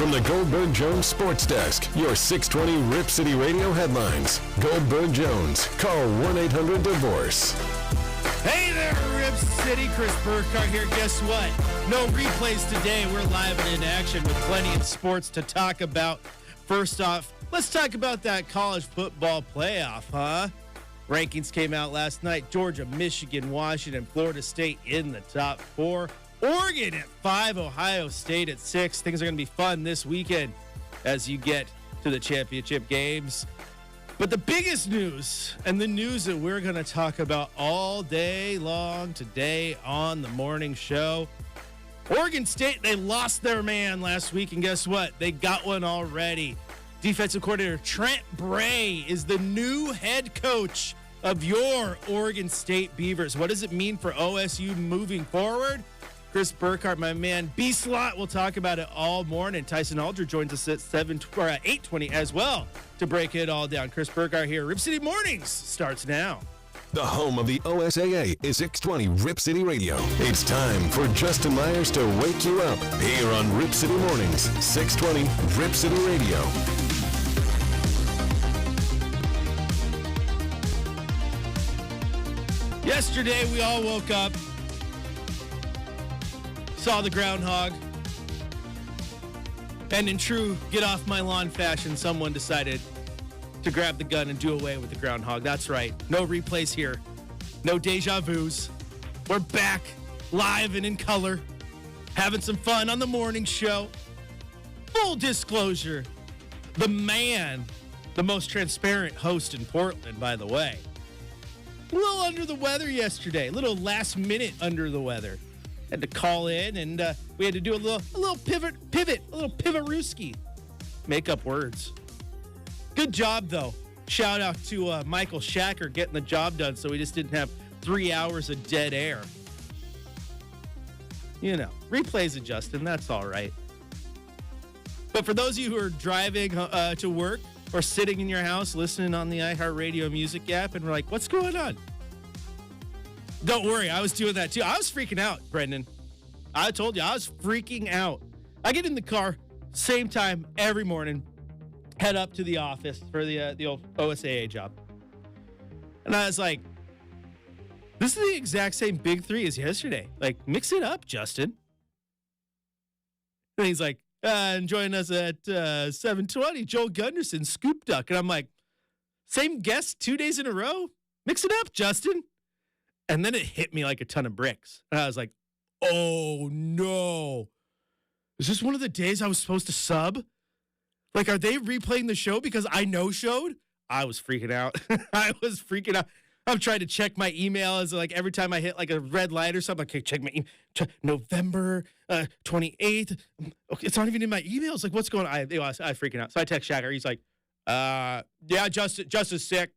from the Goldberg-Jones Sports Desk, your 620 Rip City Radio headlines. Goldberg-Jones. Call 1-800-DIVORCE. Hey there, Rip City. Chris Burkhardt here. Guess what? No replays today. We're live and in action with plenty of sports to talk about. First off, let's talk about that college football playoff, huh? Rankings came out last night. Georgia, Michigan, Washington, Florida State in the top 4. Oregon at 5, Ohio State at 6. Things are going to be fun this weekend as you get to the championship games. But the biggest news, and the news that we're going to talk about all day long today on the morning show, Oregon State, they lost their man last week, and guess what? They got one already. Defensive coordinator Trent Bray is the new head coach of your Oregon State Beavers. What does it mean for OSU moving forward? Chris Burkhardt, my man, B-Slot, will talk about it all morning. Tyson Alger joins us at 8:20 as well to break it all down. Chris Burkhardt here. Rip City Mornings starts now. The home of the OSAA is 620 Rip City Radio. It's time for Justin Myers to wake you up here on Rip City Mornings, 620 Rip City Radio. Yesterday, we all woke up, saw the groundhog, and in true get-off-my-lawn fashion, someone decided to grab the gun and do away with the groundhog. That's right. No replays here. No deja vus. We're back, live and in color, having some fun on the morning show. Full disclosure, the man, the most transparent host in Portland, by the way. A little under the weather yesterday. A little last minute under the weather. Had to call in, and we had to do a little pivot, a little pivot-rooski. Make up words. Good job, though. Shout out to Michael Shacker getting the job done so we just didn't have 3 hours of dead air. You know, replays it, Justin. That's all right. But for those of you who are driving to work or sitting in your house listening on the iHeartRadio music app and we're like, what's going on? Don't worry, I was doing that too. I was freaking out, Brenden. I told you, I was freaking out. I get in the car, same time every morning, head up to the office for the old OSAA job. And I was like, this is the exact same big three as yesterday. Like, mix it up, Justin. And he's like, join us at 7:20, Joel Gunderson, Scoop Duck. And I'm like, same guest 2 days in a row? Mix it up, Justin. And then it hit me like a ton of bricks. And I was like, oh, no. Is this one of the days I was supposed to sub? Like, are they replaying the show because I no-showed? I was freaking out. I was freaking out. I'm trying to check my email as like every time I hit like a red light or something. Okay, check my email. November 28th. Okay, it's not even in my emails. Like, what's going on? I freaking out. So I text Shacker. He's like, yeah, Justin's sick.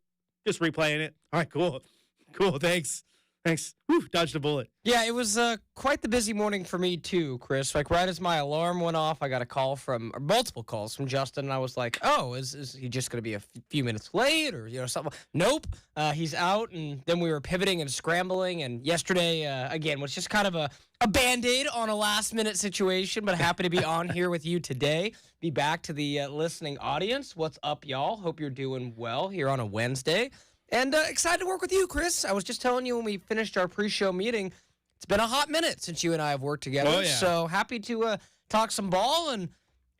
Just replaying it. All right, cool. Cool, thanks. Whew, dodged a bullet. Yeah, it was quite the busy morning for me too, Chris. Like right as my alarm went off, I got a call or multiple calls from Justin, and I was like, "Oh, is he just going to be a few minutes late, or something?" Nope, he's out. And then we were pivoting and scrambling. And yesterday, again, was just kind of a Band-Aid on a last-minute situation. But happy to be on here with you today. Be back to the listening audience. What's up, y'all? Hope you're doing well here on a Wednesday. And excited to work with you, Chris. I was just telling you when we finished our pre-show meeting, it's been a hot minute since you and I have worked together. Oh, yeah. So happy to talk some ball. And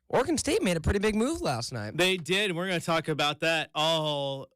Oregon State made a pretty big move last night. They did. We're going to talk about that all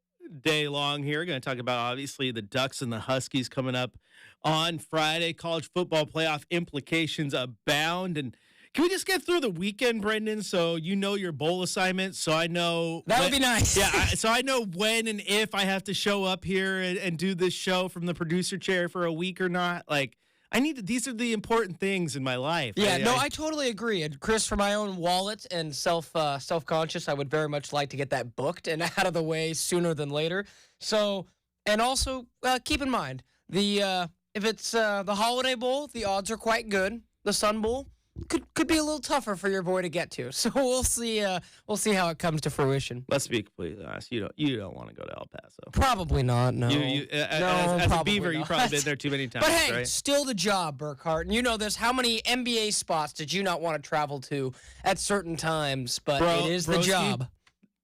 day long here. We're going to talk about, obviously, the Ducks and the Huskies coming up on Friday. College football playoff implications abound. And can we just get through the weekend, Brenden, so you know your bowl assignment, so I know... That would be nice. Yeah, so I know when and if I have to show up here and do this show from the producer chair for a week or not. Like, these are the important things in my life. Yeah, I totally agree. And Chris, for my own wallet and self-conscious, I would very much like to get that booked and out of the way sooner than later. So, and also, keep in mind, if it's the Holiday Bowl, the odds are quite good. The Sun Bowl, could be a little tougher for your boy to get to. So we'll see how it comes to fruition. Let's be completely honest. You don't want to go to El Paso. Probably not. No. As a Beaver, you've probably been there too many times. But hey, right? still the job, Burkhardt. And you know this. How many NBA spots did you not want to travel to at certain times? But it is the job.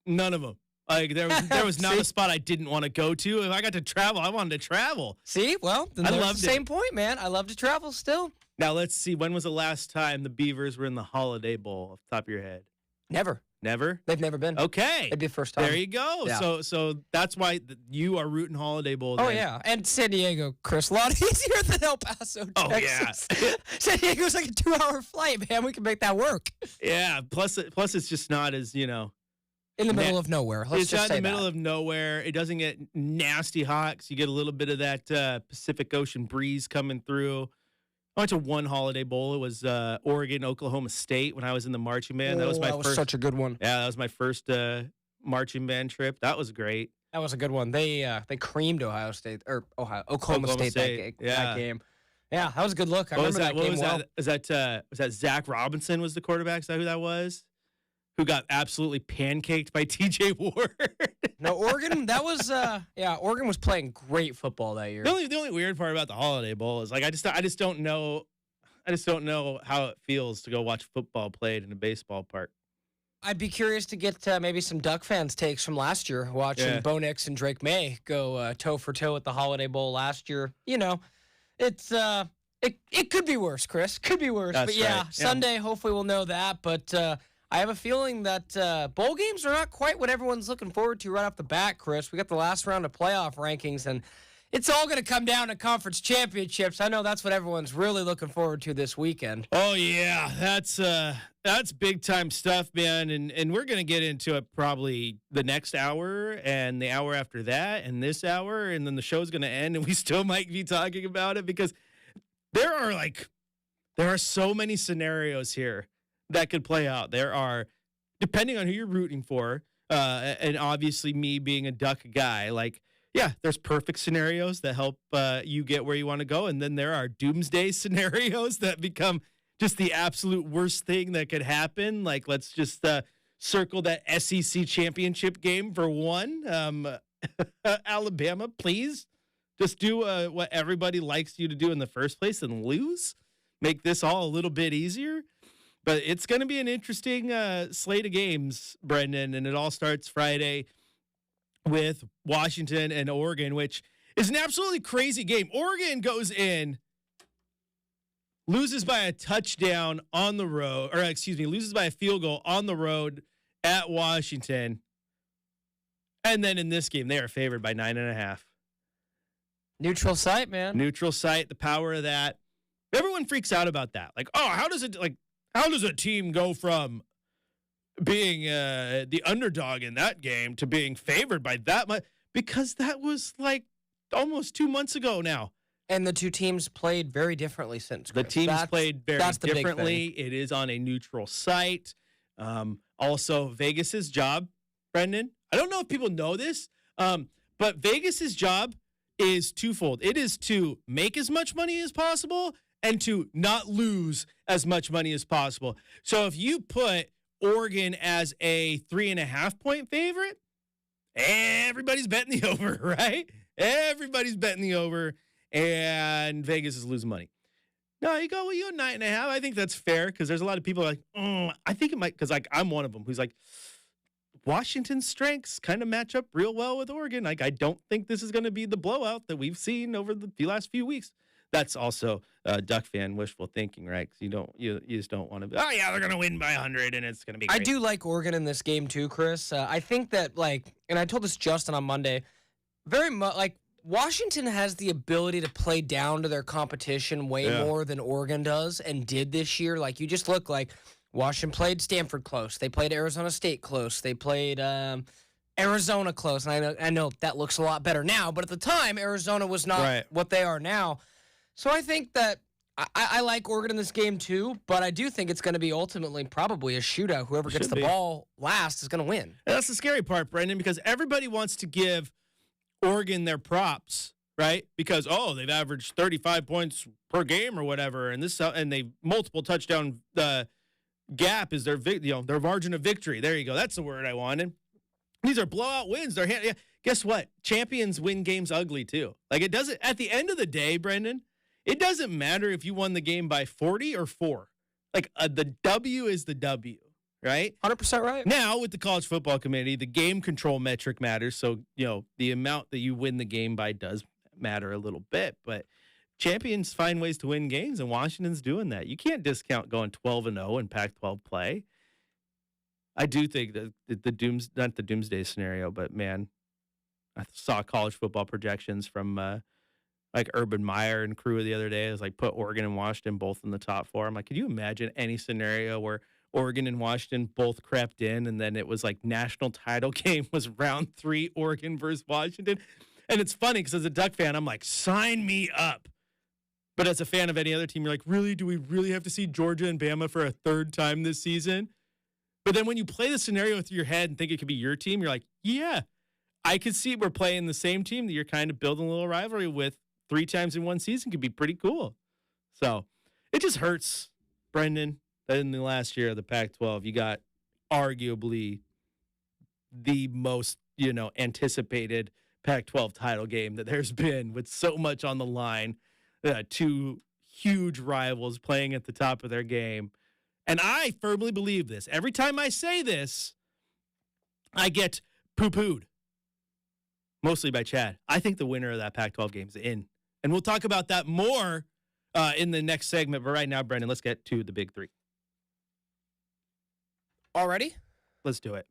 None of them. Like there was not a spot I didn't want to go to. If I got to travel, I wanted to travel. See, well, then I loved the same point, man. I love to travel still. Now let's see. When was the last time the Beavers were in the Holiday Bowl? Off the top of your head. Never. Never? They've never been. Okay. It'd be the first time. There you go. Yeah. So that's why you are rooting Holiday Bowl. Oh, then. yeah. And San Diego, Chris, a lot easier than El Paso, Texas. Oh, yeah. San Diego's like a 2-hour flight, man. We can make that work. Yeah. Plus it's just not as, In the middle of nowhere. It's not in the middle of nowhere. It doesn't get nasty hot, so you get a little bit of that Pacific Ocean breeze coming through. I went to one Holiday Bowl. It was Oregon, Oklahoma State when I was in the marching band. That was my first. Such a good one. Yeah, that was my first marching band trip. That was great. That was a good one. They creamed Oklahoma State that game. Yeah, that was a good look. I remember that game well. Was that Zach Robinson was the quarterback? Is that who that was? Who got absolutely pancaked by TJ Ward? No, Oregon. That was Oregon was playing great football that year. The only weird part about the Holiday Bowl is like I just don't know how it feels to go watch football played in a baseball park. I'd be curious to get maybe some Duck fans' takes from last year, watching Bo Nix and Drake May go toe for toe at the Holiday Bowl last year. It's it could be worse, Chris. Could be worse. That's but yeah, right. Sunday hopefully we'll know that. But I have a feeling that bowl games are not quite what everyone's looking forward to right off the bat, Chris. We got the last round of playoff rankings, and it's all going to come down to conference championships. I know that's what everyone's really looking forward to this weekend. Oh, yeah. That's big-time stuff, man, and we're going to get into it probably the next hour and the hour after that and this hour, and then the show's going to end, and we still might be talking about it because there are so many scenarios here that could play out. There are, depending on who you're rooting for, and obviously me being a Duck guy, there's perfect scenarios that help you get where you want to go, and then there are doomsday scenarios that become just the absolute worst thing that could happen. Like, let's just circle that SEC championship game for one. Alabama, please just do what everybody likes you to do in the first place and lose. Make this all a little bit easier. But it's going to be an interesting slate of games, Brenden, and it all starts Friday with Washington and Oregon, which is an absolutely crazy game. Oregon goes in, loses by a touchdown on the road, loses by a field goal on the road at Washington. And then in this game, they are favored by 9.5. Neutral site, man. Neutral site, the power of that. Everyone freaks out about that. Like, oh, how does a team go from being the underdog in that game to being favored by that much? Because that was like almost 2 months ago now. And the two teams played very differently since. Chris. The teams played very differently. It It is on a neutral site. Also, Vegas's job, Brenden, I don't know if people know this, but Vegas's job is twofold. It is to make as much money as possible and to not lose as much money as possible. So if you put Oregon as a 3.5-point favorite, everybody's betting the over, right? Everybody's betting the over, and Vegas is losing money. No, you go, well, you 9.5. I think that's fair because there's a lot of people like, I think it might, because I'm one of them who's like, Washington's strengths kind of match up real well with Oregon. Like, I don't think this is going to be the blowout that we've seen over the last few weeks. That's also Duck fan wishful thinking, right? Because you just don't want to be, they're going to win by 100 and it's going to be great. I do like Oregon in this game too, Chris. I think that, and I told this Justin on Monday, very much, Washington has the ability to play down to their competition way more than Oregon does and did this year. Like, you just look like Washington played Stanford close. They played Arizona State close. They played Arizona close. And I know that looks a lot better now, but at the time, Arizona was not what they are now. So I think that I like Oregon in this game too, but I do think it's going to be ultimately probably a shootout. Whoever gets the ball last is going to win. And that's the scary part, Brenden, because everybody wants to give Oregon their props right? Because they've averaged 35 points per game or whatever, and they multiple touchdown gap is their their margin of victory. There you go. That's the word I wanted. These are blowout wins. Guess what? Champions win games ugly too. Like it doesn't. At the end of the day, Brenden, it doesn't matter if you won the game by 40 or 4. Like the W is the W, right? 100% right. Now with the college football committee, the game control metric matters. So the amount that you win the game by does matter a little bit, but champions find ways to win games, and Washington's doing that. You can't discount going 12-0 in Pac-12 play. I do think that not the doomsday scenario, but man, I saw college football projections from like Urban Meyer and crew the other day. It was like put Oregon and Washington both in the top 4. I'm like, could you imagine any scenario where Oregon and Washington both crept in, and then it was like national title game was round 3, Oregon versus Washington? And it's funny because as a Duck fan, I'm like, sign me up. But as a fan of any other team, you're like, really? Do we really have to see Georgia and Bama for a 3rd time this season? But then when you play the scenario with your head and think it could be your team, you're like, yeah, I could see we're playing the same team that you're kind of building a little rivalry with 3 times in one season could be pretty cool. So it just hurts, Brenden, that in the last year of the Pac-12, you got arguably the most, anticipated Pac-12 title game that there's been with so much on the line. 2 huge rivals playing at the top of their game. And I firmly believe this. Every time I say this, I get poo-pooed. Mostly by Chad. I think the winner of that Pac-12 game is in. And we'll talk about that more in the next segment. But right now, Brenden, let's get to the big 3. Already? Let's do it.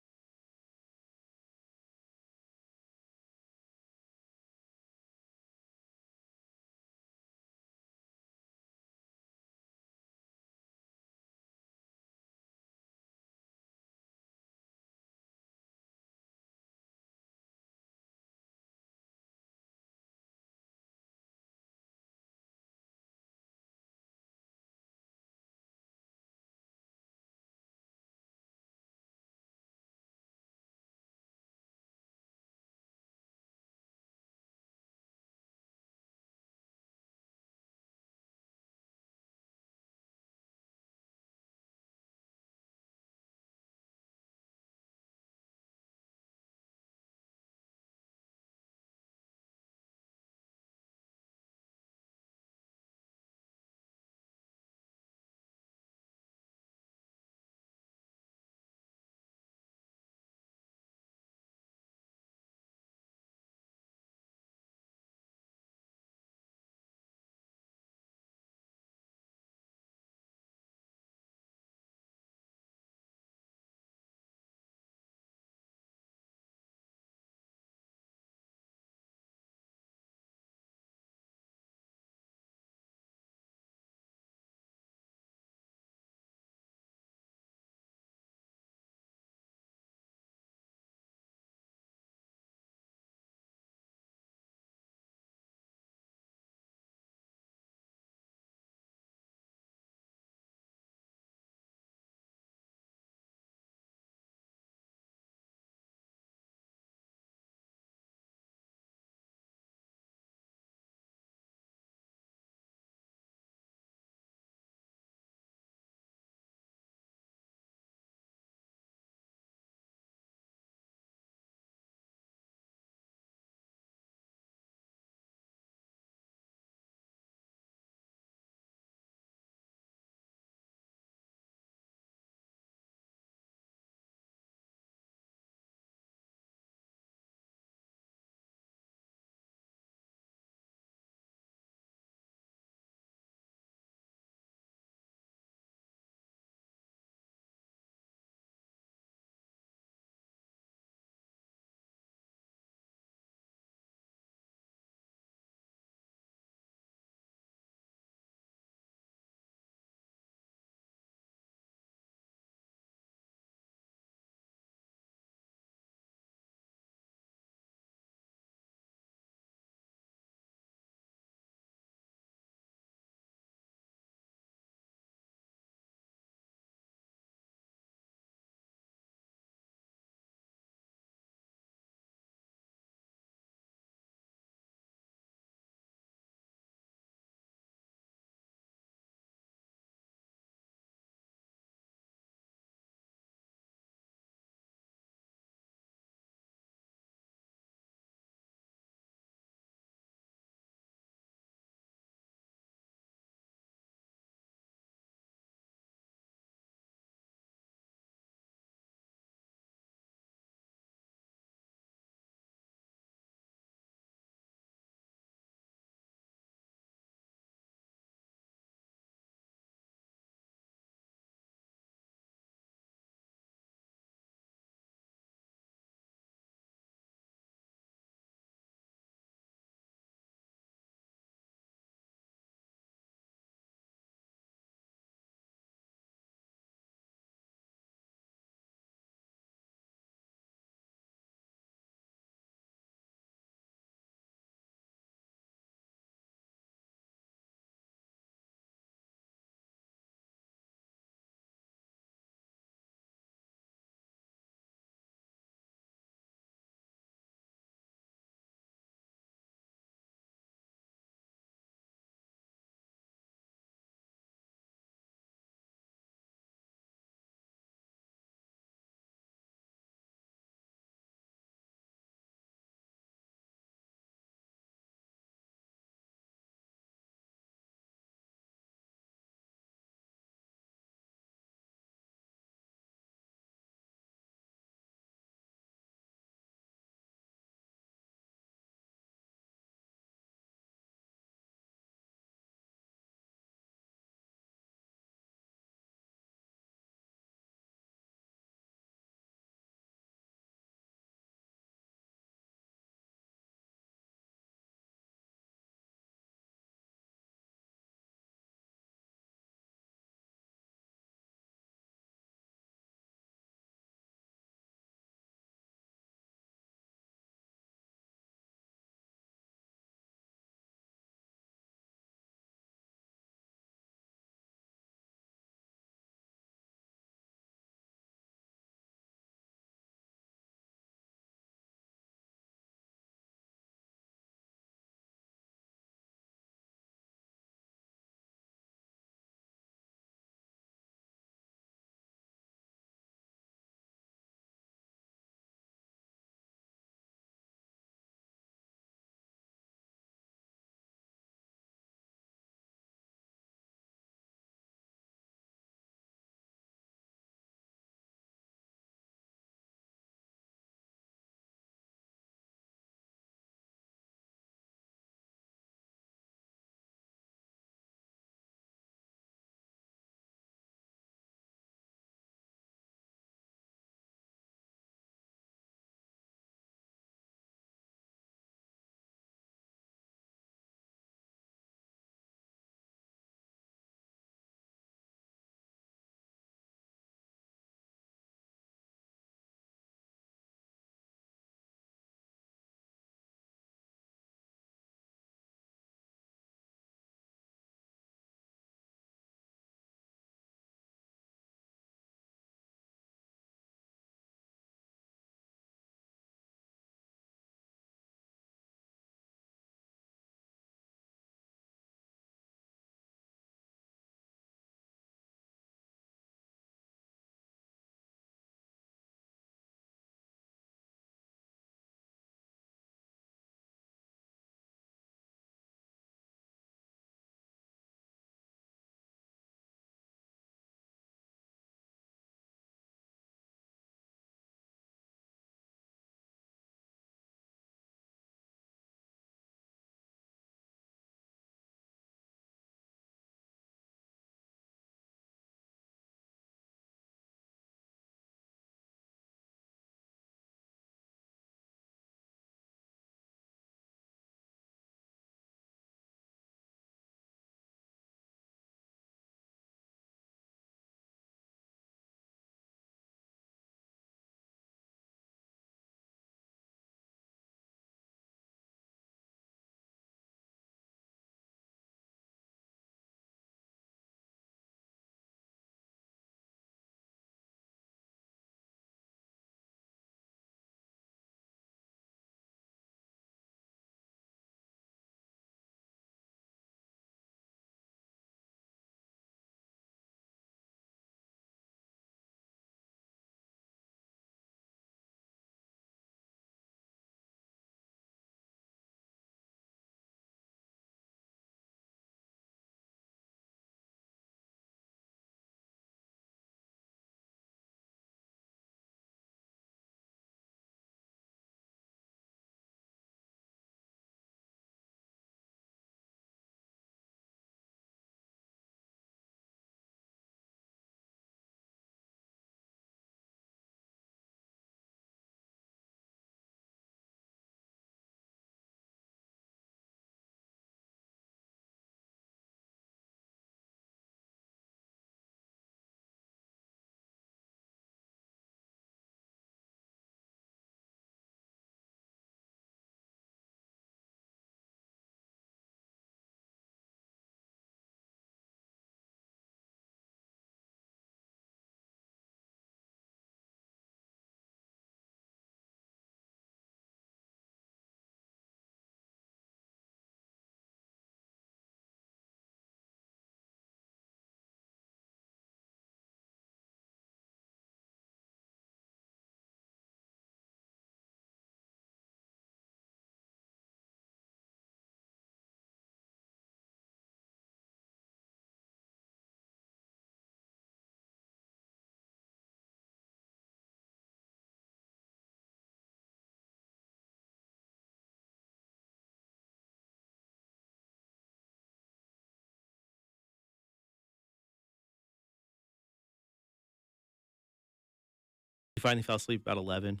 finally fell asleep about 11.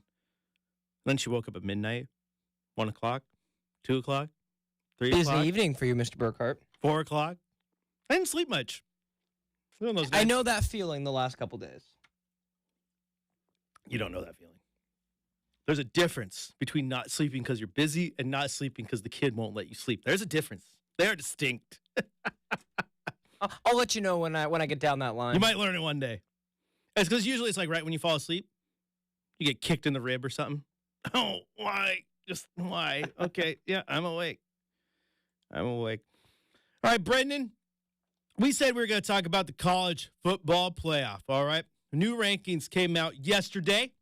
Then she woke up at midnight, 1 o'clock, 2 o'clock, 3 Busy o'clock, evening for you, Mr. Burkhardt. 4 o'clock. I didn't sleep much. One of those I nights. know that feeling the last couple days. You don't know that feeling. There's a difference between not sleeping because you're busy and not sleeping because the kid won't let you sleep. There's a difference. They are distinct. I'll let you know when I get down that line. You might learn it one day. It's because usually it's like right when you fall asleep, you get kicked in the rib or something. Oh, why? Just why? Okay, yeah, I'm awake. All right, Brenden, we said we were going to talk about the college football playoff, all right? New rankings came out yesterday.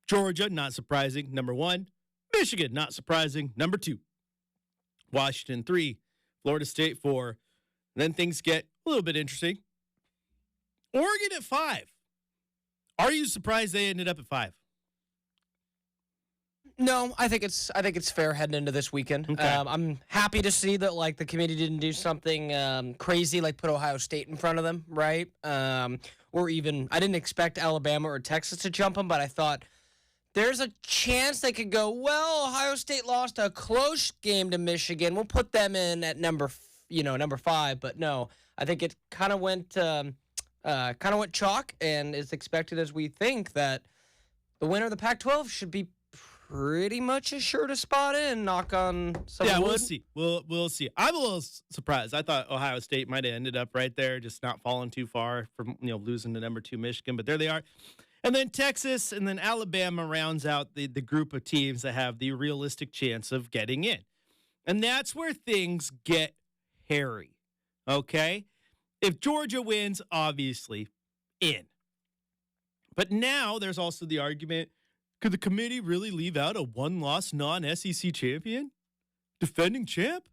Georgia, not surprising, number 1. Michigan, not surprising, number 2. Washington, 3. Florida State, 4. Then things get a little bit interesting. Oregon at 5. Are you surprised they ended up at 5? No, I think it's fair heading into this weekend. Okay. I'm happy to see that like the committee didn't do something crazy like put Ohio State in front of them, right? Or even I didn't expect Alabama or Texas to jump them, but I thought there's a chance they could go, well, Ohio State lost a close game to Michigan. We'll put them in at number 5. But no, I think it kind of went chalk, and it's expected as we think that the winner of the Pac-12 should be pretty much assured a spot in. Knock on some wood. We'll see. We'll see. I'm a little surprised. I thought Ohio State might have ended up right there, just not falling too far from losing to number 2 Michigan. But there they are. And then Texas and then Alabama rounds out the group of teams that have the realistic chance of getting in. And that's where things get hairy, okay? If Georgia wins, obviously, in. But now there's also the argument, could the committee really leave out a one-loss non-SEC champion? Defending champ?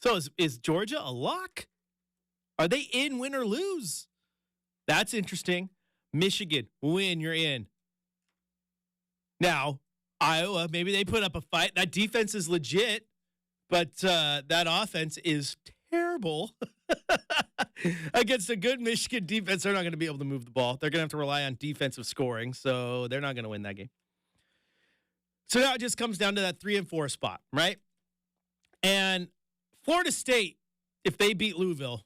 So is Georgia a lock? Are they in, win or lose? That's interesting. Michigan, win, you're in. Now, Iowa, maybe they put up a fight. That defense is legit, but that offense is terrible. Against a good Michigan defense, they're not going to be able to move the ball. They're going to have to rely on defensive scoring, so they're not going to win that game. So now it just comes down to that 3 and 4 spot, right? And Florida State, if they beat Louisville,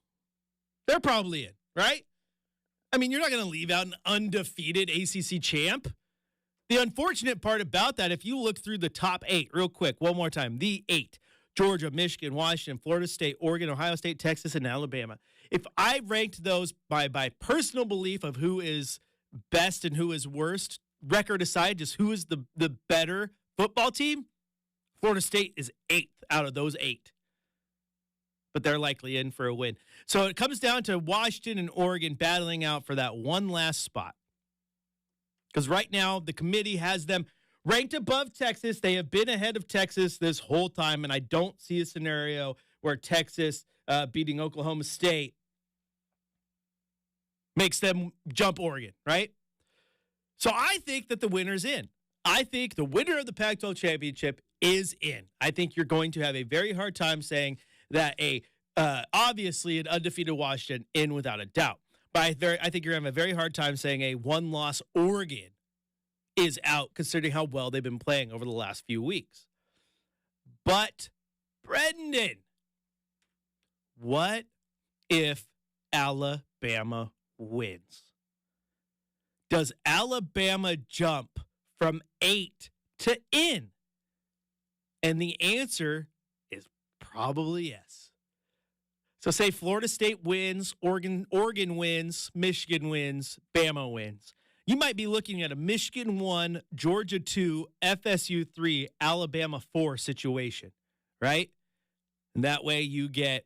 they're probably in, right? I mean, you're not going to leave out an undefeated ACC champ. The unfortunate part about that, if you look through the top 8 real quick, one more time, the 8, Georgia, Michigan, Washington, Florida State, Oregon, Ohio State, Texas, and Alabama. If I ranked those by personal belief of who is best and who is worst, record aside, just who is the better football team, Florida State is 8th out of those 8. But they're likely in for a win. So it comes down to Washington and Oregon battling out for that one last spot. Because right now, the committee has them ranked above Texas. They have been ahead of Texas this whole time, and I don't see a scenario where Texas beating Oklahoma State makes them jump Oregon, right? So I think that the winner's in. I think the winner of the Pac-12 championship is in. I think you're going to have a very hard time saying that obviously an undefeated Washington in without a doubt. But I think you're going to have a very hard time saying a one-loss Oregon is out, considering how well they've been playing over the last few weeks. But, Brenden, what if Alabama wins? Does Alabama jump from 8 to in? And the answer is probably yes. So say Florida State wins, Oregon wins, Michigan wins, Bama wins. You might be looking at a Michigan 1, Georgia 2, FSU 3, Alabama 4 situation, right? And that way you get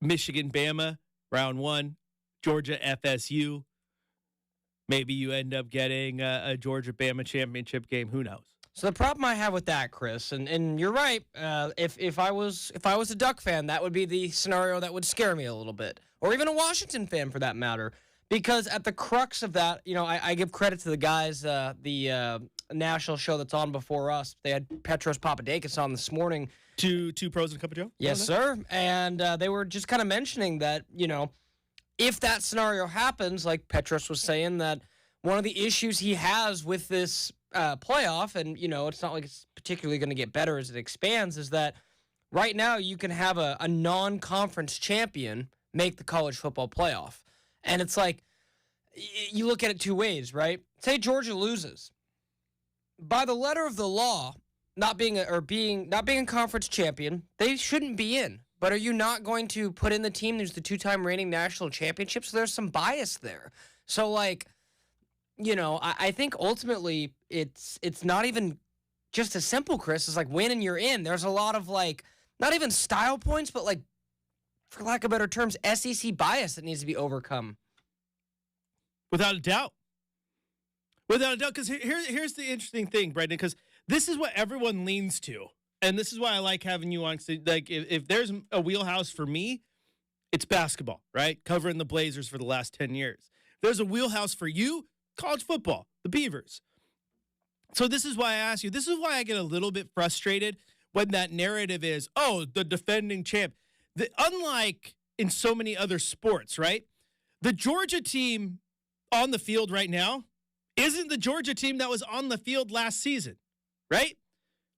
Michigan, Bama, round 1, Georgia, FSU. Maybe you end up getting a Georgia-Bama championship game. Who knows? So the problem I have with that, Chris, and you're right. If I was a Duck fan, that would be the scenario that would scare me a little bit, or even a Washington fan for that matter. Because at the crux of that, I give credit to the guys, the national show that's on before us. They had Petros Papadakis on this morning. Two pros and a cup of Joe? Yes, sir. And they were just kind of mentioning that, if that scenario happens, like Petros was saying, that one of the issues he has with this playoff, and, it's not like it's particularly going to get better as it expands, is that right now you can have a non-conference champion make the college football playoff. And it's like, you look at it two ways, right? Say Georgia loses. By the letter of the law, not being a conference champion, they shouldn't be in. But are you not going to put in the team who's the two-time reigning national championship? So there's some bias there. So, like, I think ultimately it's not even just as simple, Chris. It's like win and you're in. There's a lot of, like, not even style points, but, like, for lack of better terms, SEC bias that needs to be overcome. Without a doubt. Without a doubt, because here's the interesting thing, Brenden, because this is what everyone leans to. And this is why I like having you on. Like, if there's a wheelhouse for me, it's basketball, right? Covering the Blazers for the last 10 years. If there's a wheelhouse for you, college football, the Beavers. So this is why I ask you. This is why I get a little bit frustrated when that narrative is, oh, the defending champ. Unlike in so many other sports, right? The Georgia team on the field right now isn't the Georgia team that was on the field last season, right?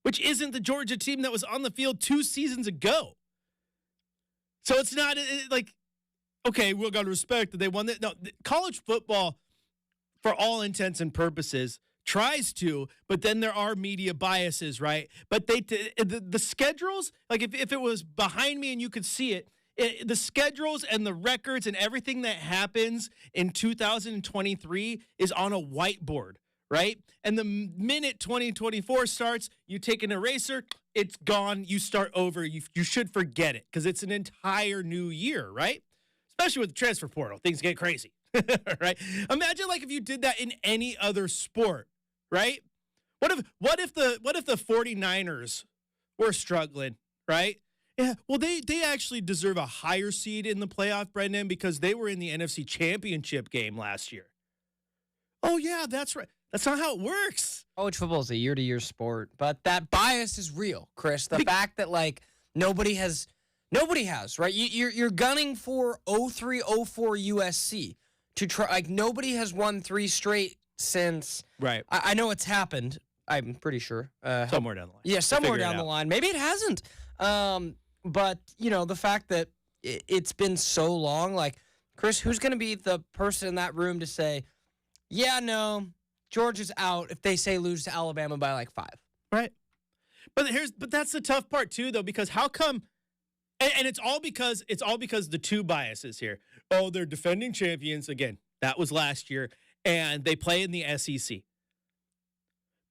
Which isn't the Georgia team that was on the field 2 seasons ago. So it's not like, okay, we've got to respect that they won that. No, college football, for all intents and purposes, tries to, but then there are media biases, right? But the schedules, like if it was behind me and you could see it, the schedules and the records and everything that happens in 2023 is on a whiteboard, right? And the minute 2024 starts, you take an eraser, it's gone, you start over, you should forget it because it's an entire new year, right? Especially with the transfer portal, things get crazy, right? Imagine like if you did that in any other sport, right? What if the 49ers were struggling, right? Yeah, well, they actually deserve a higher seed in the playoff, Brenden, because they were in the NFC Championship game last year. Oh, yeah, that's right. That's not how it works. College football is a year-to-year sport, but that bias is real, Chris. The fact that, like, nobody has, right? You're gunning for 03-04 USC to try. Like, nobody has won 3 straight since. Right. I know it's happened. I'm pretty sure. Somewhere down the line. Yeah, somewhere down the line. Maybe it hasn't. But, the fact that it's been so long, like, Chris, who's going to be the person in that room to say, yeah, no, Georgia's out if they say lose to Alabama by like 5. Right. But that's the tough part too, though, because how come, and it's all because the two biases here. Oh, they're defending champions. Again, that was last year, and they play in the SEC.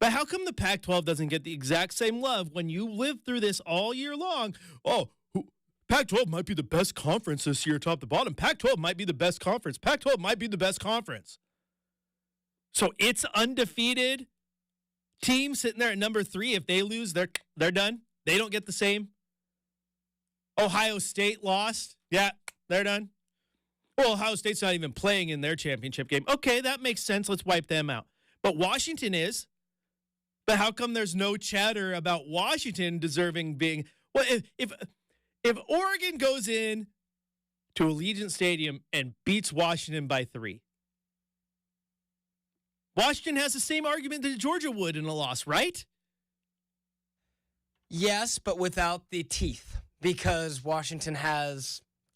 But how come the Pac-12 doesn't get the exact same love when you live through this all year long? Oh, Pac-12 might be the best conference this year, top to bottom. Pac-12 might be the best conference. Pac-12 might be the best conference. So it's undefeated team sitting there at number 3. If they lose, they're done. They don't get the same. Ohio State lost. Yeah, they're done. Well, Ohio State's not even playing in their championship game. Okay, that makes sense. Let's wipe them out. But Washington is. But how come there's no chatter about Washington deserving being? Well, if Oregon goes in to Allegiant Stadium and beats Washington by 3, Washington has the same argument that Georgia would in a loss, right? Yes, but without the teeth, because Washington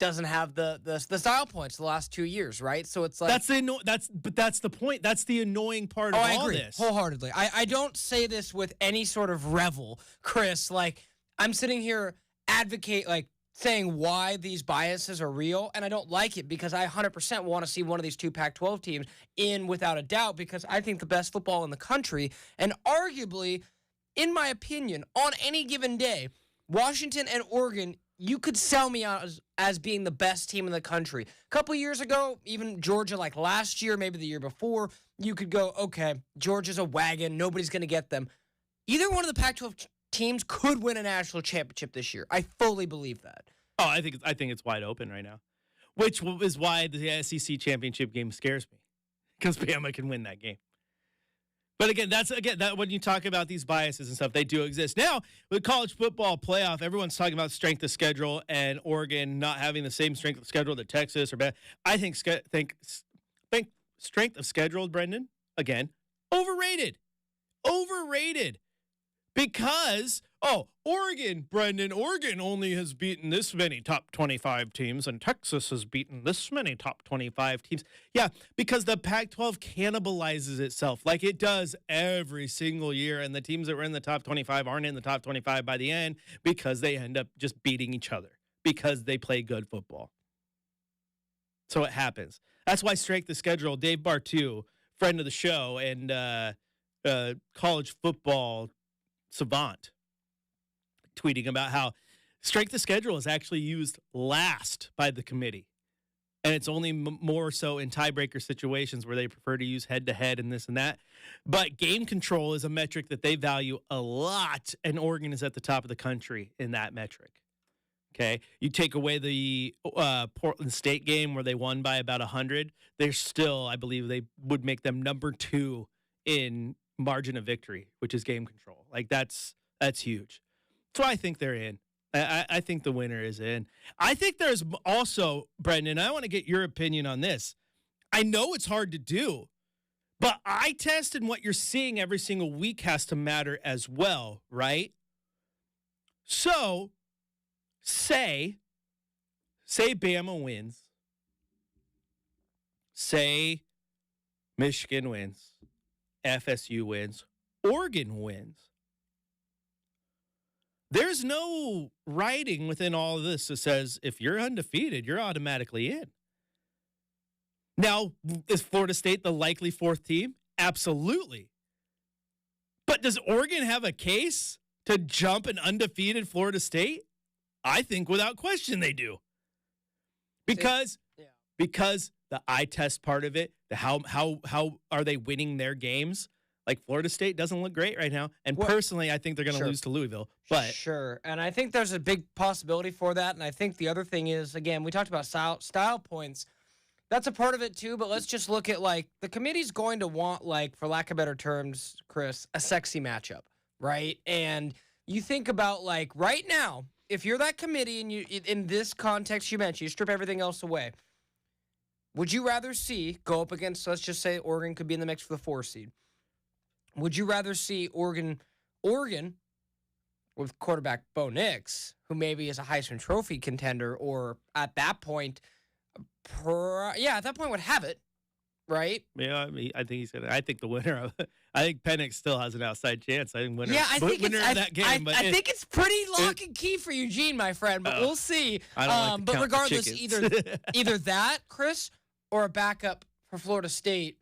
doesn't have the style points the last 2 years, right? So it's like that's the point. That's the annoying part of all I agree, this. Wholeheartedly. I don't say this with any sort of revel, Chris. Like, I'm sitting here saying why these biases are real, and I don't like it because I 100% want to see one of these 2 Pac-12 teams in without a doubt, because I think the best football in the country, and arguably, in my opinion, on any given day, Washington and Oregon, you could sell me out as being the best team in the country. A couple years ago, even Georgia, like last year, maybe the year before, you could go, okay, Georgia's a wagon. Nobody's going to get them. Either one of the Pac-12 teams could win a national championship this year. I fully believe that. Oh, I think it's wide open right now, which is why the SEC championship game scares me, because Bama can win that game. But again, that when you talk about these biases and stuff, they do exist. Now, with college football playoff, everyone's talking about strength of schedule and Oregon not having the same strength of schedule that Texas or bad. I think strength of schedule, Brenden, again, overrated. Overrated. Because, Oregon only has beaten this many top 25 teams, and Texas has beaten this many top 25 teams. Yeah, because the Pac-12 cannibalizes itself like it does every single year, and the teams that were in the top 25 aren't in the top 25 by the end because they end up just beating each other because they play good football. So it happens. That's why strength of schedule, Dave Bartu, friend of the show, and college football savant, tweeting about how strength of schedule is actually used last by the committee. And it's only more so in tiebreaker situations where they prefer to use head-to-head and this and that. But game control is a metric that they value a lot, and Oregon is at the top of the country in that metric. Okay, you take away the Portland State game where they won by about 100. They're still, I believe, they would make them number 2 in margin of victory, which is game control. Like that's huge. That's why I think they're in. I think the winner is in. I think there's also, Brenden, I want to get your opinion on this. I know it's hard to do, but eye test and what you're seeing every single week has to matter as well, right? So, say Bama wins. Say Michigan wins. FSU wins. Oregon wins. There's no writing within all of this that says if you're undefeated, you're automatically in. Now, is Florida State the likely 4th team? Absolutely. But does Oregon have a case to jump an undefeated Florida State? I think without question they do. Because the eye test part of it, the how are they winning their games? Like Florida State doesn't look great right now. And personally, I think they're going to lose to Louisville. But sure. And I think there's a big possibility for that. And I think the other thing is, again, we talked about style points. That's a part of it too. But let's just look at, like, the committee's going to want, like, for lack of better terms, Chris, a sexy matchup, right? And you think about, like, right now, if you're that committee and you, in this context you mentioned, you strip everything else away, would you rather see go up against, let's just say Oregon could be in the mix for the 4 seed? Would you rather see Oregon with quarterback Bo Nix, who maybe is a Heisman Trophy contender, or at that point, at that point would have it, right? Yeah, I mean, I think he's gonna. I think the winner of. I think Penix still has an outside chance. I think winner. Yeah, I think winner of that game. I think it's pretty lock and key for Eugene, my friend. But we'll see. I don't like to but count regardless, the either that, Chris, or a backup for Florida State,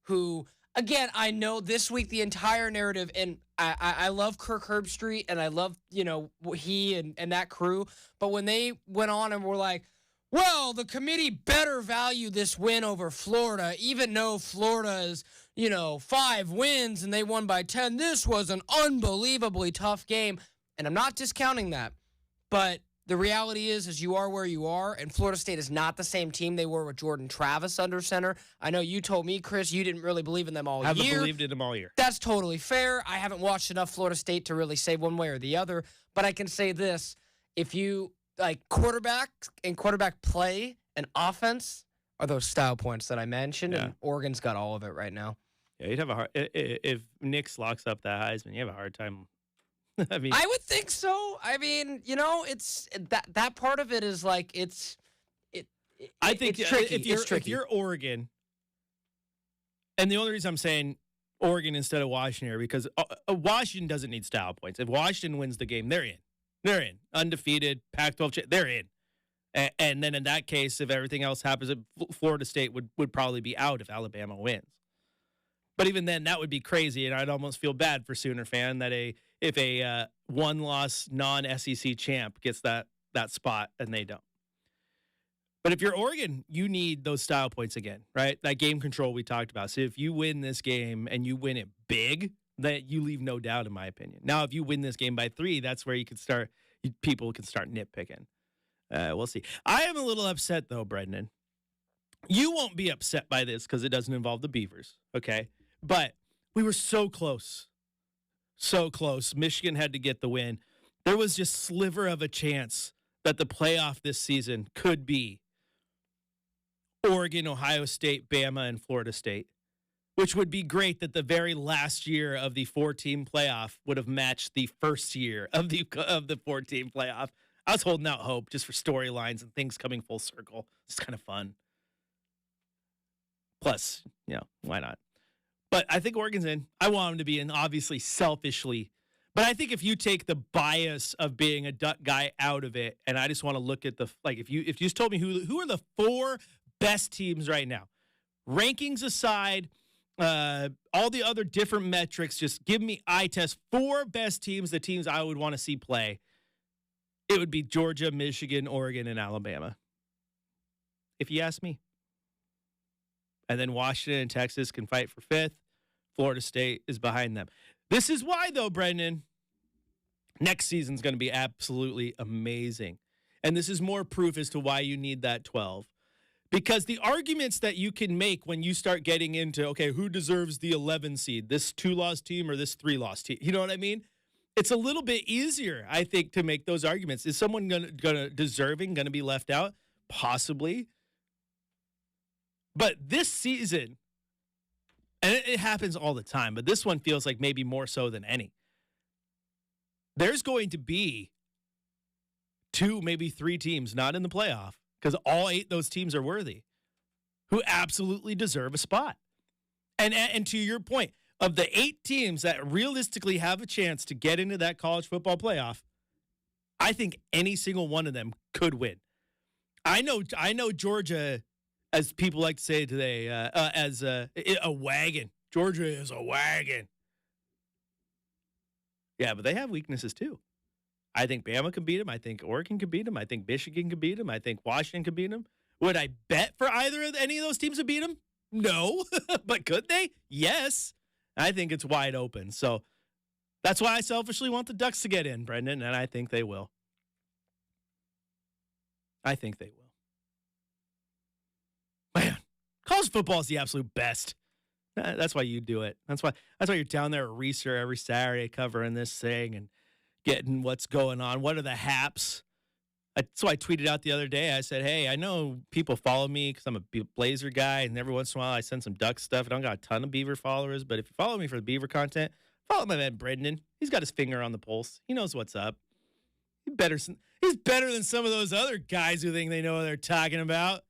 who. Again, I know this week the entire narrative, and I love Kirk Herbstreit, and I love, he and that crew. But when they went on and were like, well, the committee better value this win over Florida, even though Florida is, 5 wins and they won by 10. This was an unbelievably tough game. And I'm not discounting that. But the reality is you are where you are, and Florida State is not the same team they were with Jordan Travis under center. I know you told me, Chris, you didn't really believe in them all year. I haven't believed in them all year. That's totally fair. I haven't watched enough Florida State to really say one way or the other, but I can say this. If you, quarterback and quarterback play and offense are those style points that I mentioned, and Oregon's got all of it right now. Yeah, you'd have a hard – if Nix locks up that Heisman, you have a hard time – I mean, I would think so. I mean, it's that part of it is like I think it's tricky. If you're Oregon, and the only reason I'm saying Oregon instead of Washington here because Washington doesn't need style points. If Washington wins the game, they're in. They're in. Undefeated, Pac-12, they're in. And then in that case, if everything else happens, Florida State would probably be out if Alabama wins. But even then, that would be crazy, and I'd almost feel bad for Sooner fan that if a one-loss non-SEC champ gets that spot and they don't. But if you're Oregon, you need those style points again, right? That game control we talked about. So if you win this game and you win it big, that you leave no doubt, in my opinion. Now, if you win this game by 3, that's where people can start nitpicking. We'll see. I am a little upset, though, Brenden. You won't be upset by this because it doesn't involve the Beavers, okay? But We were so close. So close. Michigan had to get the win. There was just sliver of a chance that the playoff this season could be Oregon, Ohio State, Bama, and Florida State, which would be great that the very last year of the 4-team playoff would have matched the first year of the 4-team playoff. I was holding out hope just for storylines and things coming full circle. It's kind of fun. Plus, why not? But I think Oregon's in. I want them to be in, obviously, selfishly. But I think if you take the bias of being a Duck guy out of it, and I just want to look at if you just told me who are the 4 best teams right now, rankings aside, all the other different metrics, just give me eye test 4 best teams, the teams I would want to see play. It would be Georgia, Michigan, Oregon, and Alabama. If you ask me. And then Washington and Texas can fight for 5th. Florida State is behind them. This is why, though, Brenden, next season's going to be absolutely amazing. And this is more proof as to why you need that 12. Because the arguments that you can make when you start getting into, okay, who deserves the 11 seed, this 2-loss team or this 3-loss team? You know what I mean? It's a little bit easier, I think, to make those arguments. Is someone going to be left out? Possibly. But this season, and it happens all the time, but this one feels like maybe more so than any. There's going to be 2, maybe 3 teams not in the playoff, because all 8 those teams are worthy, who absolutely deserve a spot. And to your point, of the 8 teams that realistically have a chance to get into that college football playoff, I think any single one of them could win. I know Georgia, as people like to say today, as a wagon. Georgia is a wagon. Yeah, but they have weaknesses too. I think Bama can beat them. I think Oregon can beat them. I think Michigan can beat them. I think Washington can beat them. Would I bet for any of those teams to beat them? No. But could they? Yes. I think it's wide open. So that's why I selfishly want the Ducks to get in, Brenden, and I think they will. I think they will. Man, college football is the absolute best. That's why you do it. That's why you're down there at Reeser every Saturday covering this thing and getting what's going on. What are the haps? That's why I tweeted out the other day. I said, hey, I know people follow me because I'm a Blazer guy, and every once in a while I send some Duck stuff. I don't got a ton of Beaver followers, but if you follow me for the Beaver content, follow my man Brenden. He's got his finger on the pulse. He knows what's up. He's better than some of those other guys who think they know what they're talking about.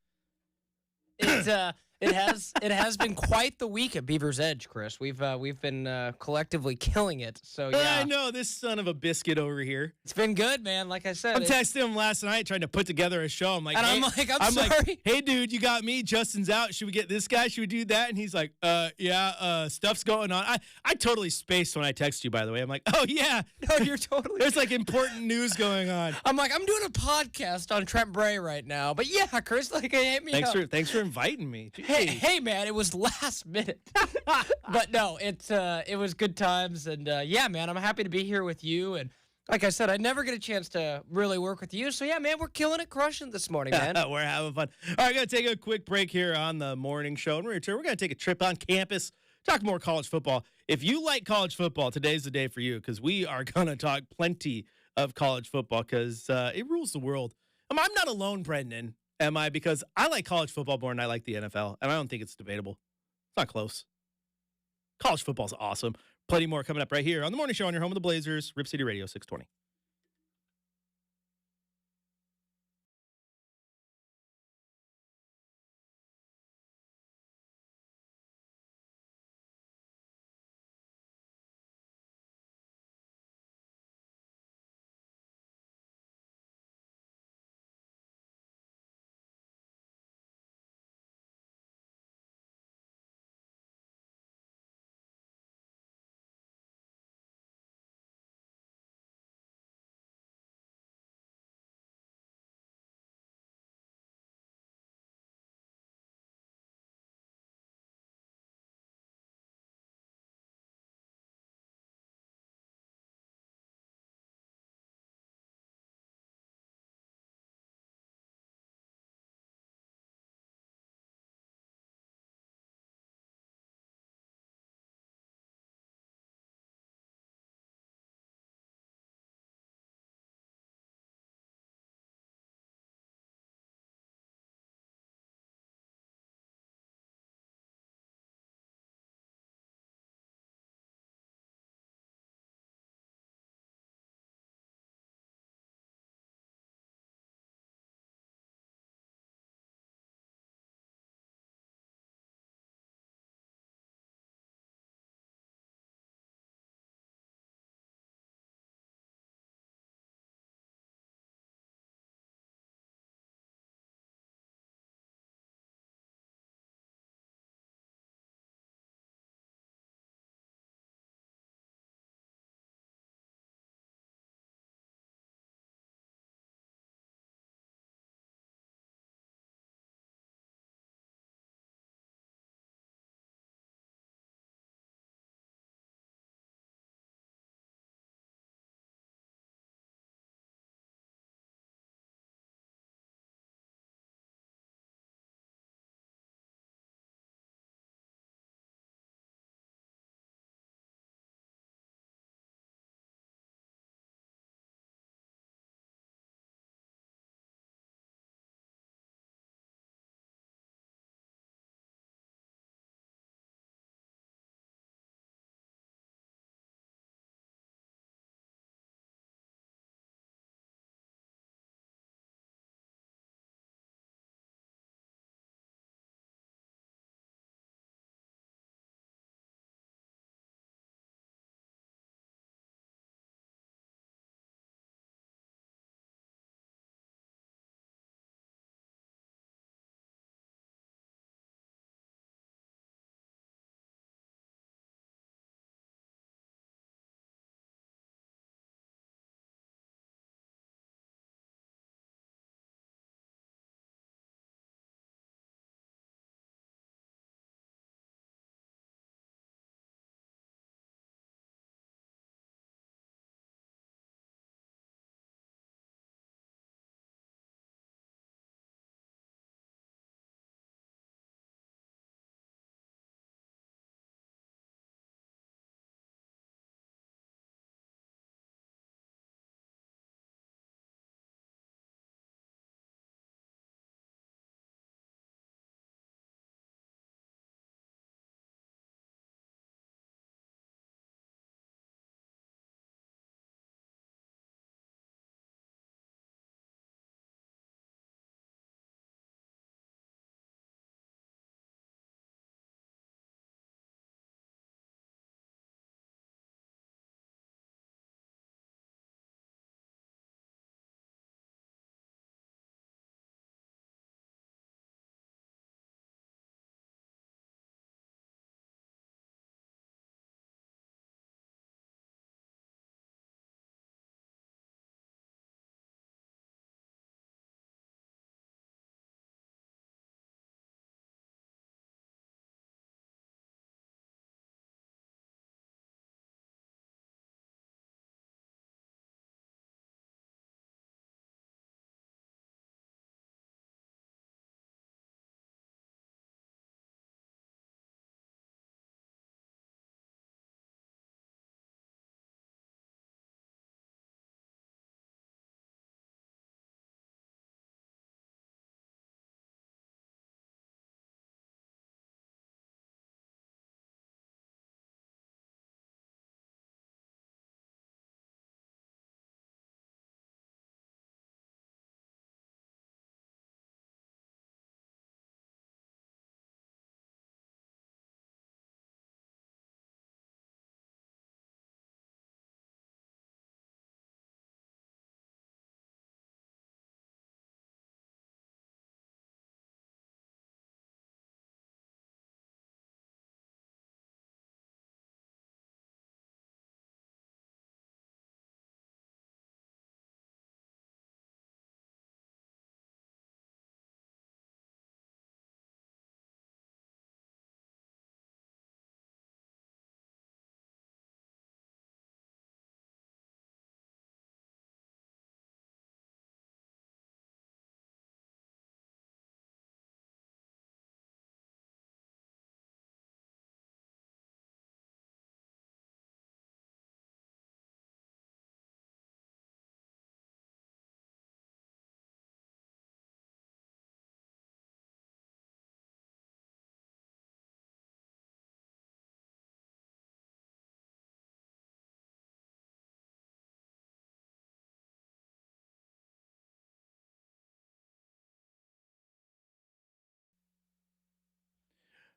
It has been quite the week at Beaver's Edge, Chris. We've been collectively killing it. So yeah, I know this son of a biscuit over here. It's been good, man. Like I said, I'm texting him last night trying to put together a show. I'm like, and hey, I'm sorry. Like, hey, dude, you got me. Justin's out. Should we get this guy? Should we do that? And he's like, yeah, stuff's going on. I totally spaced when I text you, by the way. I'm like, oh yeah, no, you're totally. There's like important news going on. I'm like, I'm doing a podcast on Trent Bray right now, but yeah, Chris, like, hit me up. Thanks for inviting me. Hey, man, it was last minute, but no, it was good times, and yeah, man, I'm happy to be here with you. And like I said, I never get a chance to really work with you, so yeah, man, we're killing it, crushing this morning, man. We're having fun. All right, gotta take a quick break here on the morning show, and we're gonna take a trip on campus, talk more college football. If you like college football, today's the day for you, because we are gonna talk plenty of college football, because it rules the world. I'm not alone, Brenden. Am I? Because I like college football more than I like the NFL, and I don't think it's debatable. It's not close. College football's awesome. Plenty more coming up right here on the morning show on your home of the Blazers, Rip City Radio 620.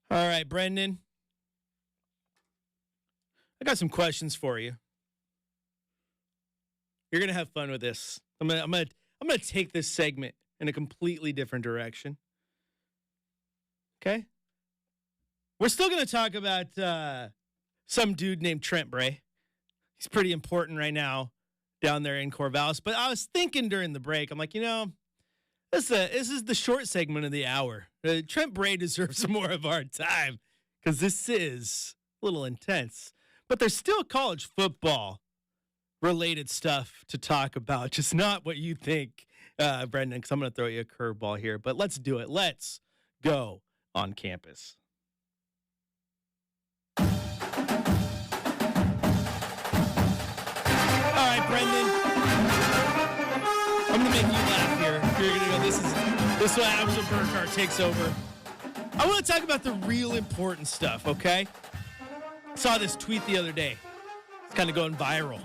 All right, Brenden. I got some questions for you. You're gonna have fun with this. I'm gonna take this segment in a completely different direction. Okay? We're still gonna talk about some dude named Trent Bray. He's pretty important right now down there in Corvallis. But I was thinking during the break, I'm like, this is the short segment of the hour. Trent Bray deserves some more of our time because this is a little intense. But there's still college football related stuff to talk about, just not what you think, Brenden, because I'm going to throw you a curveball here. But let's do it. Let's go on campus. All right, Brenden. I'm going to make you laugh here. You're going to go, this is what happens when Burkhardt takes over. I want to talk about the real important stuff, okay? I saw this tweet the other day. It's kind of going viral.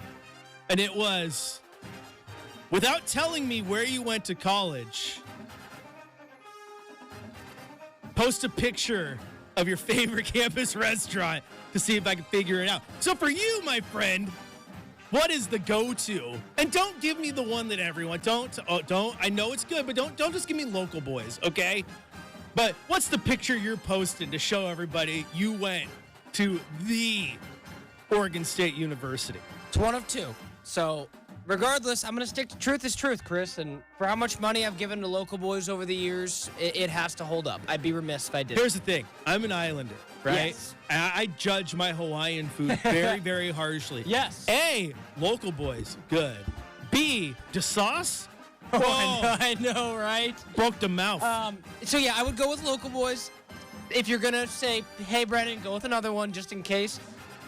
And it was, without telling me where you went to college, post a picture of your favorite campus restaurant to see if I can figure it out. So for you, my friend, what is the go-to? And don't give me the one that everyone, don't. I know it's good, but don't just give me local boys, okay? But what's the picture you're posting to show everybody you went to the Oregon State University? It's one of two. So, regardless, I'm going to stick to truth is truth, Chris. And for how much money I've given to local boys over the years, it has to hold up. I'd be remiss if I didn't. Here's the thing. I'm an islander, right? Yes. I judge my Hawaiian food very, very harshly. Yes. A, local boys, good. B, the sauce? Oh, I know, right? Broke the mouth. So, yeah, I would go with local boys. If you're going to say, hey, Brenden, go with another one just in case.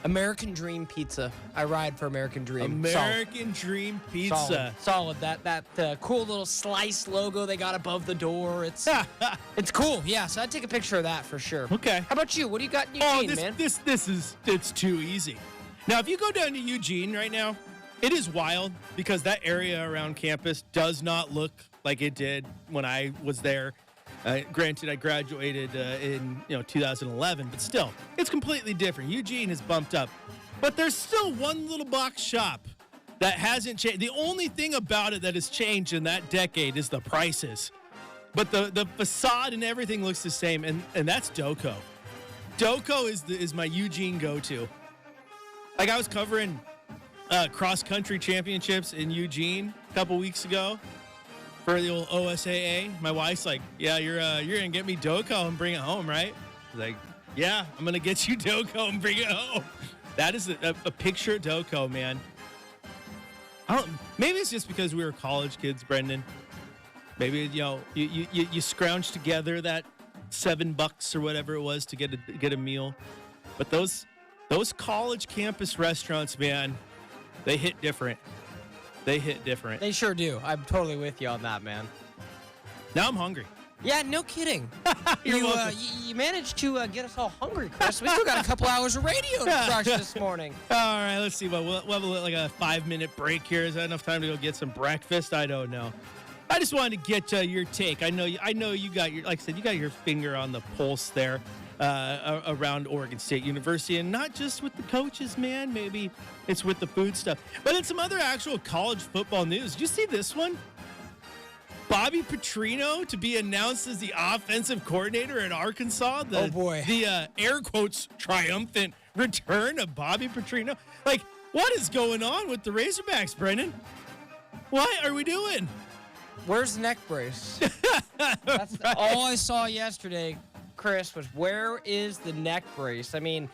American Dream Pizza. I ride for American Dream. American Dream Pizza. Solid. That cool little slice logo they got above the door. It's it's cool. Yeah, so I'd take a picture of that for sure. Okay. How about you? What do you got in Eugene, man? It's too easy. Now, if you go down to Eugene right now, it is wild because that area around campus does not look like it did when I was there. Granted, I graduated in 2011, but still, it's completely different. Eugene has bumped up, but there's still one little box shop that hasn't changed. The only thing about it that has changed in that decade is the prices, but the facade and everything looks the same, and that's Doco. Doco is my Eugene go-to. Like I was covering cross country championships in Eugene a couple weeks ago. For the old OSAA, my wife's like, yeah, you're gonna get me Doco and bring it home, right? I was like, yeah, I'm gonna get you Doco and bring it home. That is a picture of Doco, man. Maybe it's just because we were college kids, Brenden. Maybe you scrounge together that $7 or whatever it was to get a meal. But those college campus restaurants, man, they hit different. They hit different. They sure do. I'm totally with you on that, man. Now I'm hungry. Yeah, no kidding. You're welcome. You managed to get us all hungry, Chris. We still got a couple hours of radio to crush this morning. All right, let's see. We'll have a 5-minute break here. Is that enough time to go get some breakfast? I don't know. I just wanted to get your take. I know you got your, like I said, you got your finger on the pulse there around Oregon State University, and not just with the coaches, man. Maybe it's with the food stuff. But in some other actual college football news, did you see this one? Bobby Petrino to be announced as the offensive coordinator at Arkansas. Oh, boy. The air quotes triumphant return of Bobby Petrino. Like, what is going on with the Razorbacks, Brenden? What are we doing? Where's the neck brace? That's right. All I saw yesterday, Chris, was where is the neck brace? I mean,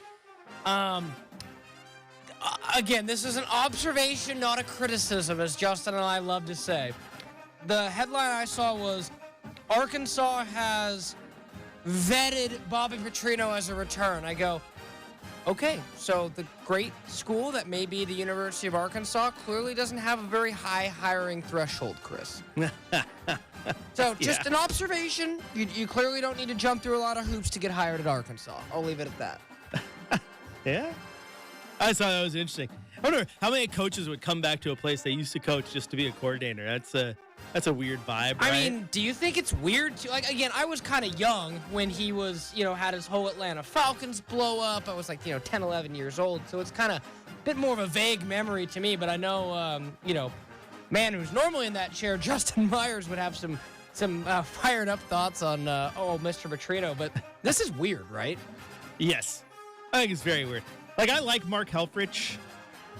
again, this is an observation, not a criticism, as Justin and I love to say. The headline I saw was Arkansas has vetted Bobby Petrino as a return. I go, okay, so the great school that may be the University of Arkansas clearly doesn't have a very high hiring threshold, Chris. So just an observation. You clearly don't need to jump through a lot of hoops to get hired at Arkansas. I'll leave it at that. Yeah. I thought that was interesting. I wonder how many coaches would come back to a place they used to coach just to be a coordinator. That's a weird vibe, right? I mean, do you think it's weird to, like, again, I was kind of young when he was, had his whole Atlanta Falcons blow up. I was like, 10, 11 years old. So it's kind of a bit more of a vague memory to me. But I know, man who's normally in that chair, Justin Myers, would have some fired up thoughts on, Mr. Petrino. But this is weird, right? Yes. I think it's very weird. Like, I like Mark Helfrich.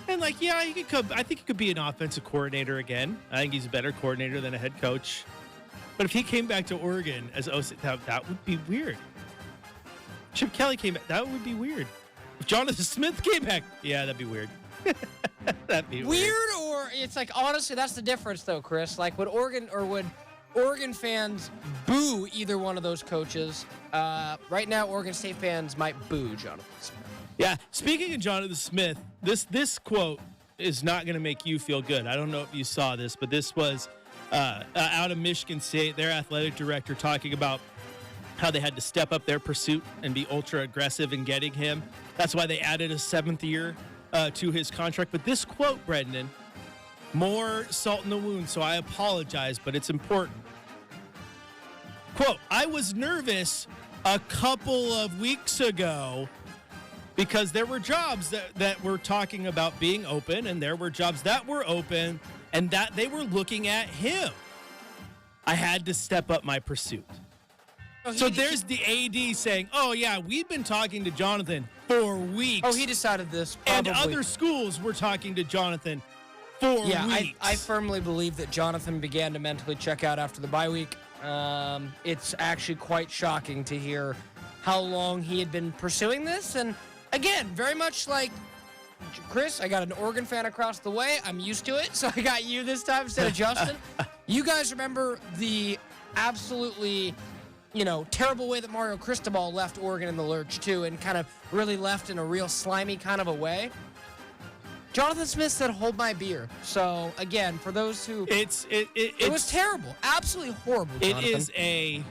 And, I think he could be an offensive coordinator again. I think he's a better coordinator than a head coach. But if he came back to Oregon as OC, that would be weird. Chip Kelly came back, that would be weird. If Jonathan Smith came back, yeah, that'd be weird. That'd be weird. Or it's like, honestly, that's the difference, though, Chris. Like, would Oregon fans boo either one of those coaches? Right now, Oregon State fans might boo Jonathan Smith. Yeah, speaking of Jonathan Smith, this quote is not going to make you feel good. I don't know if you saw this, but this was out of Michigan State, their athletic director talking about how they had to step up their pursuit and be ultra aggressive in getting him. That's why they added a 7th year to his contract. But this quote, Brenden, more salt in the wound, so I apologize, but it's important. Quote, I was nervous a couple of weeks ago because there were jobs that were talking about being open, and there were jobs that were open, and that they were looking at him. I had to step up my pursuit. So there's the AD saying, oh, yeah, we've been talking to Jonathan for weeks. Oh, he decided this probably. And other schools were talking to Jonathan for weeks. I firmly believe that Jonathan began to mentally check out after the bye week. It's actually quite shocking to hear how long he had been pursuing this. And again, very much like Chris, I got an Oregon fan across the way. I'm used to it, so I got you this time instead of Justin. You guys remember the absolutely, terrible way that Mario Cristobal left Oregon in the lurch, too, and kind of really left in a real slimy kind of a way. Jonathan Smith said, hold my beer. So, again, for those who... It was terrible. Absolutely horrible, Jonathan.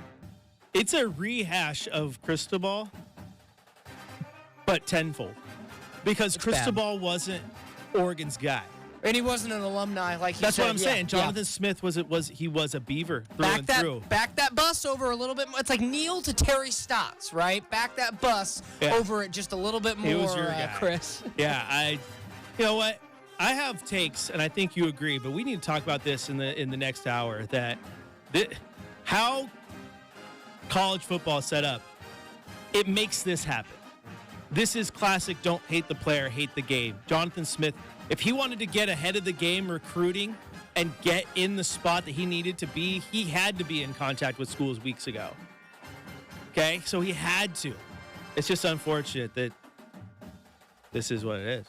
It's a rehash of Cristobal, but tenfold. Because Cristobal wasn't Oregon's guy. And he wasn't an alumni like he That's said. what I'm saying. Jonathan Smith was a Beaver through through. Back that bus over a little bit more. It's like Neil to Terry Stotts, right? Back that bus over it just a little bit more, he was your guy. Chris. Yeah, you know what? I have takes, and I think you agree, but we need to talk about this in the next hour, how college football is set up, it makes this happen. This is classic don't hate the player, hate the game. Jonathan Smith, if he wanted to get ahead of the game recruiting and get in the spot that he needed to be, he had to be in contact with schools weeks ago. Okay? So he had to. It's just unfortunate that this is what it is.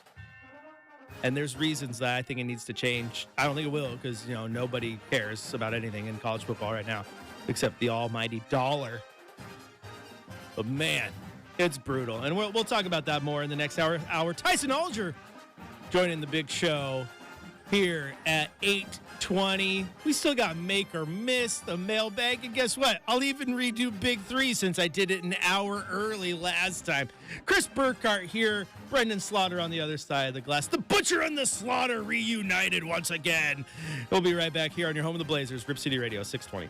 And there's reasons that I think it needs to change. I don't think it will because, nobody cares about anything in college football right now except the almighty dollar. But, man, it's brutal. And we'll talk about that more in the next hour. Tyson Alger joining the big show here at 8:20. We still got Make or Miss, the mailbag. And guess what? I'll even redo Big Three since I did it an hour early last time. Chris Burkhardt here. Brenden Slaughter on the other side of the glass. The Butcher and the Slaughter reunited once again. We'll be right back here on your home of the Blazers, Rip City Radio, 620.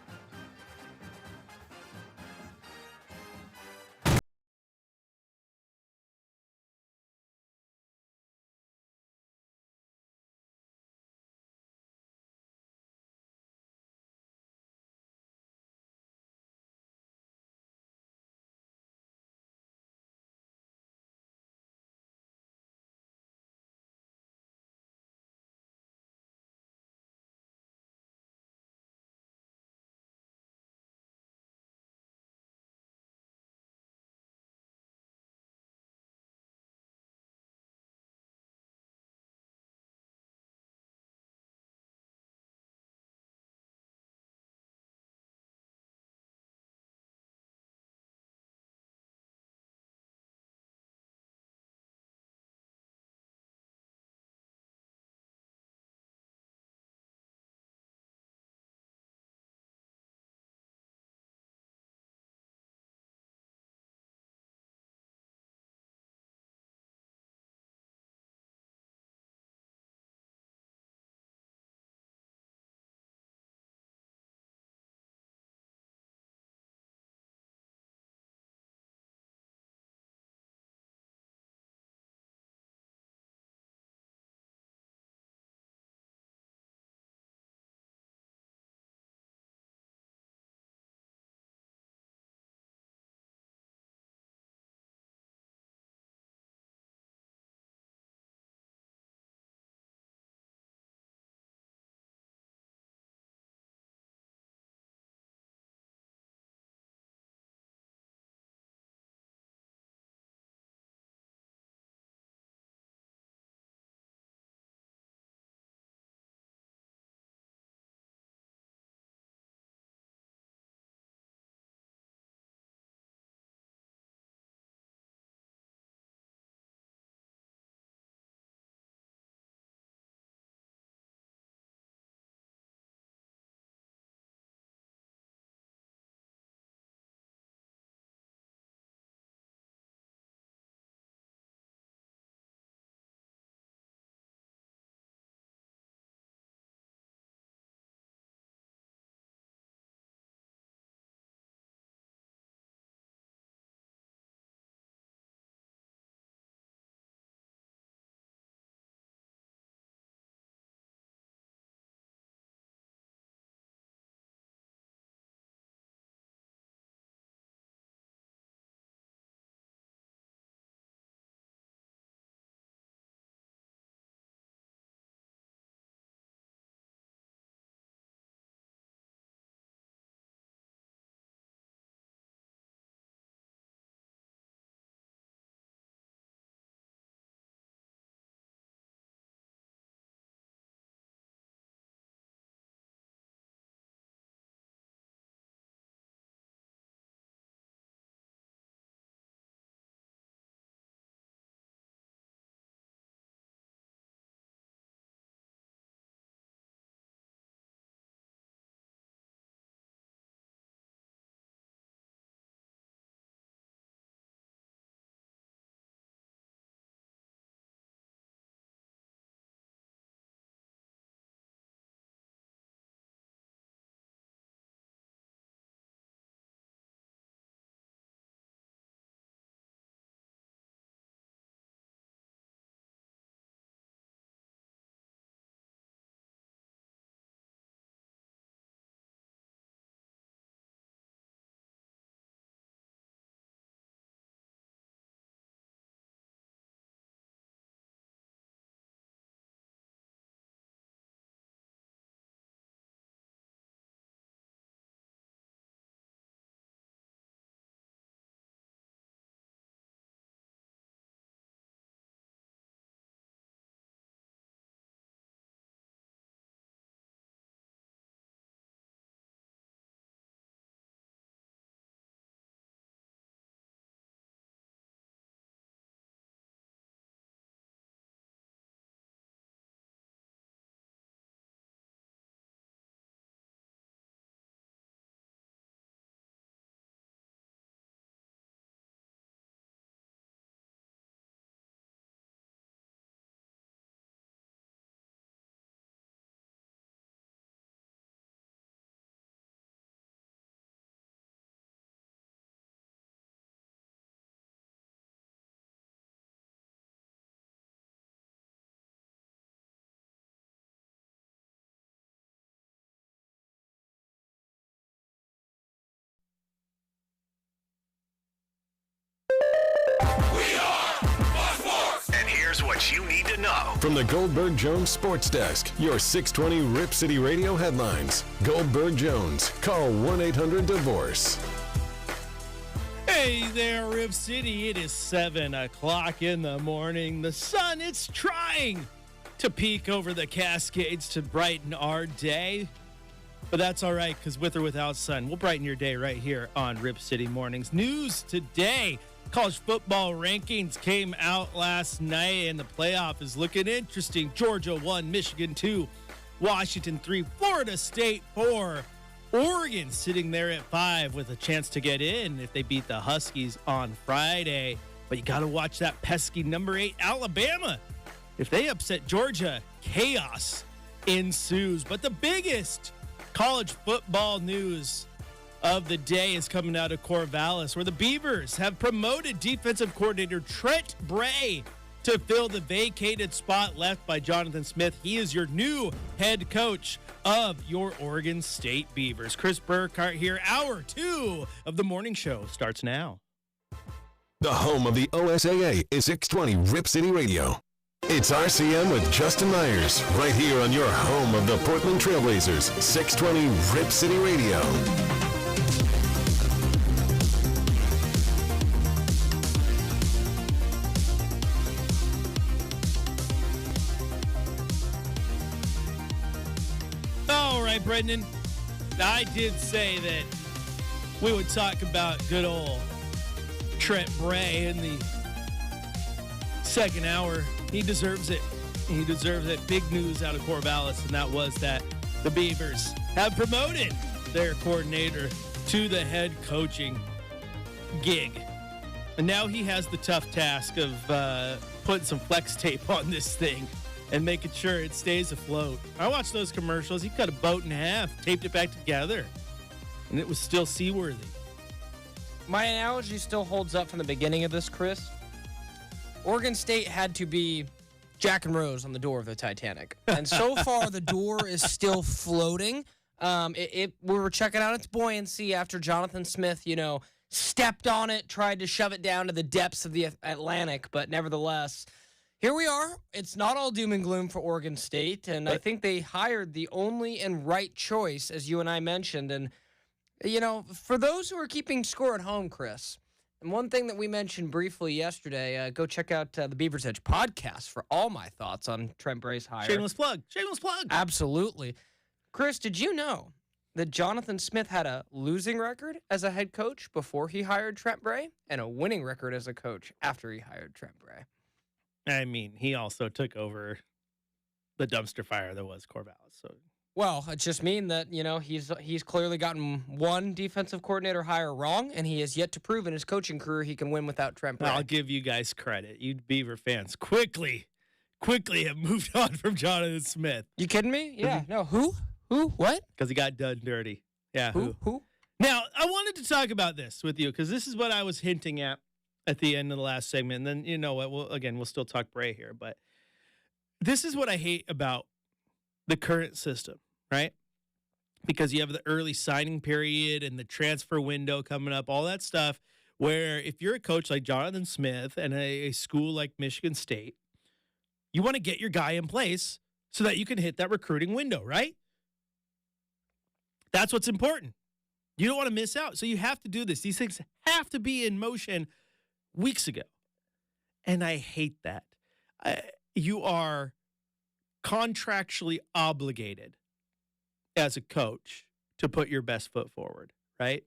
Here's what you need to know. From the Goldberg Jones Sports Desk, your 620 Rip City Radio headlines. Goldberg Jones. Call 1-800-DIVORCE. Hey there, Rip City. It is 7 o'clock in the morning. The sun is trying to peek over the Cascades to brighten our day. But that's all right, because with or without sun, we'll brighten your day right here on Rip City Mornings. News today. College football rankings came out last night, and the playoff is looking interesting. Georgia 1, Michigan 2, Washington 3, Florida State 4, Oregon sitting there at 5 with a chance to get in if they beat the Huskies on Friday. But you got to watch that pesky number 8 Alabama. If they upset Georgia, chaos ensues. But the biggest college football news of the day is coming out of Corvallis, where the Beavers have promoted defensive coordinator Trent Bray to fill the vacated spot left by Jonathan Smith. He is your new head coach of your Oregon State Beavers. Chris Burkhardt here. Hour 2 of the morning show starts now. The home of the OSAA is 620 Rip City Radio. It's RCM with Justin Myers, right here on your home of the Portland Trailblazers, 620 Rip City Radio. All right, Brenden. I did say that we would talk about good old Trent Bray in the second hour. He deserves it. He deserves it. Big news out of Corvallis, and that was that the Beavers have promoted their coordinator to the head coaching gig. And now he has the tough task of putting some flex tape on this thing and making sure it stays afloat. I watched those commercials. He cut a boat in half, taped it back together, and it was still seaworthy. My analogy still holds up from the beginning of this, Chris. Oregon State had to be Jack and Rose on the door of the Titanic. And so far, the door is still floating. We were checking out its buoyancy after Jonathan Smith, stepped on it, tried to shove it down to the depths of the Atlantic. But nevertheless, here we are. It's not all doom and gloom for Oregon State. And I think they hired the only and right choice, as you and I mentioned. And, for those who are keeping score at home, Chris, and one thing that we mentioned briefly yesterday, go check out the Beaver's Edge podcast for all my thoughts on Trent Bray's hire. Shameless plug. Shameless plug. Absolutely. Chris, did you know that Jonathan Smith had a losing record as a head coach before he hired Trent Bray and a winning record as a coach after he hired Trent Bray? I mean, he also took over the dumpster fire that was Corvallis. So, well, it just means that, he's clearly gotten one defensive coordinator hire wrong, and he has yet to prove in his coaching career he can win without Trent Bray. I'll give you guys credit. You Beaver fans quickly have moved on from Jonathan Smith. You kidding me? Yeah. No. Who? What? Because he got done dirty. Yeah. Who? Now, I wanted to talk about this with you because this is what I was hinting at the end of the last segment. And then, you know what? We'll still talk Bray here. But this is what I hate about the current system, right? Because you have the early signing period and the transfer window coming up, all that stuff, where if you're a coach like Jonathan Smith and a school like Michigan State, you want to get your guy in place so that you can hit that recruiting window, right? That's what's important. You don't want to miss out. So you have to do this. These things have to be in motion weeks ago. And I hate that. You are contractually obligated as a coach to put your best foot forward, right?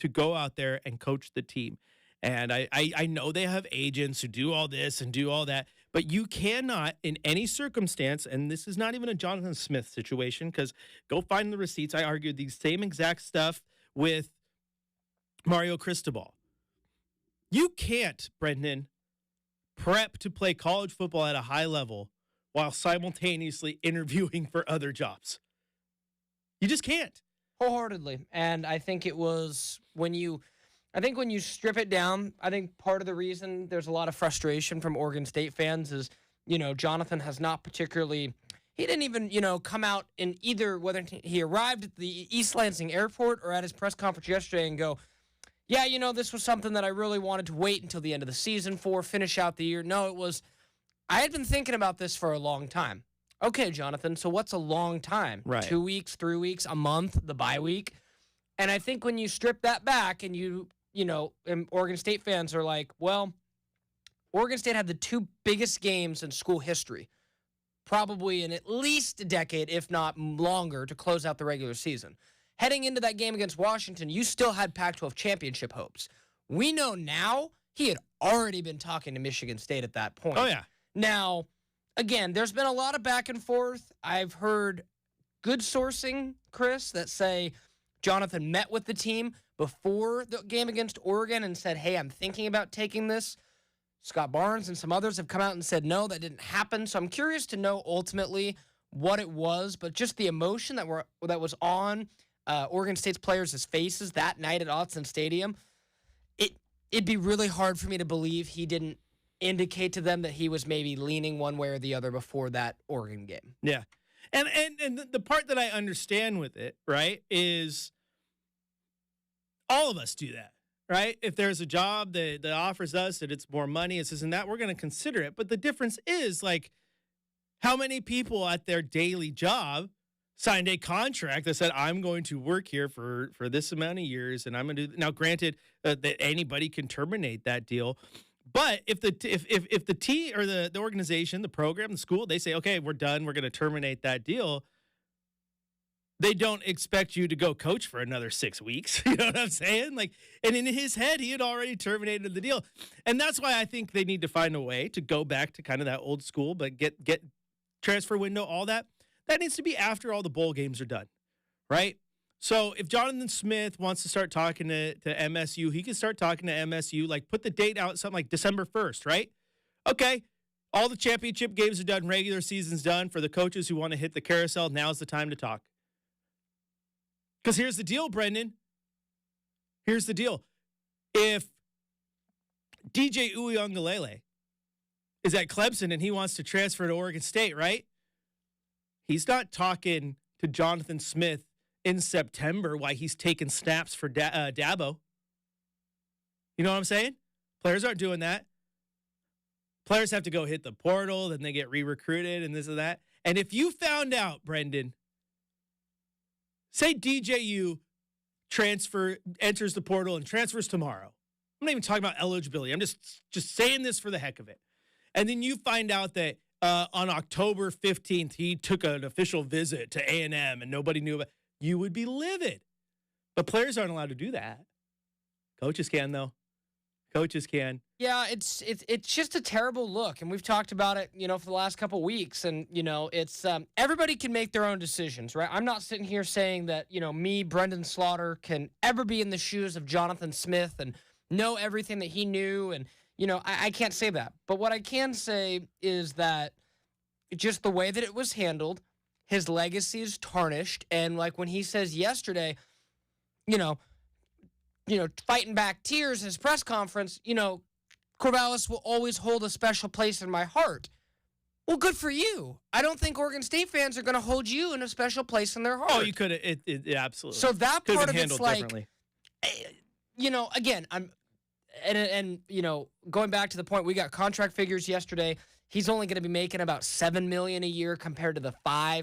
To go out there and coach the team. And I know they have agents who do all this and do all that, but you cannot in any circumstance, and this is not even a Jonathan Smith situation, because go find the receipts. I argued the same exact stuff with Mario Cristobal. You can't, Brenden, prep to play college football at a high level while simultaneously interviewing for other jobs. You just can't. Wholeheartedly. And I think it was when you strip it down, I think part of the reason there's a lot of frustration from Oregon State fans is, Jonathan has not particularly, he didn't even, come out in either, whether he arrived at the East Lansing airport or at his press conference yesterday and go, yeah, this was something that I really wanted to wait until the end of the season for, finish out the year. No, it was, I had been thinking about this for a long time. Okay, Jonathan, so what's a long time? Right. 2 weeks, 3 weeks, a month, the bye week? And I think when you strip that back and and Oregon State fans are like, well, Oregon State had the 2 biggest games in school history, probably in at least a decade, if not longer, to close out the regular season. Heading into that game against Washington, you still had Pac-12 championship hopes. We know now he had already been talking to Michigan State at that point. Oh, yeah. Now, again, there's been a lot of back and forth. I've heard good sourcing, Chris, that say Jonathan met with the team before the game against Oregon and said, hey, I'm thinking about taking this. Scott Barnes and some others have come out and said, no, that didn't happen. So I'm curious to know ultimately what it was, but just the emotion that was on Oregon State's players' faces that night at Autzen Stadium, it'd be really hard for me to believe he didn't indicate to them that he was maybe leaning one way or the other before that Oregon game. Yeah. And the part that I understand with it, right, is all of us do that, right? If there's a job that offers us that it's more money, it's this and that, we're going to consider it. But the difference is, like, how many people at their daily job signed a contract that said, I'm going to work here for this amount of years, and I'm going to do. Now, granted, that anybody can terminate that deal, but if the team or the organization, the program, the school, they say, okay, we're done, we're going to terminate that deal, they don't expect you to go coach for another 6 weeks. You know what I'm saying? Like, and in his head, he had already terminated the deal, and that's why I think they need to find a way to go back to kind of that old school, but get transfer window, all that. That needs to be after all the bowl games are done, right? So if Jonathan Smith wants to start talking to MSU, he can start talking to MSU, like put the date out, something like December 1st, right? Okay, all the championship games are done, regular season's done. For the coaches who want to hit the carousel, now's the time to talk. Because here's the deal, Brenden. Here's the deal. If DJ Uiagalelei is at Clemson and he wants to transfer to Oregon State, right? He's not talking to Jonathan Smith in September while he's taking snaps for Dabo. You know what I'm saying? Players aren't doing that. Players have to go hit the portal, then they get re-recruited and this and that. And if you found out, Brenden, say DJU enters the portal and transfers tomorrow. I'm not even talking about eligibility. I'm just saying this for the heck of it. And then you find out that on October 15th, he took an official visit to A&M and nobody knew about it. You would be livid. But players aren't allowed to do that. Coaches can, though. Coaches can. Yeah, it's just a terrible look, and we've talked about it, for the last couple weeks, and, it's everybody can make their own decisions, right? I'm not sitting here saying that, me, Brenden Slaughter, can ever be in the shoes of Jonathan Smith and know everything that he knew, and, I can't say that. But what I can say is that just the way that it was handled, his legacy is tarnished. And like when he says yesterday, fighting back tears in his press conference, Corvallis will always hold a special place in my heart. Well, good for you. I don't think Oregon State fans are going to hold you in a special place in their heart. Oh, you could have. It absolutely. So that could part of it's like, again, going back to the point, we got contract figures yesterday. He's only going to be making about $7 million a year compared to the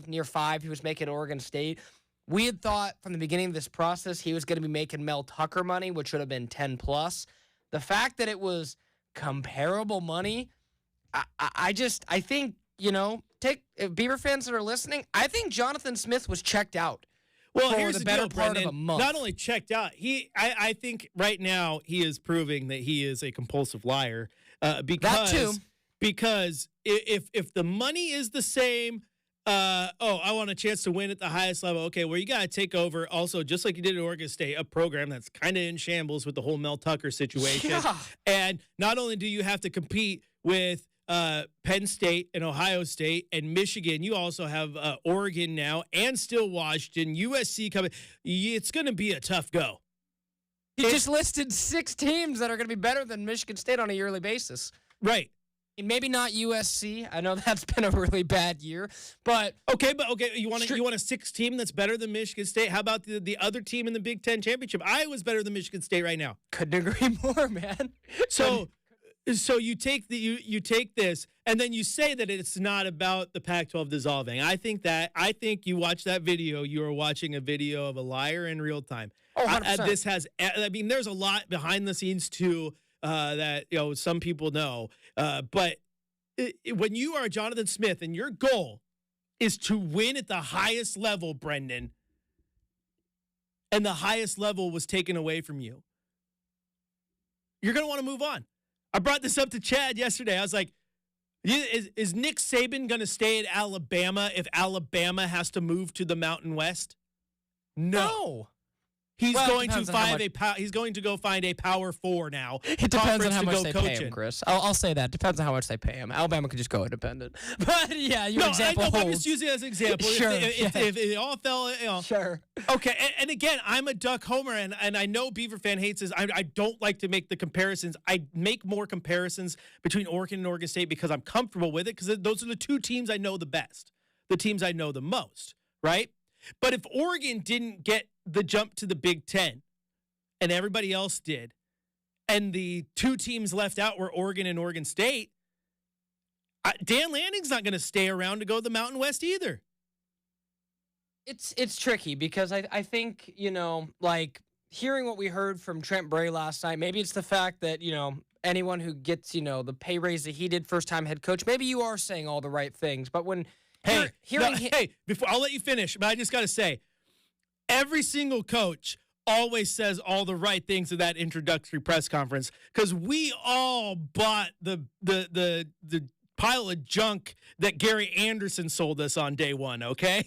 near $5 he was making at Oregon State. We had thought from the beginning of this process he was going to be making Mel Tucker money, which would have been 10 plus. The fact that it was comparable money, I think, take Beaver fans that are listening, I think Jonathan Smith was checked out. Well, for here's the the better deal, part Brenden. of a month. Not only checked out, I think right now he is proving that he is a compulsive liar. Because that too. Because if the money is the same, I want a chance to win at the highest level. Okay, well, you got to take over also, just like you did at Oregon State, a program that's kind of in shambles with the whole Mel Tucker situation. Yeah. And not only do you have to compete with Penn State and Ohio State and Michigan, you also have Oregon now and still Washington, USC coming. It's going to be a tough go. He just listed 6 teams that are going to be better than Michigan State on a yearly basis. Right. Maybe not USC. I know that's been a really bad year, but okay, you want a 6 team that's better than Michigan State? How about the other team in the Big Ten championship? Iowa's better than Michigan State right now. Couldn't agree more, man. So So you take you take this and then you say that it's not about the Pac-12 dissolving. I think you watch that video, you are watching a video of a liar in real time. Oh, 100%. There's a lot behind the scenes too that some people know. But when you are Jonathan Smith and your goal is to win at the highest level, Brenden, and the highest level was taken away from you, you're going to want to move on. I brought this up to Chad yesterday. I was like, is Nick Saban going to stay at Alabama if Alabama has to move to the Mountain West? No. He's going to go find a Power 4 now. It depends on how much they pay him, in. Chris. I'll say that. Depends on how much they pay him. Alabama could just go independent. But yeah, your example holds. I'm just using it as an example. Sure. If it all fell, Sure. Okay, and again, I'm a Duck homer, and I know Beaver fan hates this. I don't like to make the comparisons. I make more comparisons between Oregon and Oregon State because I'm comfortable with it, because those are the two teams I know the best, the teams I know the most, right? But if Oregon didn't get the jump to the Big Ten and everybody else did, and the two teams left out were Oregon and Oregon State, Dan Lanning's not going to stay around to go to the Mountain West either. It's tricky because I think, like hearing what we heard from Trent Bray last night, maybe it's the fact that, anyone who gets, the pay raise that he did first-time head coach, maybe you are saying all the right things. But when before I'll let you finish, but I just got to say, every single coach always says all the right things at that introductory press conference, because we all bought the pile of junk that Gary Anderson sold us on day one, okay?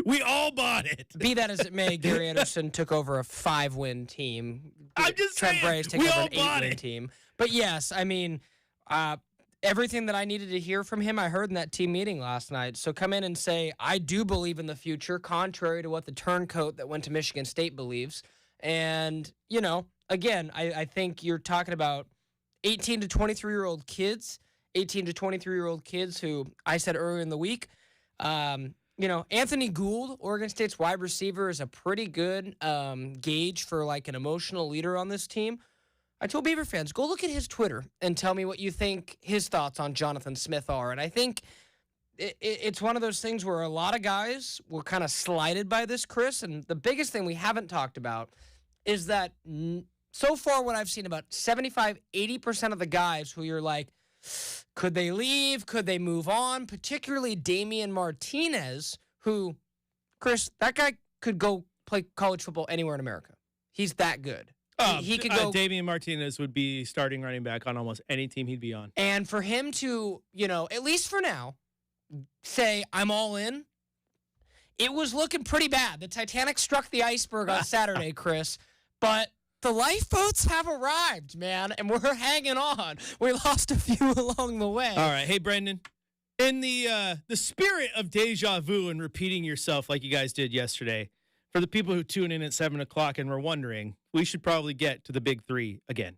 We all bought it. Be that as it may, Gary Anderson took over a 5-win team. I'm just Trent saying, Bray's taking over an 8-win team. But yes, I mean, everything that I needed to hear from him, I heard in that team meeting last night. So come in and say, I do believe in the future, contrary to what the turncoat that went to Michigan State believes. And, again, I think you're talking about 18 to 23-year-old kids, 18 to 23-year-old kids who I said earlier in the week, Anthony Gould, Oregon State's wide receiver, is a pretty good gauge for like an emotional leader on this team. I told Beaver fans, go look at his Twitter and tell me what you think his thoughts on Jonathan Smith are. And I think it's one of those things where a lot of guys were kind of slighted by this, Chris. And the biggest thing we haven't talked about is that so far what I've seen, about 75, 80% of the guys who you're like, could they leave? Could they move on? Particularly Damian Martinez, who, Chris, that guy could go play college football anywhere in America. He's that good. He could go. Damian Martinez would be starting running back on almost any team he'd be on. And for him to, at least for now, say, I'm all in, it was looking pretty bad. The Titanic struck the iceberg on Saturday, Chris. But the lifeboats have arrived, man, and we're hanging on. We lost a few along the way. All right. Hey, Brenden, in the spirit of deja vu and repeating yourself like you guys did yesterday, for the people who tune in at 7 o'clock and were wondering, we should probably get to the big three again.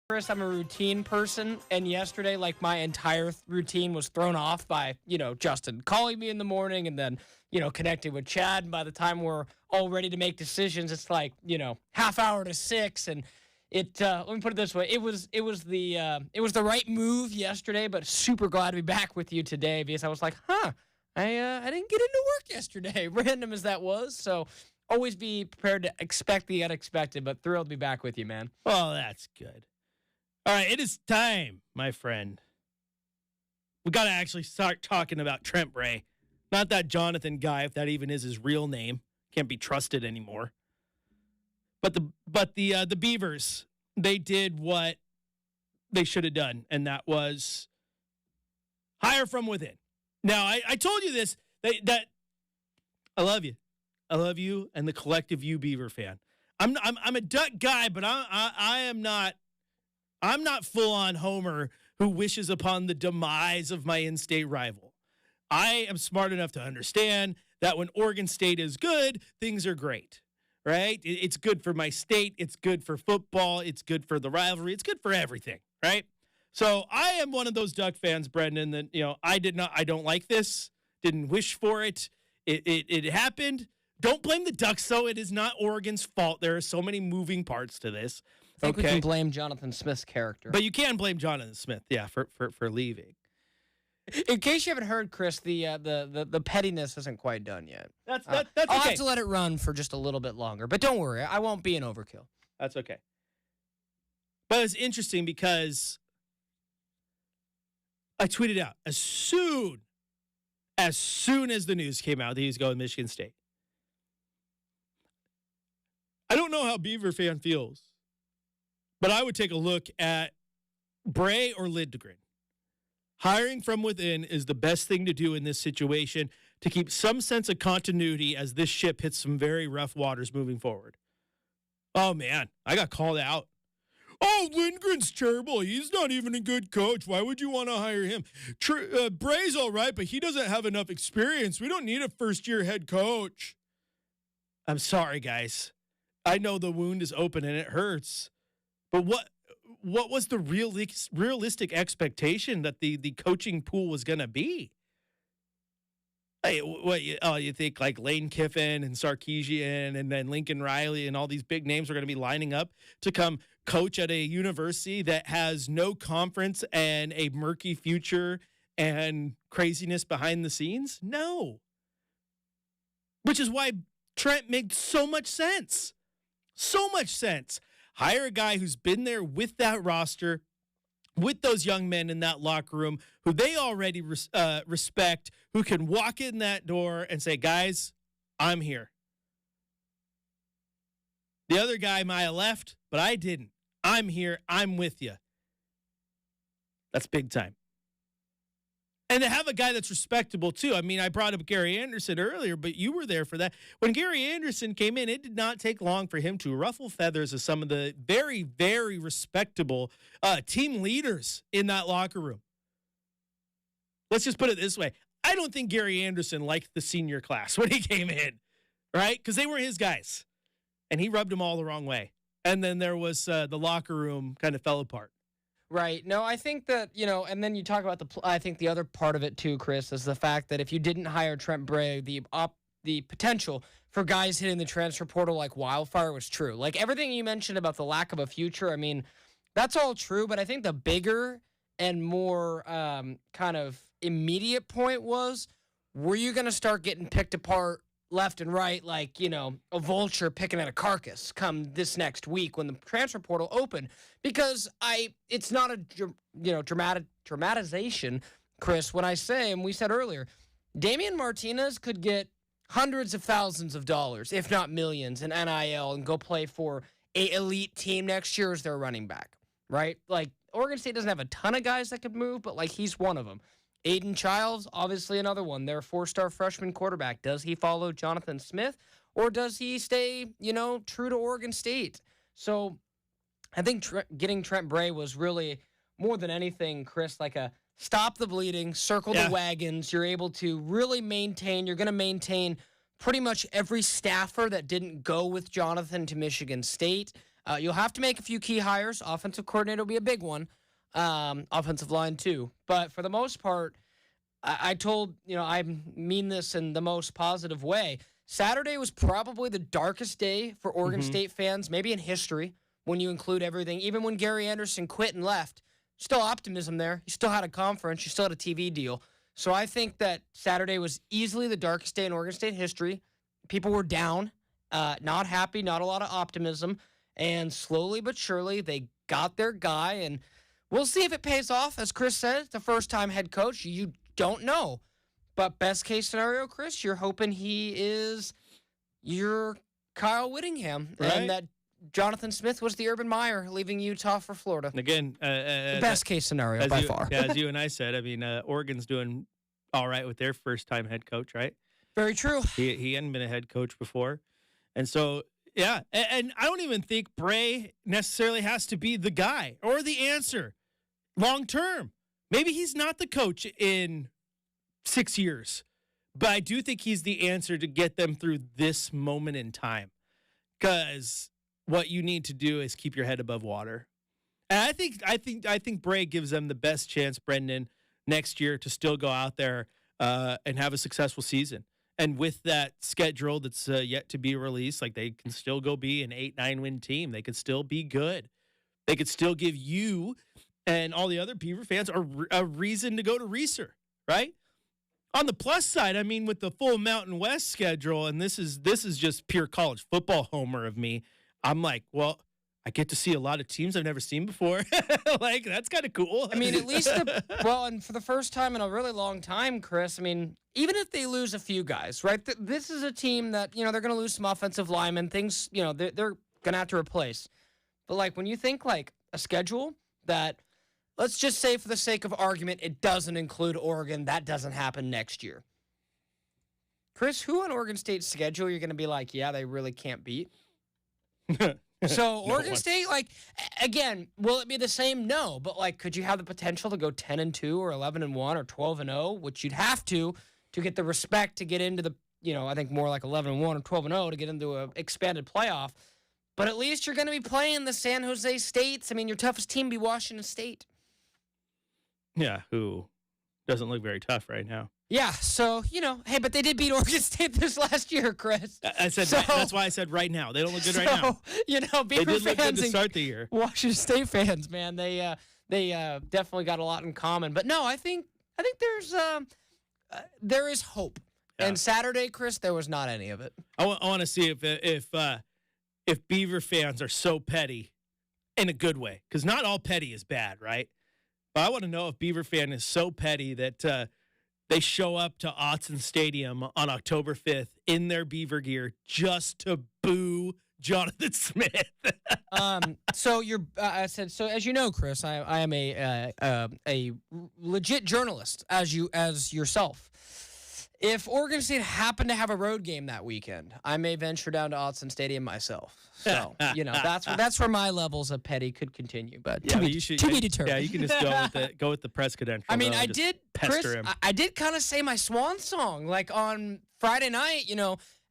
Chris, I'm a routine person, and yesterday, like, my entire routine was thrown off by, Justin calling me in the morning and then, connecting with Chad. And by the time we're all ready to make decisions, it's like, half hour to 6. And let me put it this way. It was the right move yesterday, but super glad to be back with you today because I was like, I didn't get into work yesterday, random as that was. So always be prepared to expect the unexpected, but thrilled to be back with you, man. Well, that's good. All right, it is time, my friend. We got to actually start talking about Trent Bray. Not that Jonathan guy, if that even is his real name. Can't be trusted anymore. But the Beavers, they did what they should have done, and that was hire from within. Now, I told you this, that I love you. I love you and the collective you Beaver fan. I'm a Duck guy, but I'm not full on Homer who wishes upon the demise of my in-state rival. I am smart enough to understand that when Oregon State is good, things are great, right? It's good for my state. It's good for football. It's good for the rivalry. It's good for everything, right? So I am one of those Duck fans, Brenden, that, I don't like this, didn't wish for it. It happened. Don't blame the Ducks, though. It is not Oregon's fault. There are so many moving parts to this. I think we can blame Jonathan Smith's character. But you can blame Jonathan Smith, for leaving. In case you haven't heard, Chris, the pettiness isn't quite done yet. That's I'll okay. have to let it run for just a little bit longer. But don't worry, I won't be an overkill. That's okay. But it's interesting because I tweeted out as soon as the news came out that he was going to Michigan State. I don't know how Beaver fan feels, but I would take a look at Bray or Lindgren. Hiring from within is the best thing to do in this situation to keep some sense of continuity as this ship hits some very rough waters moving forward. Oh, man, I got called out. Oh, Lindgren's terrible. He's not even a good coach. Why would you want to hire him? Bray's all right, but he doesn't have enough experience. We don't need a first-year head coach. I'm sorry, guys. I know the wound is open and it hurts. But what was the realistic expectation that the coaching pool was going to be? Hey, you think like Lane Kiffin and Sarkisian and then Lincoln Riley and all these big names are going to be lining up to come coach at a university that has no conference and a murky future and craziness behind the scenes? No. Which is why Trent made so much sense. So much sense. Hire a guy who's been there with that roster, with those young men in that locker room, who they already respect, who can walk in that door and say, guys, I'm here. The other guy might have left, but I didn't. I'm here. I'm with you. That's big time. And to have a guy that's respectable, too. I mean, I brought up Gary Anderson earlier, but you were there for that. When Gary Anderson came in, it did not take long for him to ruffle feathers of some of the very, very respectable team leaders in that locker room. Let's just put it this way. I don't think Gary Anderson liked the senior class when he came in, right? Because they were his guys. And he rubbed them all the wrong way. And then there was the locker room kind of fell apart. Right. No, I think that, and then you talk about I think the other part of it too, Chris, is the fact that if you didn't hire Trent Bray, the potential for guys hitting the transfer portal like wildfire was true. Like everything you mentioned about the lack of a future, I mean, that's all true, but I think the bigger and more kind of immediate point was, were you going to start getting picked apart left and right like, a vulture picking at a carcass come this next week when the transfer portal opened? Because it's not a, dramatization, Chris, when I say, and we said earlier, Damian Martinez could get hundreds of thousands of dollars, if not millions, in NIL and go play for a elite team next year as their running back, right? Like, Oregon State doesn't have a ton of guys that could move, but, like, he's one of them. Aiden Childs, obviously another one. Their 4-star freshman quarterback. Does he follow Jonathan Smith, or does he stay, true to Oregon State? So I think getting Trent Bray was really, more than anything, Chris, like a stop the bleeding, circle the wagons. You're able to really maintain. You're going to maintain pretty much every staffer that didn't go with Jonathan to Michigan State. You'll have to make a few key hires. Offensive coordinator will be a big one. Offensive line too. But for the most part, I told, I mean this in the most positive way. Saturday was probably the darkest day for Oregon State fans, maybe in history, when you include everything. Even when Gary Anderson quit and left, still optimism there. You still had a conference. You still had a TV deal. So I think that Saturday was easily the darkest day in Oregon State history. People were down, not happy, not a lot of optimism. And slowly but surely, they got their guy. And we'll see if it pays off. As Chris said, the first-time head coach, you don't know. But best case scenario, Chris, you're hoping he is your Kyle Whittingham. Right. And that Jonathan Smith was the Urban Meyer, leaving Utah for Florida. Again, the best case scenario by far. Yeah, as you and I said, I mean, Oregon's doing all right with their first-time head coach, right? Very true. He hadn't been a head coach before. And so, yeah, and I don't even think Bray necessarily has to be the guy or the answer long term. Maybe he's not the coach in 6 years, but I do think he's the answer to get them through this moment in time. Because what you need to do is keep your head above water. And I think Bray gives them the best chance, Brenden, next year to still go out there and have a successful season. And with that schedule that's yet to be released, like they can still go be an 8-9 win team. They could still be good. They could still give you and all the other Beaver fans a reason to go to Reeser, right? On the plus side, I mean, with the full Mountain West schedule, and this is just pure college football homer of me. I'm like, well, I get to see a lot of teams I've never seen before. Like, that's kind of cool. I mean, at least, and for the first time in a really long time, Chris, I mean, even if they lose a few guys, right? This is a team that, they're going to lose some offensive linemen, things, they're going to have to replace. But, like, when you think, like, a schedule that, let's just say for the sake of argument, it doesn't include Oregon, that doesn't happen next year. Chris, who on Oregon State's schedule you're going to be like, yeah, they really can't beat? So Oregon State, like, again, will it be the same? No, but like, could you have the potential to go 10-2 or 11-1 or 12-0, which you'd have to get the respect to get into the, I think more like 11-1 or 12-0 to get into an expanded playoff. But at least you're going to be playing the San Jose States. I mean, your toughest team be Washington State. Yeah, who doesn't look very tough right now. Yeah, so, hey, but they did beat Oregon State this last year, Chris. I said that's why I said right now. They don't look good right now. Beaver they did look fans good to start the year. Washington State fans, man, they definitely got a lot in common. But no, I think there is hope. Yeah. And Saturday, Chris, there was not any of it. I want to see if Beaver fans are so petty in a good way, because not all petty is bad, right? But I want to know if Beaver fan is so petty that they show up to Autzen Stadium on October 5th in their Beaver gear just to boo Jonathan Smith. So so as you know, Chris, I am a legit journalist as yourself. If Oregon State happened to have a road game that weekend, I may venture down to Autzen Stadium myself. So, that's where my levels of petty could continue. But to be determined. Yeah, you can just go with the press credential. I mean, I did, Chris, him. I did kind of say my swan song, like on Friday night,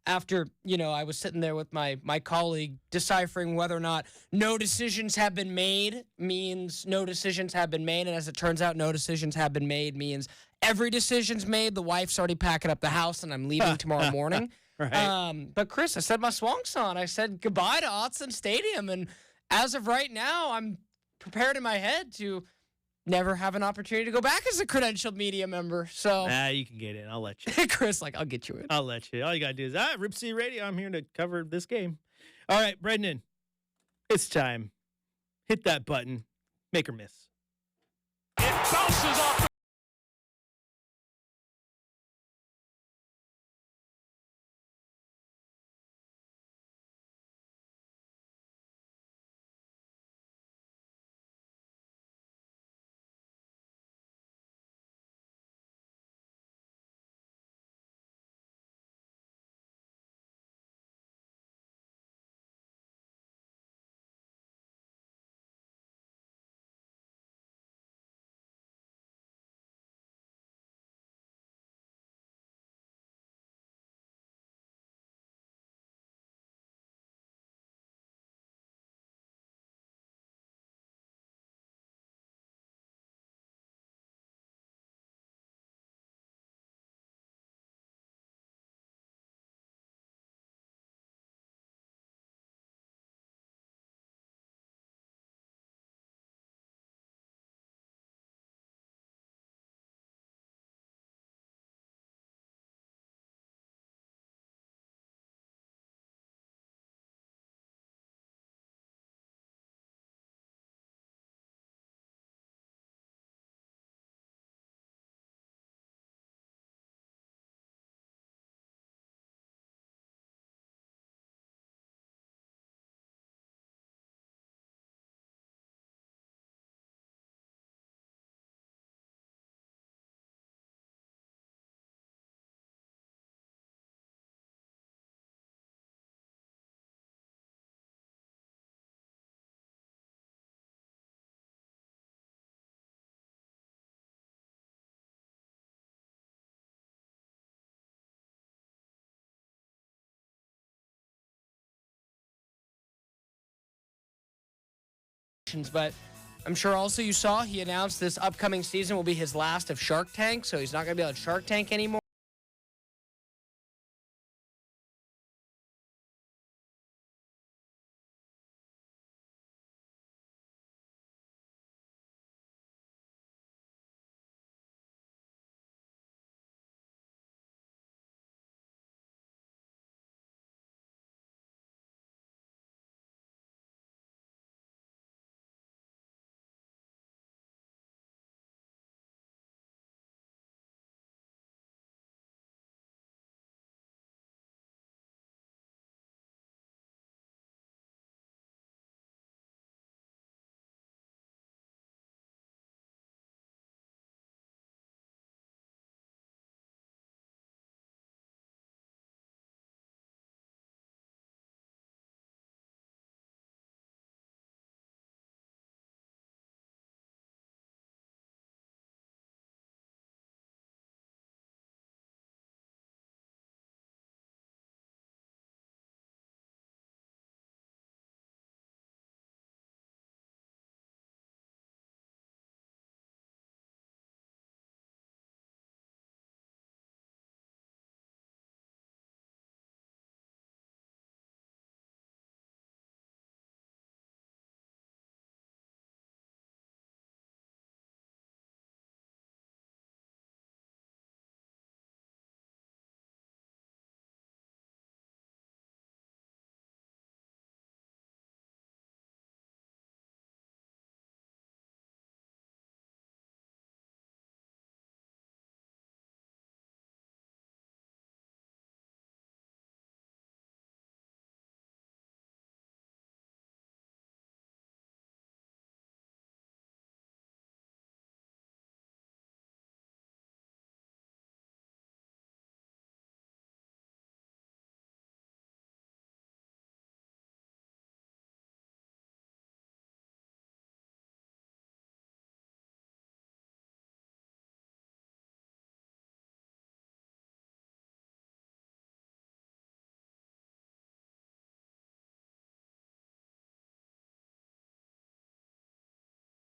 after, I was sitting there with my colleague deciphering whether or not no decisions have been made means no decisions have been made. And as it turns out, no decisions have been made means every decision's made. The wife's already packing up the house and I'm leaving tomorrow morning. Right. But Chris, I said my swan song. I said goodbye to Autzen Stadium. And as of right now, I'm prepared in my head to never have an opportunity to go back as a credentialed media member. So you can get in. I'll let you. Chris, I'll get you in. I'll let you. All you got to do is, Rip City Radio. I'm here to cover this game. All right, Brenden, it's time. Hit that button. Make or miss. It bounces off the But I'm sure also you saw he announced this upcoming season will be his last of Shark Tank, so he's not going to be on Shark Tank anymore.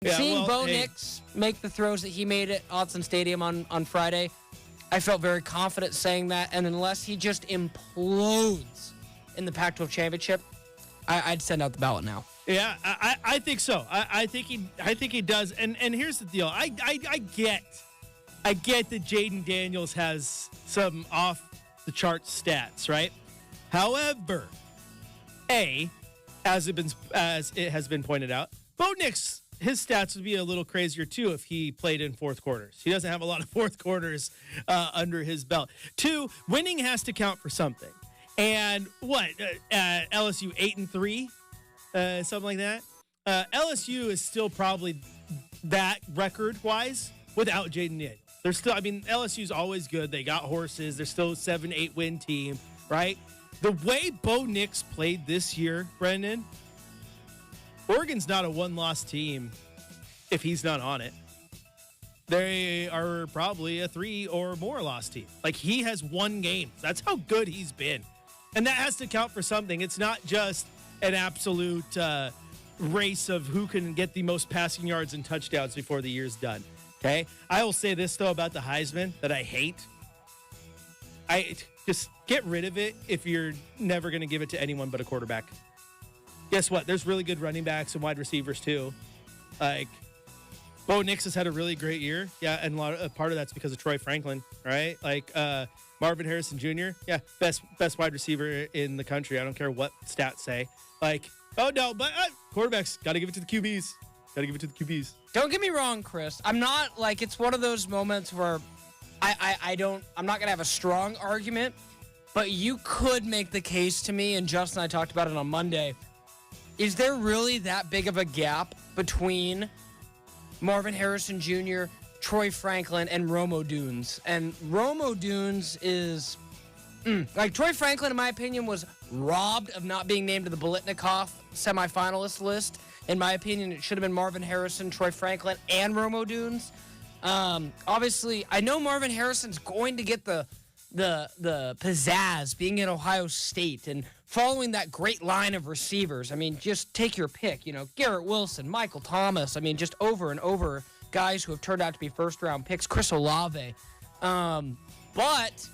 Yeah, Seeing Bo hey. Nix make the throws that he made at Autzen Stadium on Friday, I felt very confident saying that. And unless he just implodes in the Pac-12 championship, I'd send out the ballot now. Yeah, I think so. I think he does. And here's the deal. I get that Jaden Daniels has some off the chart stats, right? However, as it has been pointed out, Bo Nix, his stats would be a little crazier too if he played in fourth quarters. He doesn't have a lot of fourth quarters under his belt. 2, winning has to count for something. And what LSU 8-3, something like that. LSU is still probably that record-wise without Jaden Daniels. They're still, LSU's always good. They got horses. They're still a 7-8 win team, right? The way Bo Nix played this year, Brenden, Oregon's not a one-loss team if he's not on it. They are probably a 3 or more loss team. Like, he has won games. That's how good he's been. And that has to count for something. It's not just an absolute race of who can get the most passing yards and touchdowns before the year's done. Okay? I will say this, though, about the Heisman that I hate. I just get rid of it if you're never going to give it to anyone but a quarterback. Guess what? There's really good running backs and wide receivers, too. Like, Bo Nix has had a really great year. Yeah, and part of that's because of Troy Franklin, right? Like, Marvin Harrison Jr., yeah, best wide receiver in the country. I don't care what stats say. Like, oh, no, but quarterbacks, got to give it to the QBs. Got to give it to the QBs. Don't get me wrong, Chris. I'm not, like, it's one of those moments where I'm not going to have a strong argument, but you could make the case to me, and Justin and I talked about it on Monday. Is there really that big of a gap between Marvin Harrison Jr., Troy Franklin, and Romo Dunes? And Romo Dunes is, like, Troy Franklin, in my opinion, was robbed of not being named to the Biletnikoff semifinalist list. In my opinion, it should have been Marvin Harrison, Troy Franklin, and Romo Dunes. Obviously, I know Marvin Harrison's going to get the pizzazz being at Ohio State and following that great line of receivers. I mean, just take your pick. Garrett Wilson, Michael Thomas. I mean, just over and over guys who have turned out to be first-round picks. Chris Olave. But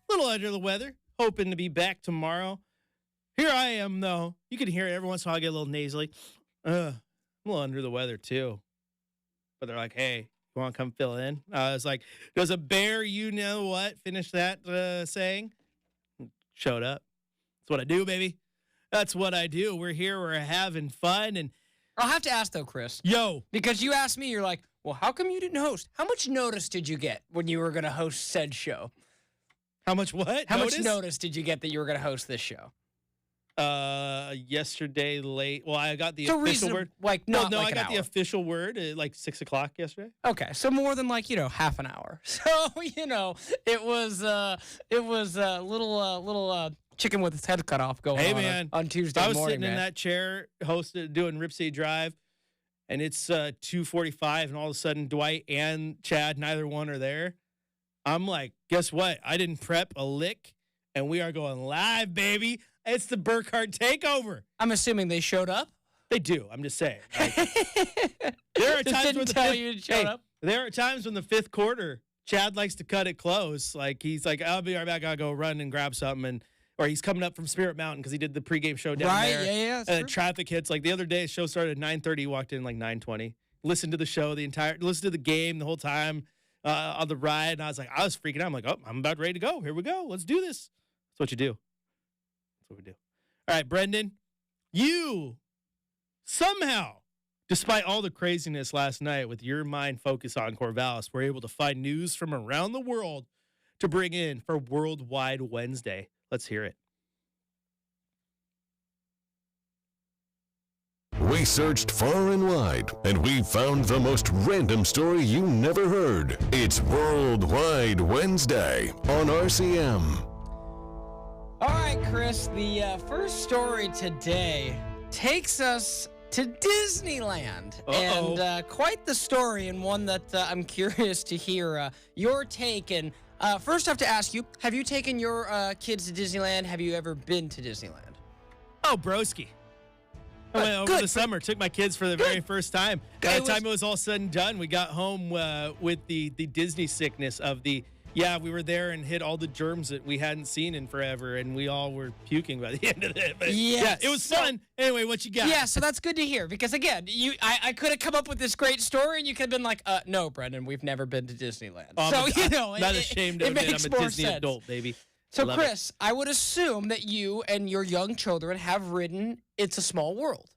A little under the weather. Hoping to be back tomorrow. Here I am, though. You can hear it every once in a while. I get a little nasally. I'm a little under the weather, too. But they're like, hey, you want to come fill in? I was like, does a bear, you know what, finish that saying? Showed up. That's what I do, baby. That's what I do. We're here. We're having fun. And I'll have to ask, though, Chris. Yo. Because you asked me, you're like, well, how come you didn't host? How much notice did you get when you were going to host said show? How much what? How much notice did you get that you were going to host this show? Yesterday late. Well, I got the official word. Like, not no, like I got an the hour. official word at like 6 o'clock yesterday. Okay, so more than like, half an hour. So, it was a little chicken with its head cut off going on Tuesday morning. I was sitting in that chair doing Rip City Drive, and it's 2:45, and all of a sudden Dwight and Chad, neither one are there. I'm like, guess what? I didn't prep a lick, and we are going live, baby. It's the Burkhardt takeover. I'm assuming they showed up. They do. I'm just saying. Like, there are times there are times when the fifth quarter, Chad likes to cut it close. Like he's like, I'll be right back. I'll go run and grab something, or he's coming up from Spirit Mountain because he did the pregame show down there. Right? Yeah. And then traffic hits. Like the other day, the show started at 9:30. He walked in like 9:20. Listened to the show listen to the game the whole time on the ride, and I was freaking out. I'm like, oh, I'm about ready to go. Here we go. Let's do this. That's what you do. That's what we do. All right, Brenden, you somehow, despite all the craziness last night with your mind focused on Corvallis, were able to find news from around the world to bring in for Worldwide Wednesday. Let's hear it. We searched far and wide, and we found the most random story you never heard. It's Worldwide Wednesday on RCM. All right, Chris, the first story today takes us to Disneyland. Uh-oh. And quite the story, and one that I'm curious to hear your take. And first I have to ask you, have you taken your kids to Disneyland? Have you ever been to Disneyland? Oh, broski. I went over the summer, took my kids for the very first time. By the time it was all said and done, we got home with the Disney sickness of we were there and hit all the germs that we hadn't seen in forever, and we all were puking by the end of it. But yeah, it was fun. Anyway, what you got? Yeah, so that's good to hear, because again, I could have come up with this great story, and you could have been like, no, Brenden, we've never been to Disneyland. I'm not ashamed of it. I'm a Disney adult, baby. So, Chris, I would assume that you and your young children have ridden It's a Small World.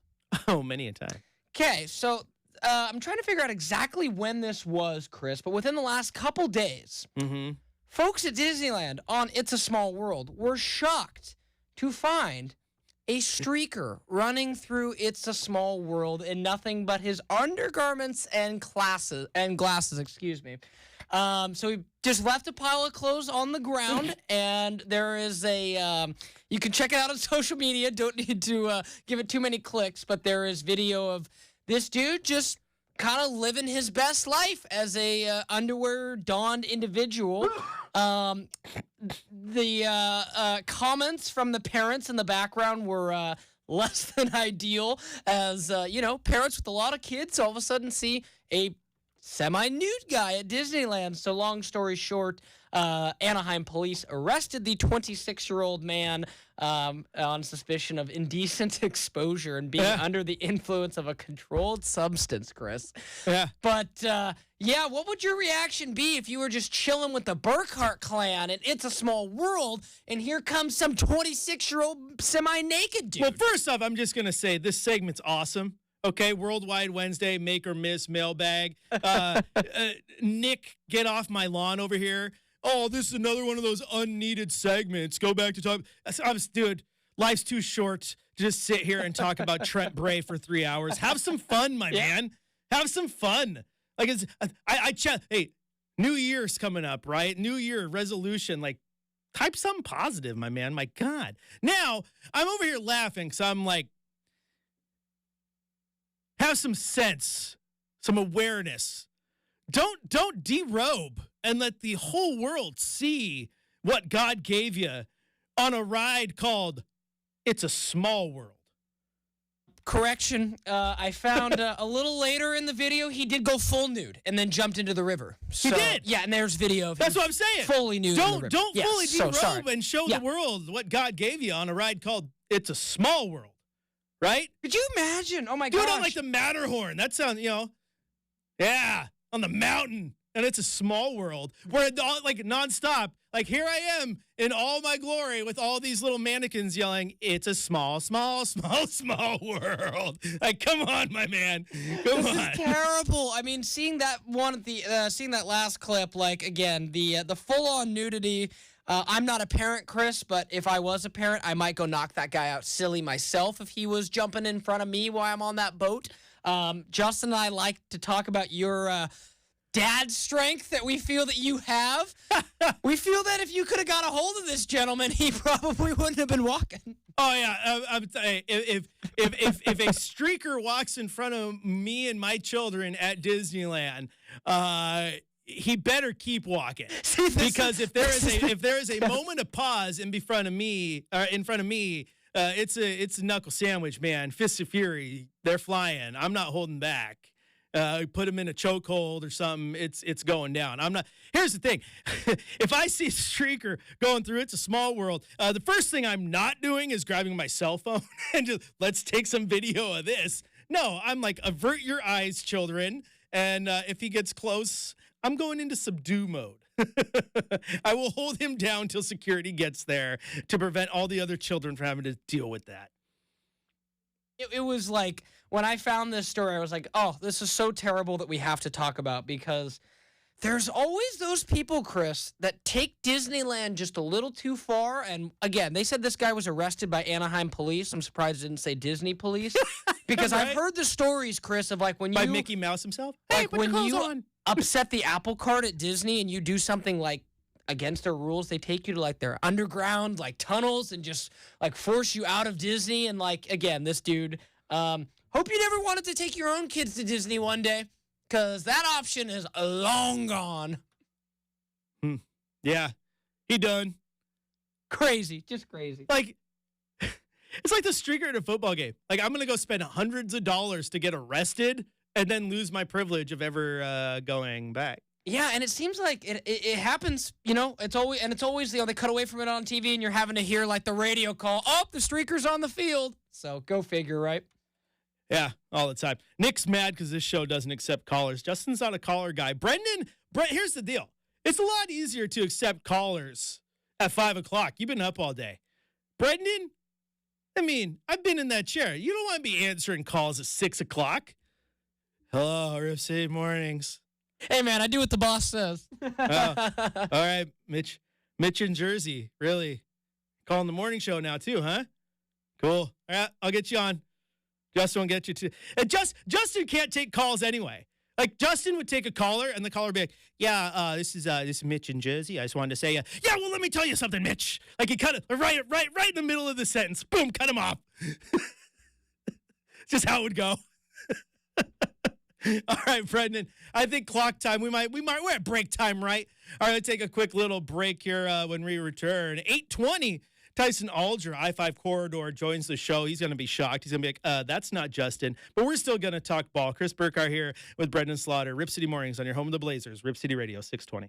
Oh, many a time. Okay, so I'm trying to figure out exactly when this was, Chris, but within the last couple days, folks at Disneyland on It's a Small World were shocked to find a streaker running through It's a Small World in nothing but his undergarments and glasses. So he just left a pile of clothes on the ground, and there is you can check it out on social media. Don't need to give it too many clicks, but there is video of this dude just kind of living his best life as a underwear-donned individual. The comments from the parents in the background were less than ideal, as, parents with a lot of kids all of a sudden see a semi-nude guy at Disneyland. So long story short, Anaheim police arrested the 26-year-old man on suspicion of indecent exposure and being under the influence of a controlled substance, Chris. Yeah. But, what would your reaction be if you were just chilling with the Burkhardt clan and It's a Small World, and here comes some 26-year-old semi-naked dude? Well, first off, I'm just going to say this segment's awesome. Okay, Worldwide Wednesday, make or miss mailbag. Nick, get off my lawn over here. Oh, this is another one of those unneeded segments. Go back to talk. Dude, life's too short to just sit here and talk about Trent Bray for 3 hours. Have some fun, my man. Have some fun. Like, hey, New Year's coming up, right? New Year resolution. Like, type something positive, my man. My God. Now, I'm over here laughing because I'm like, have some sense, some awareness. Don't derobe and let the whole world see what God gave you on a ride called It's a Small World. correction. I found a little later in the video, he did go full nude and then jumped into the river. So, he did? Yeah, and there's video of That's him what I'm saying. fully nude in the river. Don't Yes, fully so sorry. derobe and show the world what God gave you on a ride called It's a Small World, right? Could you imagine? Oh, my Do gosh. it on like the Matterhorn. That sounds, yeah, on the mountain. And it's a small world where it's all, like nonstop. Like here I am in all my glory with all these little mannequins yelling, "It's a small, small, small, small world." Like, come on, my man, come on. This is terrible. I mean, seeing that seeing that last clip, like again, the full-on nudity. I'm not a parent, Chris, but if I was a parent, I might go knock that guy out silly myself if he was jumping in front of me while I'm on that boat. Justin and I like to talk about your dad strength that we feel that you have. We feel that if you could have got a hold of this gentleman, he probably wouldn't have been walking. Oh yeah, I'm saying if a streaker walks in front of me and my children at Disneyland, he better keep walking. Because if there is a moment of pause in front of me, it's a knuckle sandwich, man. Fists of fury, they're flying. I'm not holding back. Put him in a chokehold or something. It's going down. I'm not. Here's the thing: if I see a streaker going through, it's a small world. The first thing I'm not doing is grabbing my cell phone and just let's take some video of this. No, I'm like, avert your eyes, children. And if he gets close, I'm going into subdue mode. I will hold him down till security gets there to prevent all the other children from having to deal with that. It was like, when I found this story, I was like, oh, this is so terrible that we have to talk about, because there's always those people, Chris, that take Disneyland just a little too far. And again, they said this guy was arrested by Anaheim police. I'm surprised it didn't say Disney police, because Right? I've heard the stories, Chris, of like when By you Mickey Mouse himself. like Hey, put when your clothes you on. upset the apple cart at Disney and you do something like against their rules, they take you to like their underground like tunnels and just like force you out of Disney. And like, again, this dude, hope you never wanted to take your own kids to Disney one day, because that option is long gone. Yeah, he done. Crazy, just crazy. Like, it's like the streaker at a football game. Like, I'm going to go spend hundreds of dollars to get arrested and then lose my privilege of ever going back. Yeah, and it seems like it happens, it's always, they cut away from it on TV and you're having to hear like the radio call, oh, the streaker's on the field. So go figure, right? Yeah, all the time. Nick's mad because this show doesn't accept callers. Justin's not a caller guy. Here's the deal. It's a lot easier to accept callers at 5 o'clock. You've been up all day. Brenden, I mean, I've been in that chair. You don't want to be answering calls at 6 o'clock. Hello, Rip City Mornings. Hey, man, I do what the boss says. Oh, all right, Mitch in Jersey, really calling the morning show now too, huh? Cool. All right, I'll get you on. Justin will get you to. And Justin can't take calls anyway. Like, Justin would take a caller, and the caller would be like, "Yeah, this is Mitch in Jersey. I just wanted to say, yeah, well, let me tell you something, Mitch." Like, he cut it right in the middle of the sentence. Boom, cut him off. Just how it would go. All right, Brenden. I think clock time. We're at break time, right? All right, let's take a quick little break here when we return. 8:20. Tyson Alger, I-5 corridor, joins the show. He's going to be shocked. He's going to be like, that's not Justin. But we're still going to talk ball. Chris Burkhardt here with Brenden Slaughter. Rip City Mornings on your home of the Blazers. Rip City Radio, 620.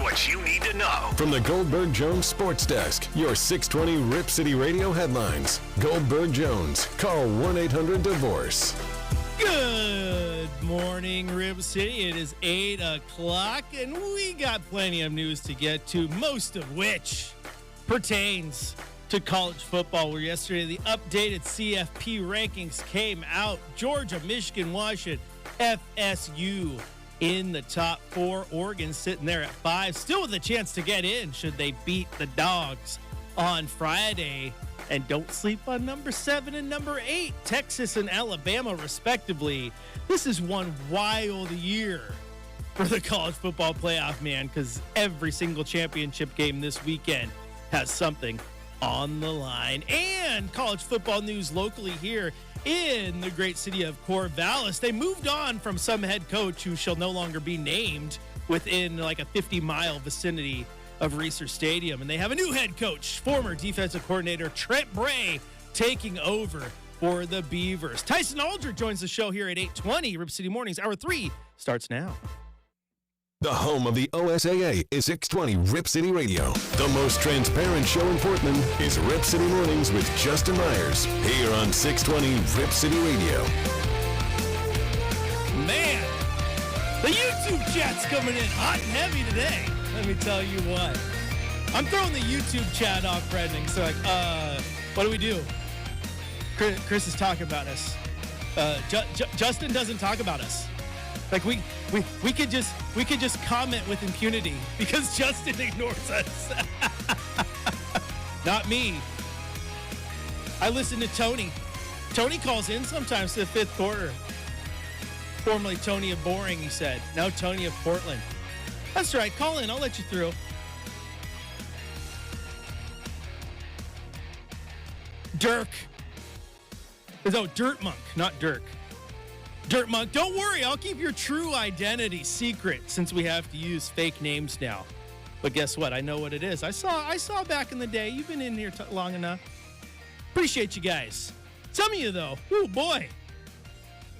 what you need to know. From the Goldberg Jones Sports Desk, your 620 Rip City Radio headlines. Goldberg Jones. Call 1-800-DIVORCE. Good morning, Rib City. It is 8 o'clock, and we got plenty of news to get to, most of which pertains to college football, where yesterday the updated CFP rankings came out. Georgia, Michigan, Washington, FSU in the top 4. Oregon sitting there at 5, still with a chance to get in should they beat the Dogs on Friday. And don't sleep on number 7 and number 8, Texas and Alabama, respectively. This is one wild year for the college football playoff, man, because every single championship game this weekend has something on the line. And college football news locally here in the great city of Corvallis. They moved on from some head coach who shall no longer be named within like a 50-mile vicinity of Reser Stadium. And they have a new head coach, former defensive coordinator Trent Bray, taking over for the Beavers. Tyson Alger joins the show here at 8:20. Rip City Mornings, Hour 3 starts now. The home of the OSAA is 620 Rip City Radio. The most transparent show in Portland is Rip City Mornings with Justin Myers, here on 620 Rip City Radio. Man, the YouTube chat's coming in hot and heavy today. Let me tell you what. I'm throwing the YouTube chat off, Brenden. So, what do we do? Chris is talking about us. Justin doesn't talk about us. Like we could just comment with impunity because Justin ignores us. Not me. I listen to Tony. Tony calls in sometimes to the fifth quarter. Formerly Tony of Boring, he said. Now Tony of Portland. That's right. Call in. I'll let you through. Dirk. No, Dirt Monk, not Dirk. Dirt Monk, don't worry. I'll keep your true identity secret since we have to use fake names now. But guess what? I know what it is. I saw back in the day. You've been in here long enough. Appreciate you guys. Some of you, though. Oh, boy.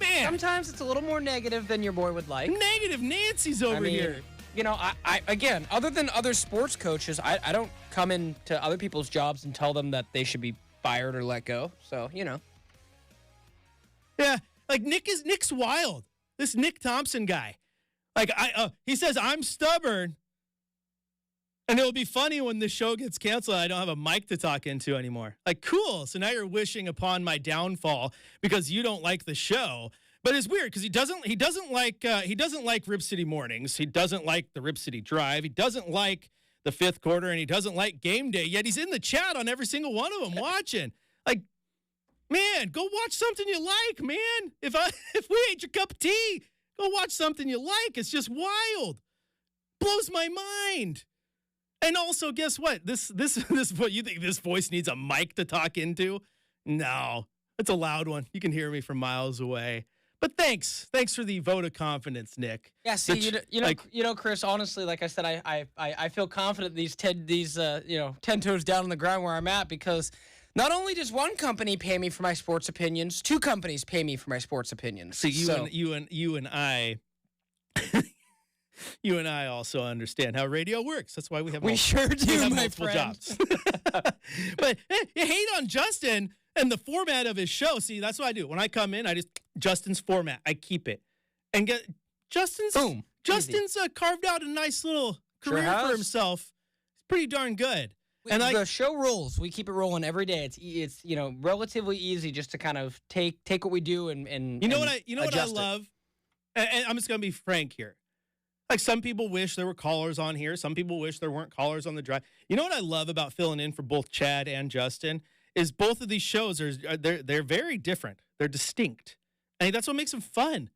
Man. Sometimes it's a little more negative than your boy would like. Negative Nancy's over here. You know, I again, other than other sports coaches, I don't come into other people's jobs and tell them that they should be fired or let go. So, you know. Yeah, like Nick's wild. This Nick Thompson guy. Like he says I'm stubborn. And it'll be funny when the show gets canceled. I don't have a mic to talk into anymore. Like, cool. So now you're wishing upon my downfall because you don't like the show. But it's weird because he doesn't like Rip City Mornings. He doesn't like the Rip City Drive. He doesn't like the fifth quarter, and he doesn't like Game Day. Yet he's in the chat on every single one of them watching. Like, man, go watch something you like, man. If we ain't your cup of tea, go watch something you like. It's just wild. Blows my mind. And also, guess what? This what you think this voice needs a mic to talk into? No, it's a loud one. You can hear me from miles away. But thanks for the vote of confidence, Nick. Yeah, see, you know, Chris. Honestly, like I said, I feel confident these 10 toes down on the ground where I'm at because not only does one company pay me for my sports opinions, two companies pay me for my sports opinions. So you and I. You and I also understand how radio works. That's why we have multiple jobs. But you hate on Justin and the format of his show. See, that's what I do. When I come in, Justin's format. I keep it. And Justin's carved out a nice little career for himself. It's pretty darn good. The show rolls. We keep it rolling every day. It's relatively easy just to kind of take what we do and what I love. And I'm just gonna be frank here. Like some people wish there were callers on here. Some people wish there weren't callers on the drive. You know what I love about filling in for both Chad and Justin is both of these shows they're very different. They're distinct. I think that's what makes them fun.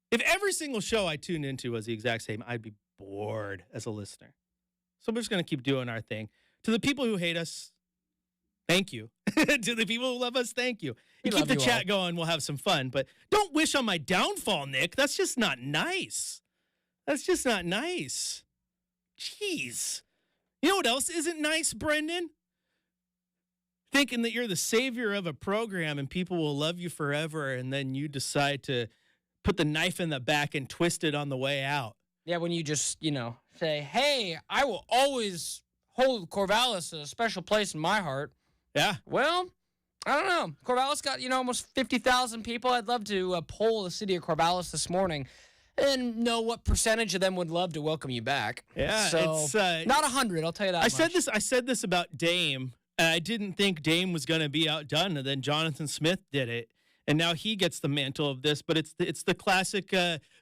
If every single show I tuned into was the exact same, I'd be bored as a listener. So we're just going to keep doing our thing. To the people who hate us, thank you. To the people who love us, thank you. You keep the chat going, we'll have some fun. But don't wish on my downfall, Nick. That's just not nice. That's just not nice. Jeez. You know what else isn't nice, Brenden? Thinking that you're the savior of a program and people will love you forever, and then you decide to put the knife in the back and twist it on the way out. Yeah, when you just, say, hey, I will always hold Corvallis a special place in my heart. Yeah. Well, I don't know. Corvallis got, almost 50,000 people. I'd love to poll the city of Corvallis this morning and know what percentage of them would love to welcome you back. Yeah, so, it's not 100, I'll tell you that much. I said this about Dame, and I didn't think Dame was going to be outdone, and then Jonathan Smith did it, and now he gets the mantle of this. But it's the classic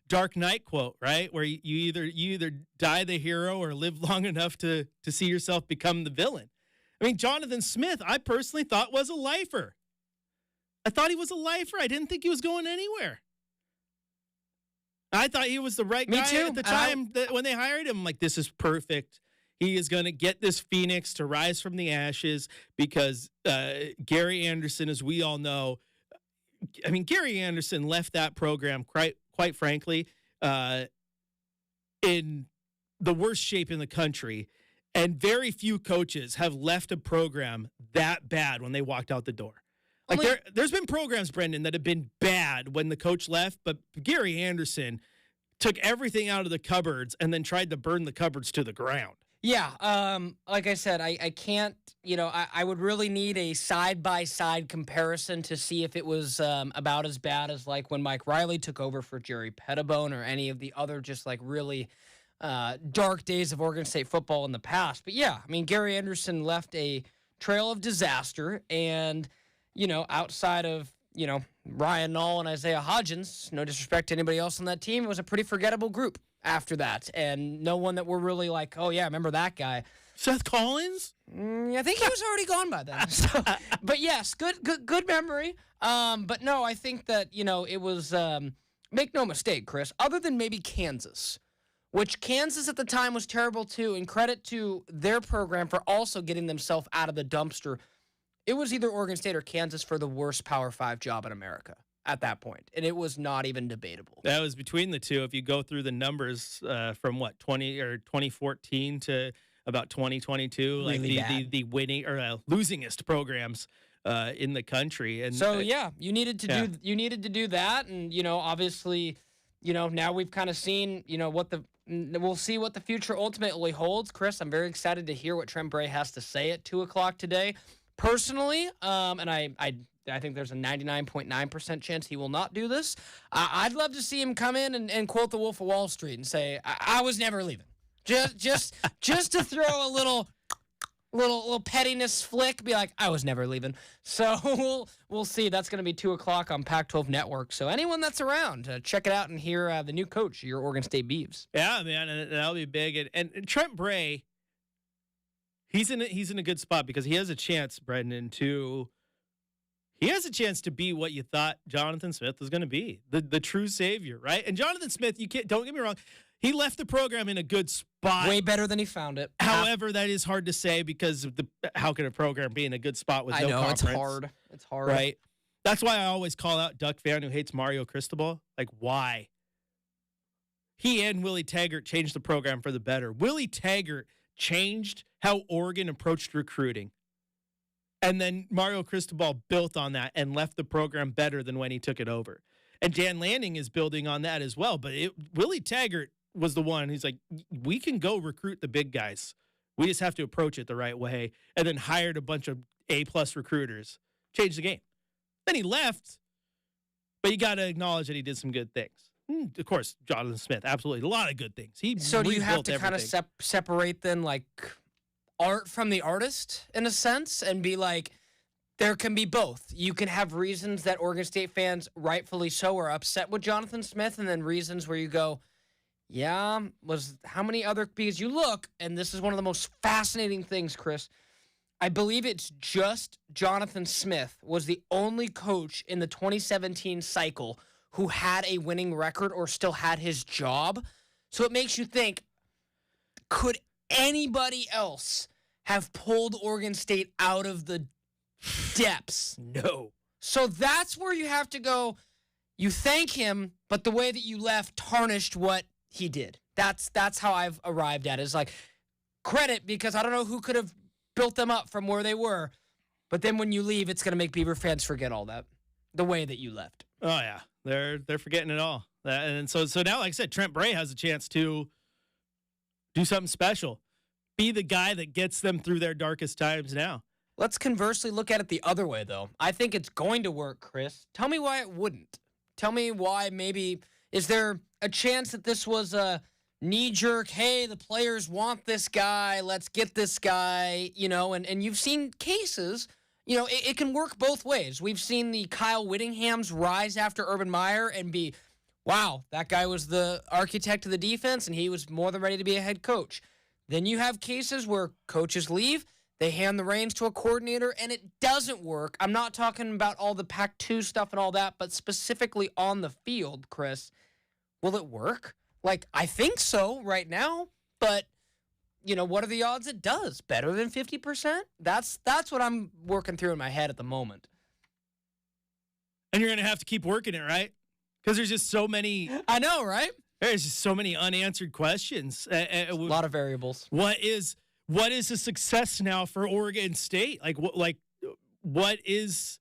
Dark Knight quote, right? Where you either die the hero or live long enough to see yourself become the villain. I mean, Jonathan Smith, I personally thought was a lifer. I thought he was a lifer. I didn't think he was going anywhere. I thought he was the right guy at the time when they hired him. I'm like, this is perfect. He is going to get this Phoenix to rise from the ashes because Gary Anderson, as we all know, I mean, Gary Anderson left that program, quite frankly, in the worst shape in the country. And very few coaches have left a program that bad when they walked out the door. Like there's been programs, Brenden, that have been bad when the coach left, but Gary Anderson took everything out of the cupboards and then tried to burn the cupboards to the ground. Yeah, like I said, I can't, I would really need a side-by-side comparison to see if it was about as bad as like when Mike Riley took over for Jerry Pettibone or any of the other just like really dark days of Oregon State football in the past. But yeah, I mean, Gary Anderson left a trail of disaster and, outside of, Ryan Nall and Isaiah Hodgins, no disrespect to anybody else on that team, it was a pretty forgettable group after that. And no one that we're really like, oh, yeah, remember that guy. Seth Collins? I think he was already gone by then. So, but yes, good memory. But no, I think that, it was, make no mistake, Chris, other than maybe Kansas, which Kansas at the time was terrible too, and credit to their program for also getting themselves out of the dumpster. It was either Oregon State or Kansas for the worst Power 5 job in America at that point, and it was not even debatable. That was between the two. If you go through the numbers from 2014 to about 2022, really like the winning or losingest programs in the country. And so you needed to do that, and obviously, now we've kind of seen we'll see what the future ultimately holds. Chris, I'm very excited to hear what Trent Bray has to say at 2:00 today. Personally, and I think there's a 99.9% chance he will not do this. I'd love to see him come in and quote the Wolf of Wall Street and say, "I was never leaving." Just to throw a little pettiness flick, be like, "I was never leaving." So we'll see. That's going to be 2:00 on Pac-12 Network. So anyone that's around, check it out and hear the new coach, your Oregon State Beavs. Yeah, man, and that'll be big. And Trent Bray. He's in a good spot because he has a chance, Brenden, to be what you thought Jonathan Smith was going to be, the true savior, right? And Jonathan Smith, don't get me wrong, he left the program in a good spot. Way better than he found it. However, that is hard to say because how can a program be in a good spot with no conference? It's hard. Right? That's why I always call out Duck fan who hates Mario Cristobal. Like, why? He and Willie Taggart changed the program for the better. Willie Taggart changed how Oregon approached recruiting. And then Mario Cristobal built on that and left the program better than when he took it over. And Dan Lanning is building on that as well. But Willie Taggart was the one who's like, we can go recruit the big guys. We just have to approach it the right way. And then hired a bunch of A-plus recruiters. Changed the game. Then he left. But you got to acknowledge that he did some good things. Of course, Jonathan Smith, absolutely. A lot of good things. So do you have to kind of separate then, like, art from the artist in a sense and be like, there can be both. You can have reasons that Oregon State fans, rightfully so, are upset with Jonathan Smith, and then reasons where you go, yeah, how many other, because you look, and this is one of the most fascinating things, Chris, I believe it's just Jonathan Smith was the only coach in the 2017 cycle who had a winning record or still had his job. So it makes you think, could anybody else have pulled Oregon State out of the depths? No. So that's where you have to go, you thank him, but the way that you left tarnished what he did. That's how I've arrived at it. It's like, credit, because I don't know who could have built them up from where they were, but then when you leave, it's going to make Beaver fans forget all that, the way that you left. Oh, yeah. They're forgetting it all. And so now, like I said, Trent Bray has a chance to Do something special. Be the guy that gets them through their darkest times now. Let's conversely look at it the other way, though. I think it's going to work, Chris. Tell me why it wouldn't. Tell me why maybe, is there a chance that this was a knee-jerk, hey, the players want this guy, let's get this guy, and you've seen cases, it can work both ways. We've seen the Kyle Whittinghams rise after Urban Meyer and be, wow, that guy was the architect of the defense, and he was more than ready to be a head coach. Then you have cases where coaches leave, they hand the reins to a coordinator, and it doesn't work. I'm not talking about all the Pac-2 stuff and all that, but specifically on the field, Chris. Will it work? I think so right now, but, what are the odds it does? Better than 50%? That's what I'm working through in my head at the moment. And you're going to have to keep working it, right? Because there's just so many. I know, right? There's just so many unanswered questions. A lot of variables. What is a success now for Oregon State? What's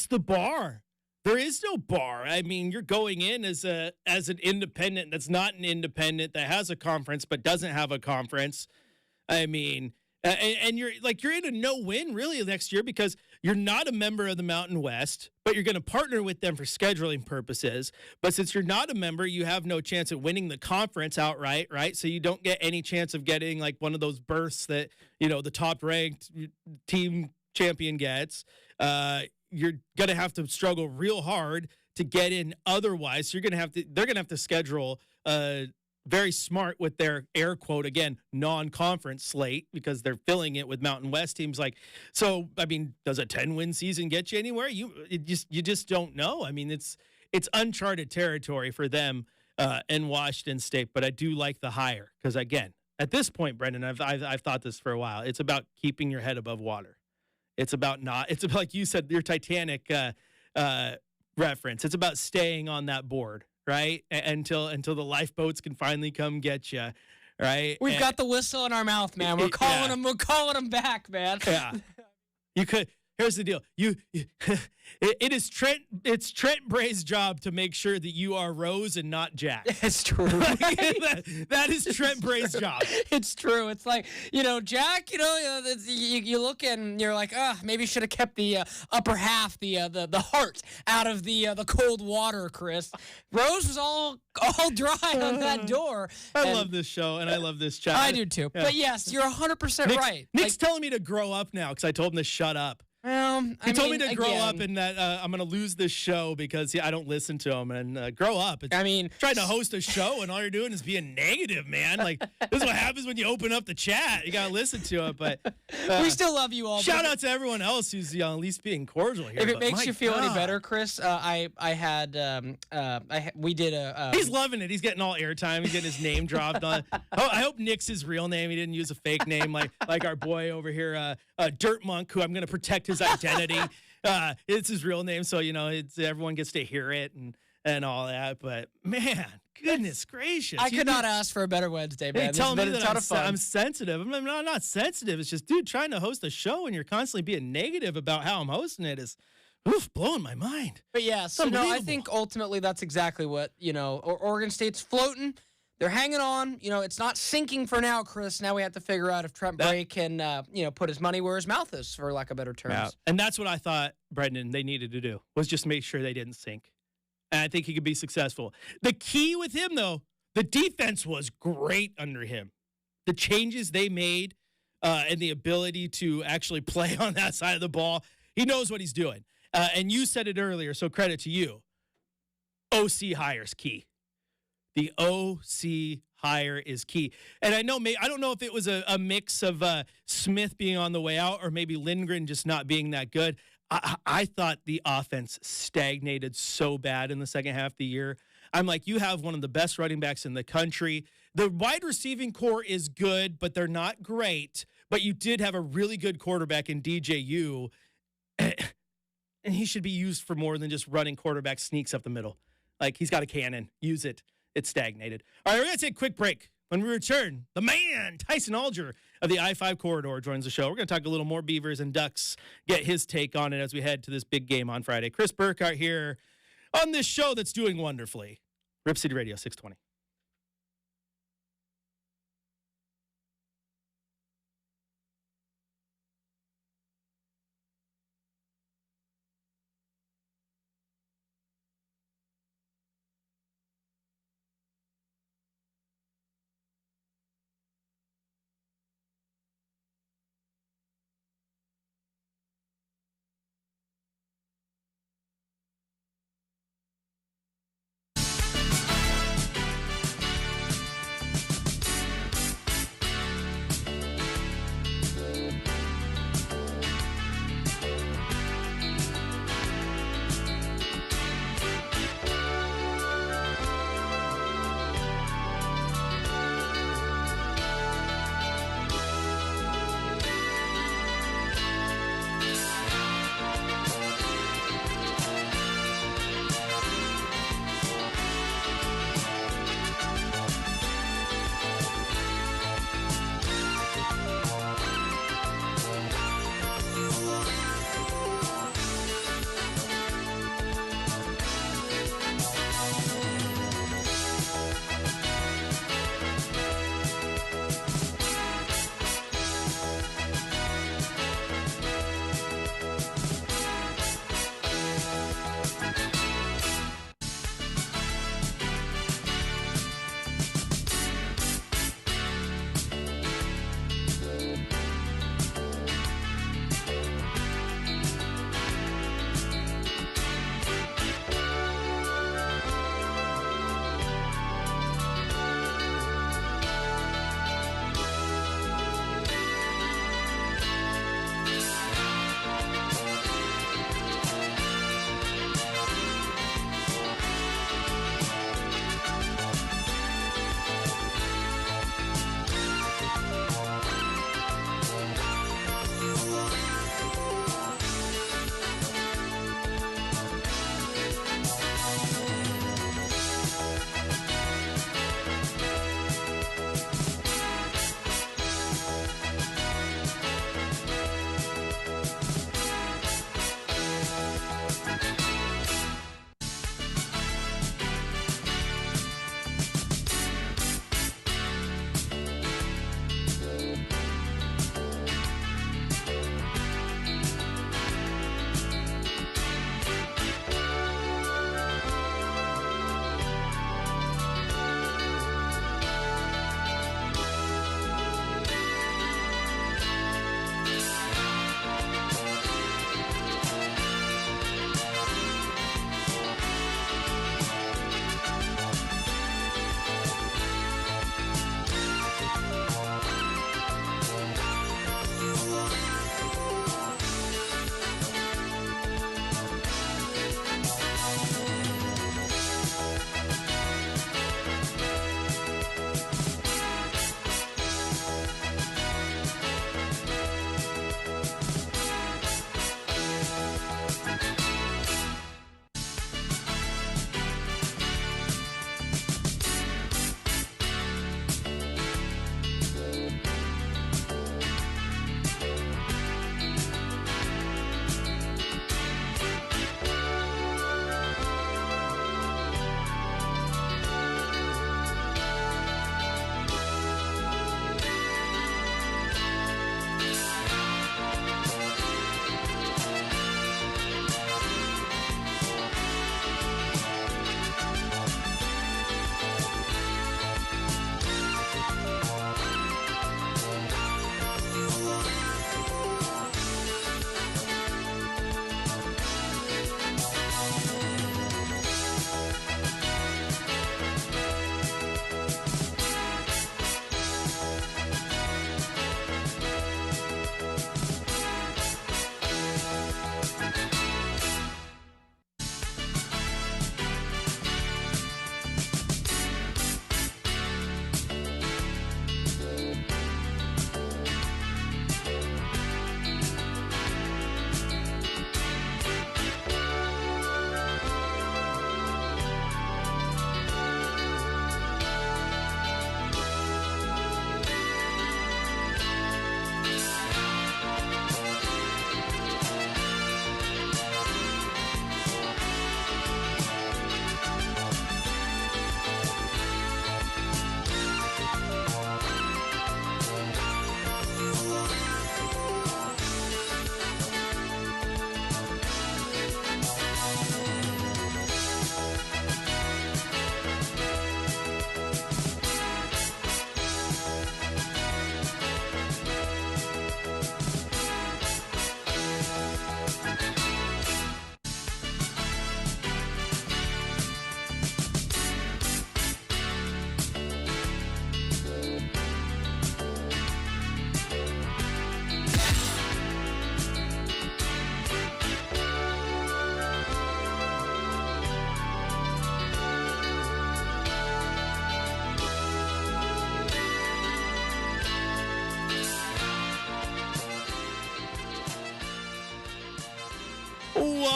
the bar? There is no bar. I mean, you're going in as an independent that's not an independent that has a conference but doesn't have a conference. I mean, and you're in a no-win really next year because you're not a member of the Mountain West, but you're going to partner with them for scheduling purposes. But since you're not a member, you have no chance at winning the conference outright, right? So you don't get any chance of getting one of those berths that, the top-ranked team champion gets. You're going to have to struggle real hard to get in otherwise. They're going to have to schedule very smart with their air quote, again, non-conference slate because they're filling it with Mountain West teams. So, I mean, does a 10-win season get you anywhere? You just don't know. I mean, it's uncharted territory for them and Washington State, but I do like the hire because, again, at this point, Brenden, I've thought this for a while. It's about keeping your head above water. It's about, like you said, your Titanic reference. It's about staying on that board. Right? Until the lifeboats can finally come get you, right? We've got the whistle in our mouth, man. We're calling them. We're calling them back, man. Yeah. You could. Here's the deal. It's Trent Bray's job to make sure that you are Rose and not Jack. It's true. that is Trent Bray's job. It's true. It's like, Jack, you look and you're like, maybe should have kept the upper half, the heart out of the cold water, Chris. Rose was all dry on that door. I love this show and I love this chat. I do too. Yeah. But yes, you're 100% right. Nick's telling me to grow up now because I told him to shut up. Well, he told me to grow up and that I'm going to lose this show because I don't listen to him and grow up. Trying to host a show and all you're doing is being negative, man. This is what happens when you open up the chat. You got to listen to it. But we still love you all. Shout out to everyone else who's at least being cordial here. If it makes you feel any better, Chris, we did a. He's loving it. He's getting all airtime. He's getting his name dropped on. I hope Nick's his real name. He didn't use a fake name like our boy over here, Dirt Monk, who I'm going to protect his identity. It's his real name, so everyone gets to hear it and all that. But man, goodness gracious, I could not ask for a better Wednesday, man. They tell me that I'm sensitive. I'm not sensitive. It's just, dude, trying to host a show and you're constantly being negative about how I'm hosting it is blowing my mind. But yeah, so no, I think ultimately that's exactly what Oregon State's floating. They're hanging on. It's not sinking for now, Chris. Now we have to figure out if Trent Bray can, put his money where his mouth is, for lack of better terms. Yeah. And that's what I thought, Brenden, they needed to do, was just make sure they didn't sink. And I think he could be successful. The key with him, though, the defense was great under him. The changes they made and the ability to actually play on that side of the ball, he knows what he's doing. And you said it earlier, so credit to you. OC hires key. The OC hire is key. And I don't know if it was a mix of Smith being on the way out or maybe Lindgren just not being that good. I thought the offense stagnated so bad in the second half of the year. I'm like, you have one of the best running backs in the country. The wide receiving core is good, but they're not great. But you did have a really good quarterback in DJU. And he should be used for more than just running quarterback sneaks up the middle. He's got a cannon. Use it. It's stagnated. All right, we're going to take a quick break. When we return, the man, Tyson Alger of the I-5 corridor, joins the show. We're going to talk a little more Beavers and Ducks, get his take on it as we head to this big game on Friday. Chris Burkhardt here on this show that's doing wonderfully. Rip City Radio 620.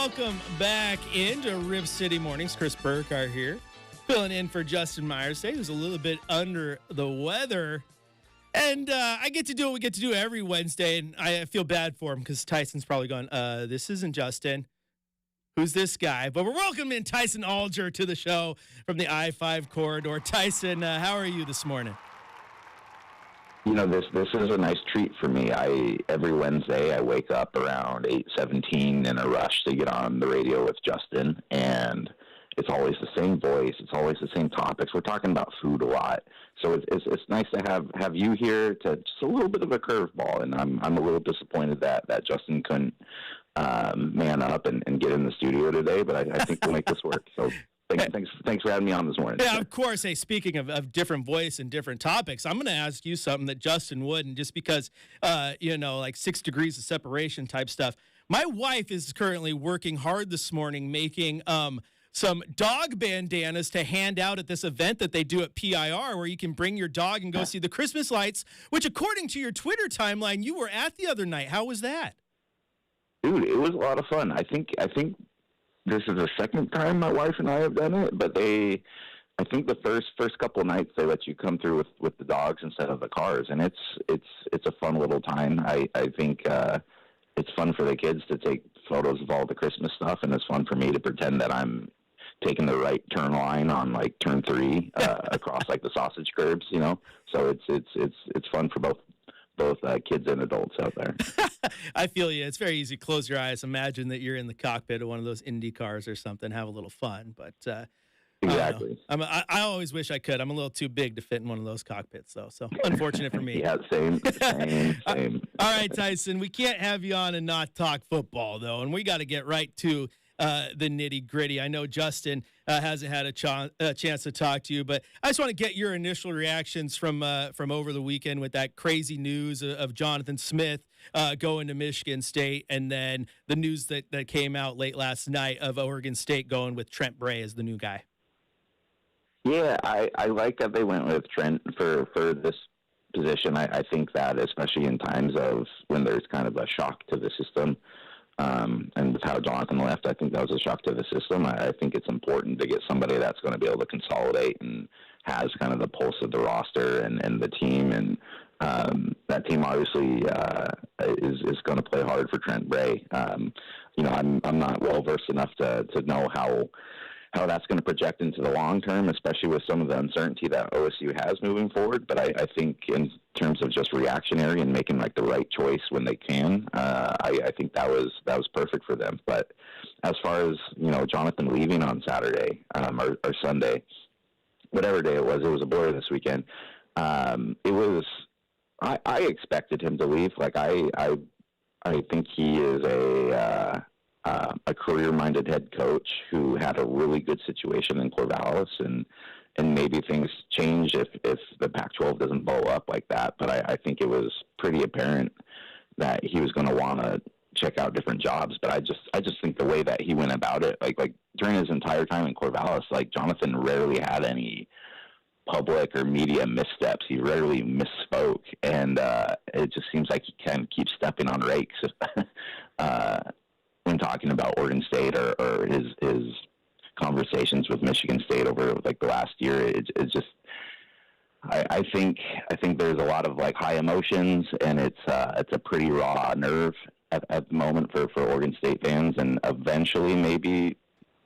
welcome back into Rip City Mornings. Chris Burkhardt here, filling in for Justin Myers. Today was a little bit under the weather, and I get to do what we get to do every Wednesday, and I feel bad for him because Tyson's probably going, this isn't Justin. Who's this guy? But we're welcoming Tyson Alger to the show from the I-5 corridor. Tyson, how are you this morning? You know, this is a nice treat for me. Every Wednesday I wake up around 8:17 in a rush to get on the radio with Justin, and it's always the same voice. It's always the same topics. We're talking about food a lot, so it's nice to have you here to just a little bit of a curveball. And I'm a little disappointed that Justin couldn't man up and get in the studio today, but I think we'll make this work. So. Thanks for having me on this morning. Yeah, of course. Hey, speaking of different voice and different topics, I'm going to ask you something that Justin wouldn't, just because, like 6 degrees of separation type stuff. My wife is currently working hard this morning making some dog bandanas to hand out at this event that they do at PIR, where you can bring your dog and go see the Christmas lights, which, according to your Twitter timeline, you were at the other night. How was that? Dude, it was a lot of fun. I think this is the second time my wife and I have done it, but I think the first couple of nights they let you come through with the dogs instead of the cars, and it's a fun little time. I think it's fun for the kids to take photos of all the Christmas stuff, and it's fun for me to pretend that I'm taking the right turn line on like turn 3 across like the sausage curbs, you know. So it's fun for both kids and adults out there. I feel you. It's very easy. Close your eyes. Imagine that you're in the cockpit of one of those Indy cars or something. Have a little fun. But exactly. I always wish I could. I'm a little too big to fit in one of those cockpits, though. So unfortunate for me. Yeah, same. All right, Tyson. We can't have you on and not talk football, though, and we got to get right to the nitty gritty. I know Justin hasn't had a chance to talk to you, but I just want to get your initial reactions from over the weekend with that crazy news of Jonathan Smith going to Michigan State, and then the news that came out late last night of Oregon State going with Trent Bray as the new guy. Yeah, I like that they went with Trent for this position. I think that, especially in times of when there's kind of a shock to the system, and with how Jonathan left, I think that was a shock to the system. I think it's important to get somebody that's going to be able to consolidate and has kind of the pulse of the roster and the team. And that team obviously is going to play hard for Trent Bray. I'm not well versed enough to know how that's going to project into the long term, especially with some of the uncertainty that OSU has moving forward. But I think in terms of just reactionary and making like the right choice when they can, I think that was perfect for them. But as far as, Jonathan leaving on Saturday or Sunday, whatever day it was a blur this weekend. I expected him to leave. Like I think he is a career-minded head coach who had a really good situation in Corvallis, and maybe things change if the Pac-12 doesn't blow up like that. But I think it was pretty apparent that he was going to want to check out different jobs. But I just think the way that he went about it, like during his entire time in Corvallis, like Jonathan rarely had any public or media missteps. He rarely misspoke, and it just seems like he kind of keeps stepping on rakes when talking about Oregon State or his conversations with Michigan State over like the last year. It's just, I think there's a lot of like high emotions, and it's a pretty raw nerve at the moment for Oregon State fans, and eventually maybe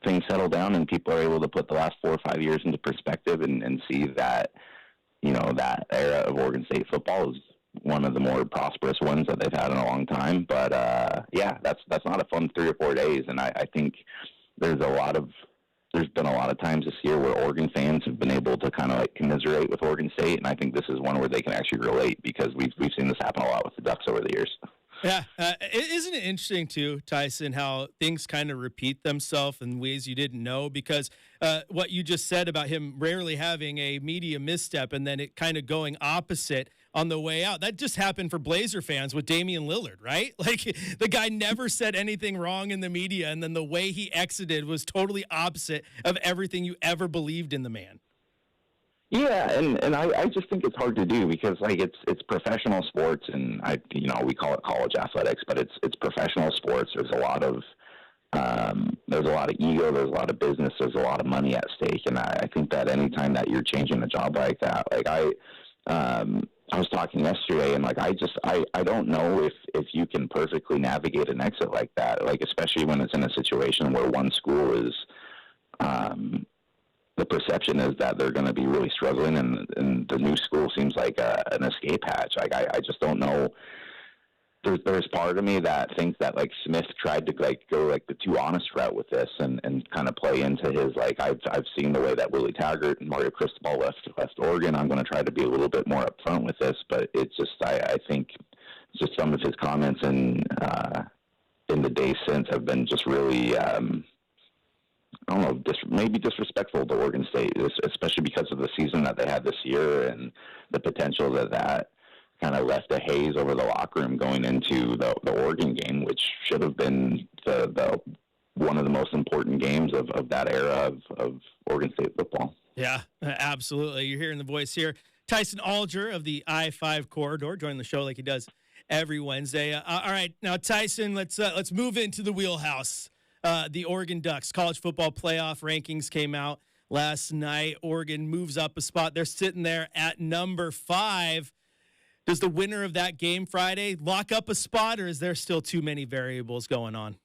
things settle down and people are able to put the last 4 or 5 years into perspective and see that, that era of Oregon State football is one of the more prosperous ones that they've had in a long time. But that's not a fun 3 or 4 days. And I think there's been a lot of times this year where Oregon fans have been able to kind of like commiserate with Oregon State. And I think this is one where they can actually relate, because we've seen this happen a lot with the Ducks over the years. Yeah. Isn't it interesting, too, Tyson, how things kind of repeat themselves in ways you didn't know? Because what you just said about him rarely having a media misstep and then it kind of going opposite on the way out, that just happened for Blazer fans with Damian Lillard, right? Like, the guy never said anything wrong in the media, and then the way he exited was totally opposite of everything you ever believed in the man. Yeah, and I just think it's hard to do, because like it's professional sports, and we call it college athletics, but it's professional sports. There's a lot of There's a lot of ego, there's a lot of business, there's a lot of money at stake, and I think that anytime that you're changing a job like that, like I was talking yesterday, and like I don't know if you can perfectly navigate an exit like that, like especially when it's in a situation where one school is, the perception is that they're going to be really struggling, and the new school seems like an escape hatch. Like I just don't know. There's part of me that thinks that like Smith tried to like go like the too honest route with this and kind of play into his like I've seen the way that Willie Taggart and Mario Cristobal left Oregon. I'm going to try to be a little bit more upfront with this, but it's just I think just some of his comments in the days since have been just really I don't know, maybe disrespectful to Oregon State, especially because of the season that they had this year and the potential that kind of left a haze over the locker room going into the Oregon game, which should have been the one of the most important games of that era of Oregon State football. Yeah, absolutely. You're hearing the voice here. Tyson Alger of the I-5 corridor joining the show like he does every Wednesday. All right, now Tyson, let's move into the wheelhouse. The Oregon Ducks college football playoff rankings came out last night. Oregon moves up a spot. They're sitting there at number 5. Does the winner of that game Friday lock up a spot, or is there still too many variables going on?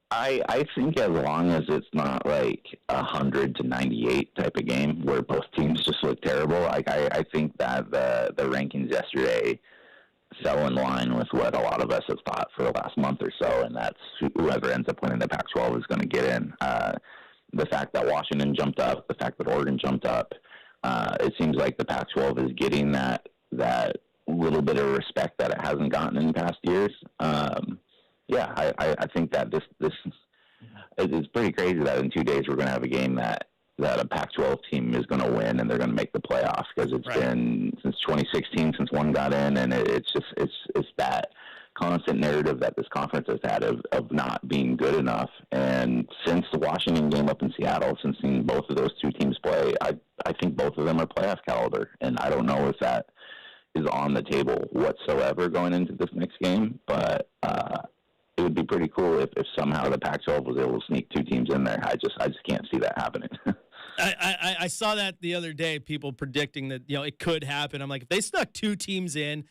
I think as long as it's not like 100-98 type of game where both teams just look terrible, like I think that the rankings yesterday fell in line with what a lot of us have thought for the last month or so, and that's whoever ends up winning the Pac-12 is going to get in. The fact that Washington jumped up, the fact that Oregon jumped up, it seems like the Pac-12 is getting that little bit of respect that it hasn't gotten in past years. I think that this it's pretty crazy that in 2 days we're going to have a game that a Pac-12 team is going to win and they're going to make the playoffs, because it's been since 2016 since one got in, and it's that constant narrative that this conference has had of not being good enough. And since the Washington game up in Seattle, since seeing both of those two teams play, I think both of them are playoff caliber, and I don't know if that is on the table whatsoever going into this next game, but it would be pretty cool if somehow the Pac-12 was able to sneak two teams in there. I just can't see that happening. I saw that the other day, people predicting that, it could happen. I'm like, if they snuck two teams in,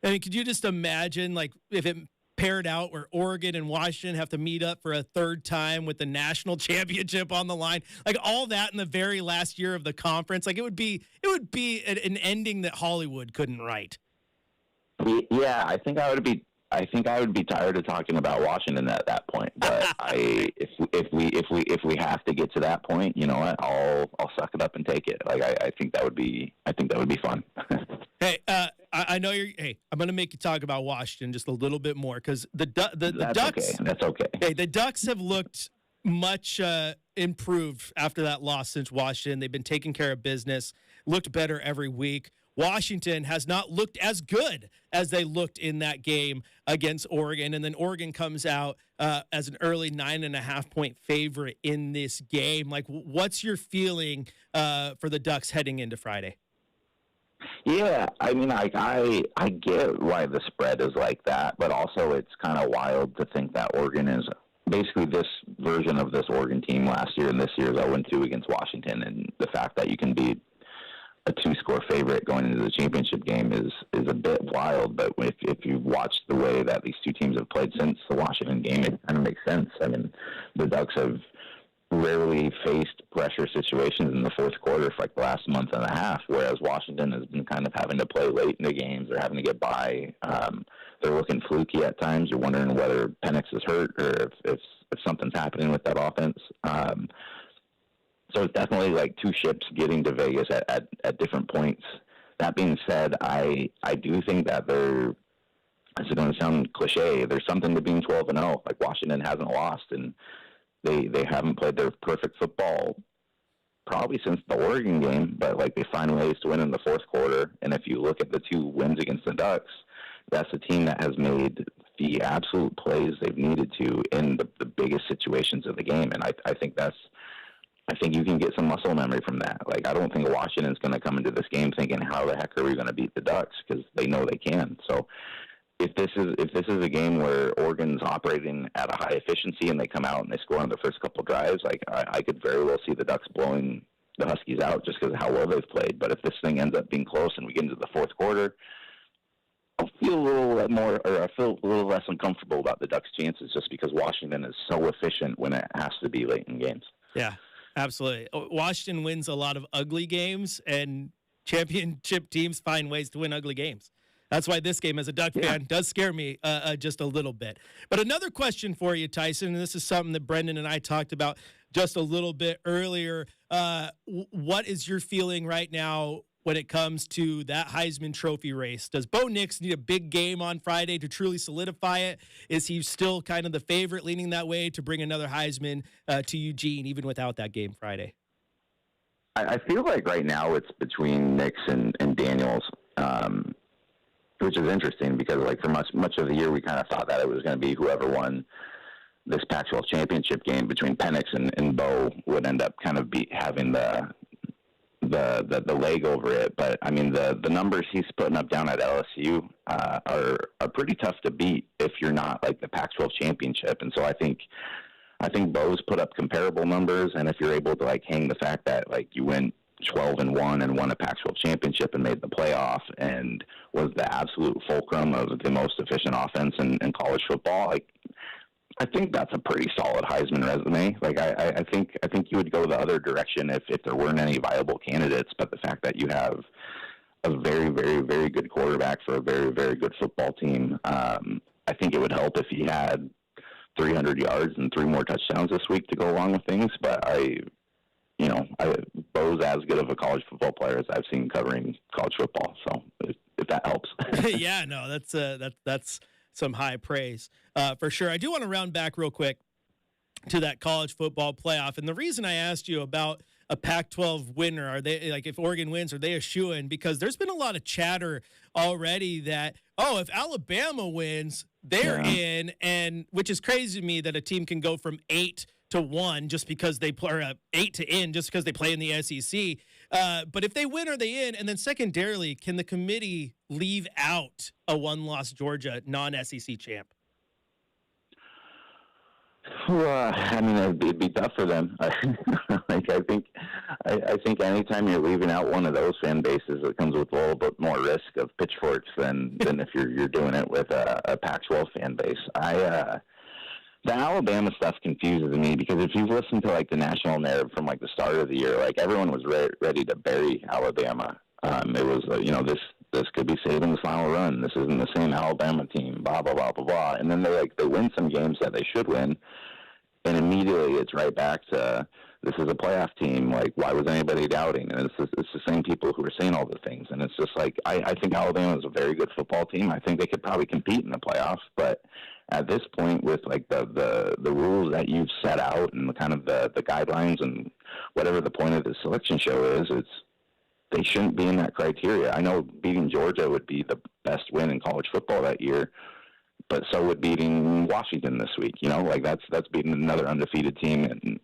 I mean, could you just imagine, like, if it paired out where Oregon and Washington have to meet up for a third time with the national championship on the line, like all that in the very last year of the conference? Like, it would be an ending that Hollywood couldn't write. Yeah, I think I would be tired of talking about Washington at that point. But if we have to get to that point, you know what? I'll suck it up and take it. Like I think that would be fun. Hey, I know you're. Hey, I'm going to make you talk about Washington just a little bit more, because the Ducks. Okay. That's okay. Hey, the Ducks have looked much improved after that loss since Washington. They've been taking care of business, looked better every week. Washington has not looked as good as they looked in that game against Oregon. And then Oregon comes out as an early 9.5-point favorite in this game. Like, what's your feeling for the Ducks heading into Friday? Yeah, I mean, I get why the spread is like that, but also it's kind of wild to think that Oregon is basically this version of this Oregon team last year, and this year's 0-2 against Washington. And the fact that you can beat a 2-score favorite going into the championship game is a bit wild. But if you watch the way that these two teams have played since the Washington game, it kind of makes sense. I mean, the Ducks have rarely faced pressure situations in the fourth quarter for like the last month and a half, whereas Washington has been kind of having to play late in the games. They're having to get by. They're looking fluky at times. You're wondering whether Penix is hurt or if something's happening with that offense. So it's definitely like two ships getting to Vegas at different points. That being said, I do think that this is going to sound cliche, there's something to being 12-0. Like, Washington hasn't lost, and they haven't played their perfect football probably since the Oregon game, but like they find ways to win in the fourth quarter. And if you look at the two wins against the Ducks, that's a team that has made the absolute plays they've needed to in the biggest situations of the game. And I think you can get some muscle memory from that. Like, I don't think Washington's going to come into this game thinking, how the heck are we going to beat the Ducks? Because they know they can. So if this is a game where Oregon's operating at a high efficiency and they come out and they score on the first couple drives, like I could very well see the Ducks blowing the Huskies out just because of how well they've played. But if this thing ends up being close and we get into the fourth quarter, I feel a little less uncomfortable about the Ducks' chances just because Washington is so efficient when it has to be late in games. Yeah, absolutely. Washington wins a lot of ugly games, and championship teams find ways to win ugly games. That's why this game, as a Duck fan, does scare me just a little bit. But another question for you, Tyson, and this is something that Brenden and I talked about just a little bit earlier. What is your feeling right now when it comes to that Heisman Trophy race? Does Bo Nix need a big game on Friday to truly solidify it? Is he still kind of the favorite leaning that way to bring another Heisman to Eugene, even without that game Friday? I feel like right now it's between Nix and Daniels, which is interesting because like for much of the year we kind of thought that it was going to be whoever won this Pac-12 championship game between Penix and Bo would end up kind of having the leg over it. But I mean the numbers he's putting up down at LSU are pretty tough to beat if you're not like the Pac-12 championship. And so I think Bo's put up comparable numbers, and if you're able to like hang the fact that like you went 12-1 and won a Pac-12 championship and made the playoff and was the absolute fulcrum of the most efficient offense in college football, like I think that's a pretty solid Heisman resume. Like I think you would go the other direction if there weren't any viable candidates, but the fact that you have a very, very, very good quarterback for a very, very good football team, I think it would help if he had 300 yards and 3 more touchdowns this week to go along with things. But Bo's as good of a college football player as I've seen covering college football. So if that helps. Yeah, no, that's some high praise for sure. I do want to round back real quick to that college football playoff. And the reason I asked you about a Pac-12 winner, are they like if Oregon wins, are they a shoo-in? Because there's been a lot of chatter already that, if Alabama wins, they're in, and which is crazy to me that a team can go from 8-1 just because they play, or 8 to in just because they play in the SEC. But if they win, are they in? And then secondarily, can the committee leave out a one-loss Georgia non-SEC champ? I mean, it'd be tough for them. Like I think anytime you're leaving out one of those fan bases, it comes with a little bit more risk of pitchforks than if you're doing it with a Pac-12 fan base. The Alabama stuff confuses me because if you've listened to like the national narrative from like the start of the year, like everyone was ready to bury Alabama. It was this could be Saban's final run. This isn't the same Alabama team. Blah blah blah blah blah. And then they win some games that they should win, and immediately it's right back to this is a playoff team. Like why was anybody doubting? And it's the same people who are saying all the things. And it's just like I think Alabama is a very good football team. I think they could probably compete in the playoffs, but at this point, with like the rules that you've set out and the kind of the guidelines and whatever the point of the selection show is, they shouldn't be in that criteria. I know beating Georgia would be the best win in college football that year, but so would beating Washington this week. Like that's beating another undefeated team, and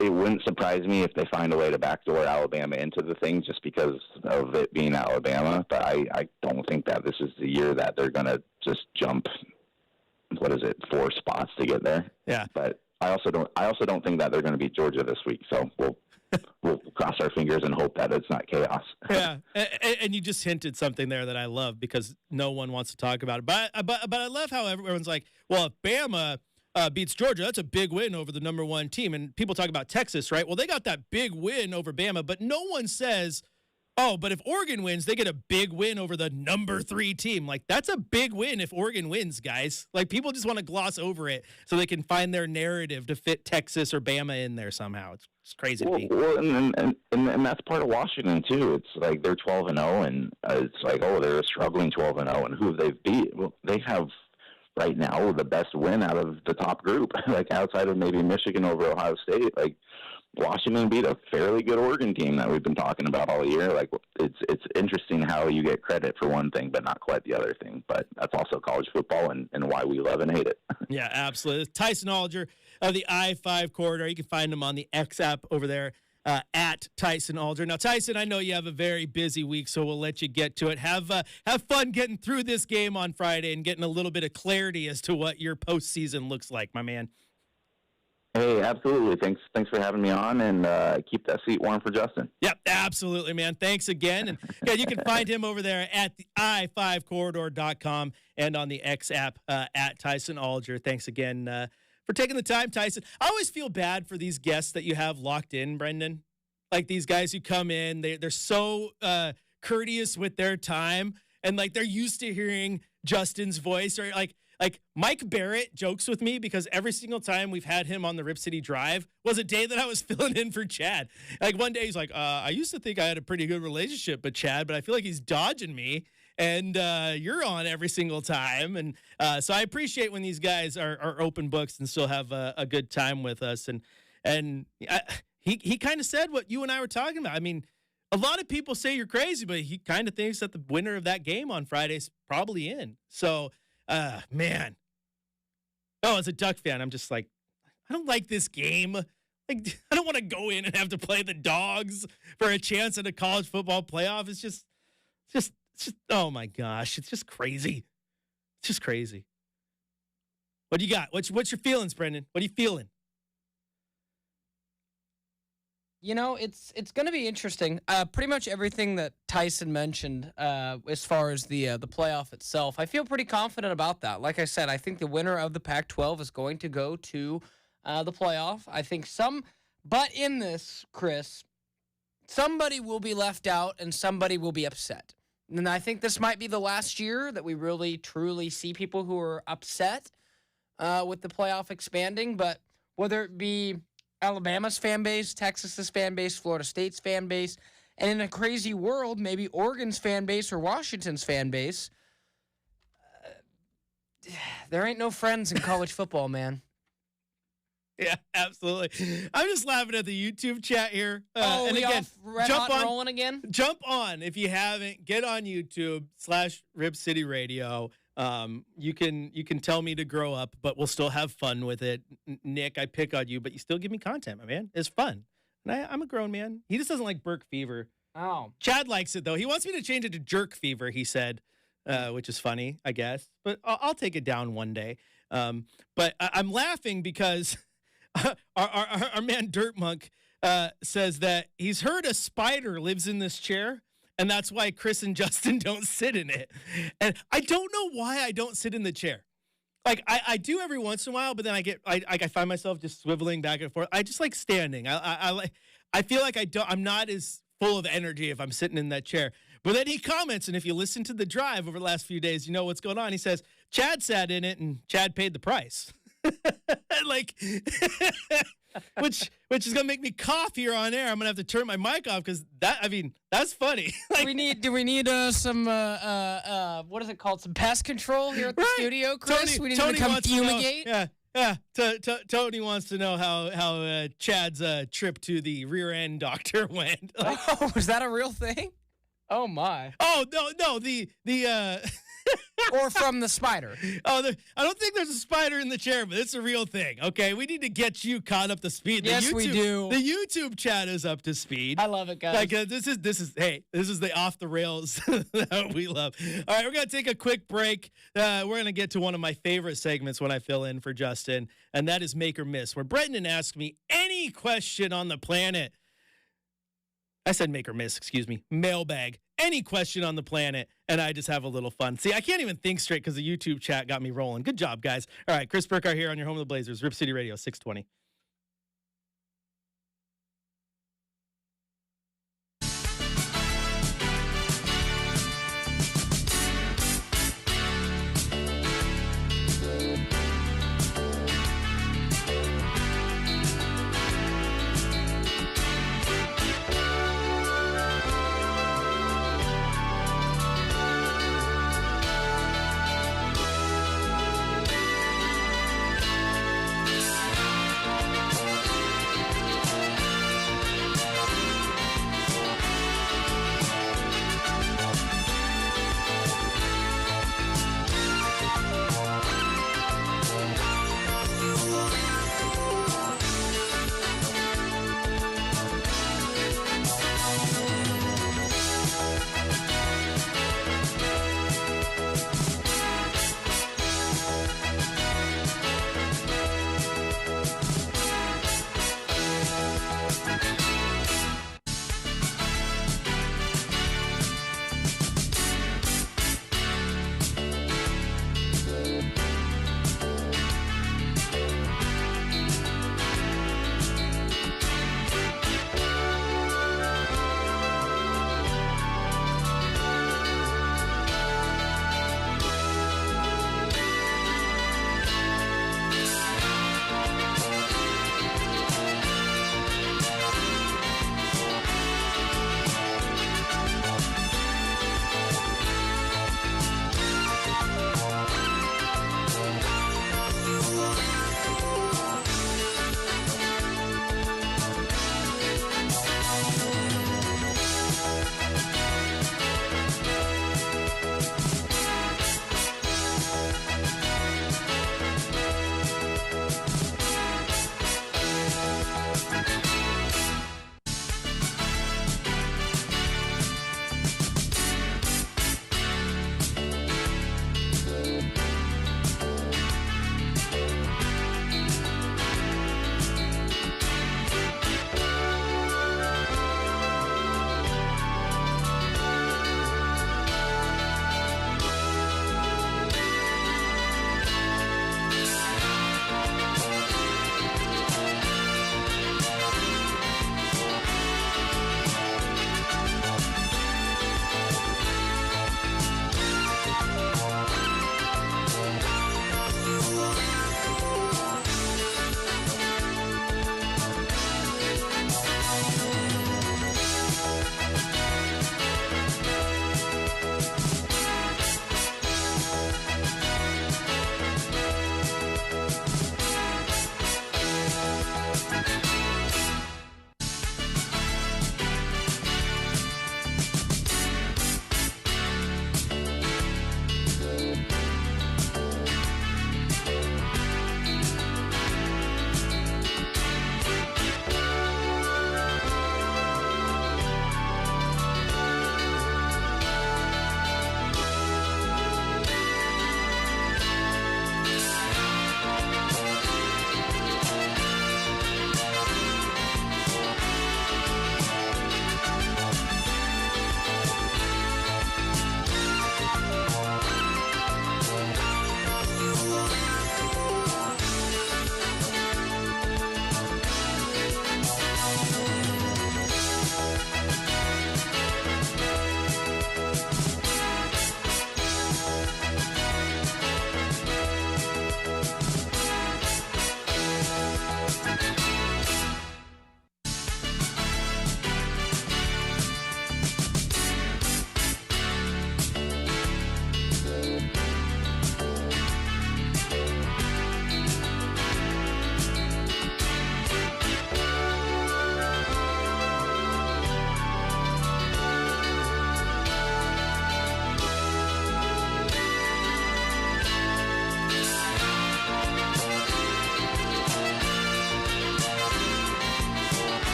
it wouldn't surprise me if they find a way to backdoor Alabama into the thing just because of it being Alabama. But I don't think that this is the year that they're going to just jump, 4 spots to get there. Yeah. But I also don't think that they're going to beat Georgia this week. So we'll cross our fingers and hope that it's not chaos. Yeah. And you just hinted something there that I love because no one wants to talk about it. But I love how everyone's like, well, if Bama beats Georgia, that's a big win over the number 1 team. And people talk about Texas, right? Well, they got that big win over Bama, but no one says, but if Oregon wins, they get a big win over the number 3 team. Like, that's a big win if Oregon wins, guys. Like, people just want to gloss over it so they can find their narrative to fit Texas or Bama in there somehow. It's crazy to me. Well, and that's part of Washington, too. It's like they're 12-0, and it's like, they're a struggling 12-0, and who they've beat. Well, they have right now the best win out of the top group, like outside of maybe Michigan over Ohio State. Like Washington beat a fairly good Oregon team that we've been talking about all year. Like it's interesting how you get credit for one thing but not quite the other thing. But that's also college football and why we love and hate it. Yeah, absolutely. Tyson Alger of the I-5 corridor. You can find him on the X app over there at Tyson Alger. Now, Tyson, I know you have a very busy week, so we'll let you get to it. Have fun getting through this game on Friday and getting a little bit of clarity as to what your postseason looks like, my man. Hey, absolutely. Thanks for having me on, and keep that seat warm for Justin. Yep, absolutely, man. Thanks again. And yeah, you can find him over there at the i5corridor.com and on the X app at Tyson Alger. Thanks again for taking the time, Tyson. I always feel bad for these guests that you have locked in, Brenden. Like these guys who come in, they're so courteous with their time, and like they're used to hearing Justin's voice, or like Mike Barrett jokes with me because every single time we've had him on the Rip City Drive was a day that I was filling in for Chad. Like one day he's like, I used to think I had a pretty good relationship with Chad, but I feel like he's dodging me. And you're on every single time. And so I appreciate when these guys are open books and still have a good time with us. And he kind of said what you and I were talking about. I mean, a lot of people say you're crazy, but he kind of thinks that the winner of that game on Friday's probably in. So, man. Oh, as a Duck fan, I'm just like, I don't like this game. Like, I don't want to go in and have to play the Dogs for a chance at a college football playoff. It's just, oh my gosh, it's just crazy. It's just crazy. What do you got? What's your feelings, Brenden? What are you feeling? You know, it's going to be interesting. Pretty much everything that Tyson mentioned as far as the playoff itself, I feel pretty confident about that. Like I said, I think the winner of the Pac-12 is going to go to the playoff. I think but in this, Chris, somebody will be left out and somebody will be upset. And I think this might be the last year that we really, truly see people who are upset with the playoff expanding. But whether it be Alabama's fan base, Texas's fan base, Florida State's fan base, and in a crazy world, maybe Oregon's fan base or Washington's fan base, there ain't no friends in college football, man. Yeah, absolutely. I'm just laughing at the YouTube chat here. And again, jump on, rolling again. Jump on if you haven't. Get on YouTube /Rip City Radio. You can tell me to grow up, but we'll still have fun with it. Nick, I pick on you, but you still give me content, my man. It's fun. And I'm a grown man. He just doesn't like Burke Fever. Oh. Chad likes it, though. He wants me to change it to Jerk Fever, he said, which is funny, I guess. But I'll take it down one day. But I'm laughing because our man Dirt Monk says that he's heard a spider lives in this chair, and that's why Chris and Justin don't sit in it. And I don't know why I don't sit in the chair. Like I do every once in a while, but then I find myself just swiveling back and forth. I just like standing. I feel like I'm not as full of energy if I'm sitting in that chair. But then he comments, and if you listen to the drive over the last few days, you know what's going on. He says Chad sat in it, and Chad paid the price. Like, which is gonna make me cough here on air. I'm gonna have to turn my mic off because that's funny. Like, do we need some what is it called? Some pest control here at the studio, Chris? We need to come fumigate. Tony wants to know how Chad's trip to the rear end doctor went. Like, oh, was that a real thing? Oh my. Oh no the or from the spider. I don't think there's a spider in the chair, but it's a real thing. Okay, we need to get you caught up to speed. Yes, we do. The YouTube chat is up to speed. I love it, guys. Like this is the off the rails that we love. All right, we're gonna take a quick break. We're gonna get to one of my favorite segments when I fill in for Justin, and that is Make or Miss, where Brenden asks me any question on the planet. I said make or miss, excuse me. Mailbag. Any question on the planet, and I just have a little fun. See, I can't even think straight because the YouTube chat got me rolling. Good job, guys. All right, Chris Burkhardt here on your home of the Blazers, Rip City Radio, 620.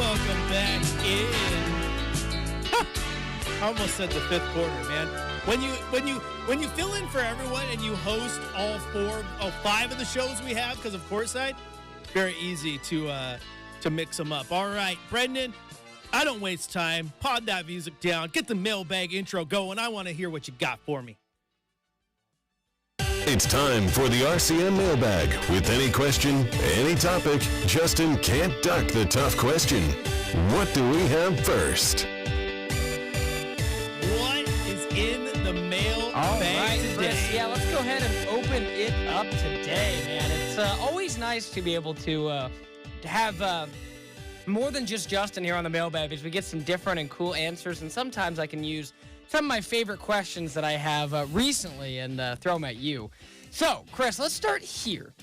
welcome back in. I almost said the fifth quarter, man. When you fill in for everyone and you host all five of the shows we have because of Courtside, very easy to mix them up. All right, Brenden, I don't waste time. Pod that music down. Get the mailbag intro going. I want to hear what you got for me. It's time for the RCM mailbag. With any question, any topic, Justin can't duck the tough question. What do we have first? What is in the mailbag All right, today? Chris, yeah, let's go ahead and open it up today, man. It's always nice to be able to have more than just Justin here on the mailbag because we get some different and cool answers, and sometimes I can use some of my favorite questions that I have recently and throw them at you. So, Chris, let's start here.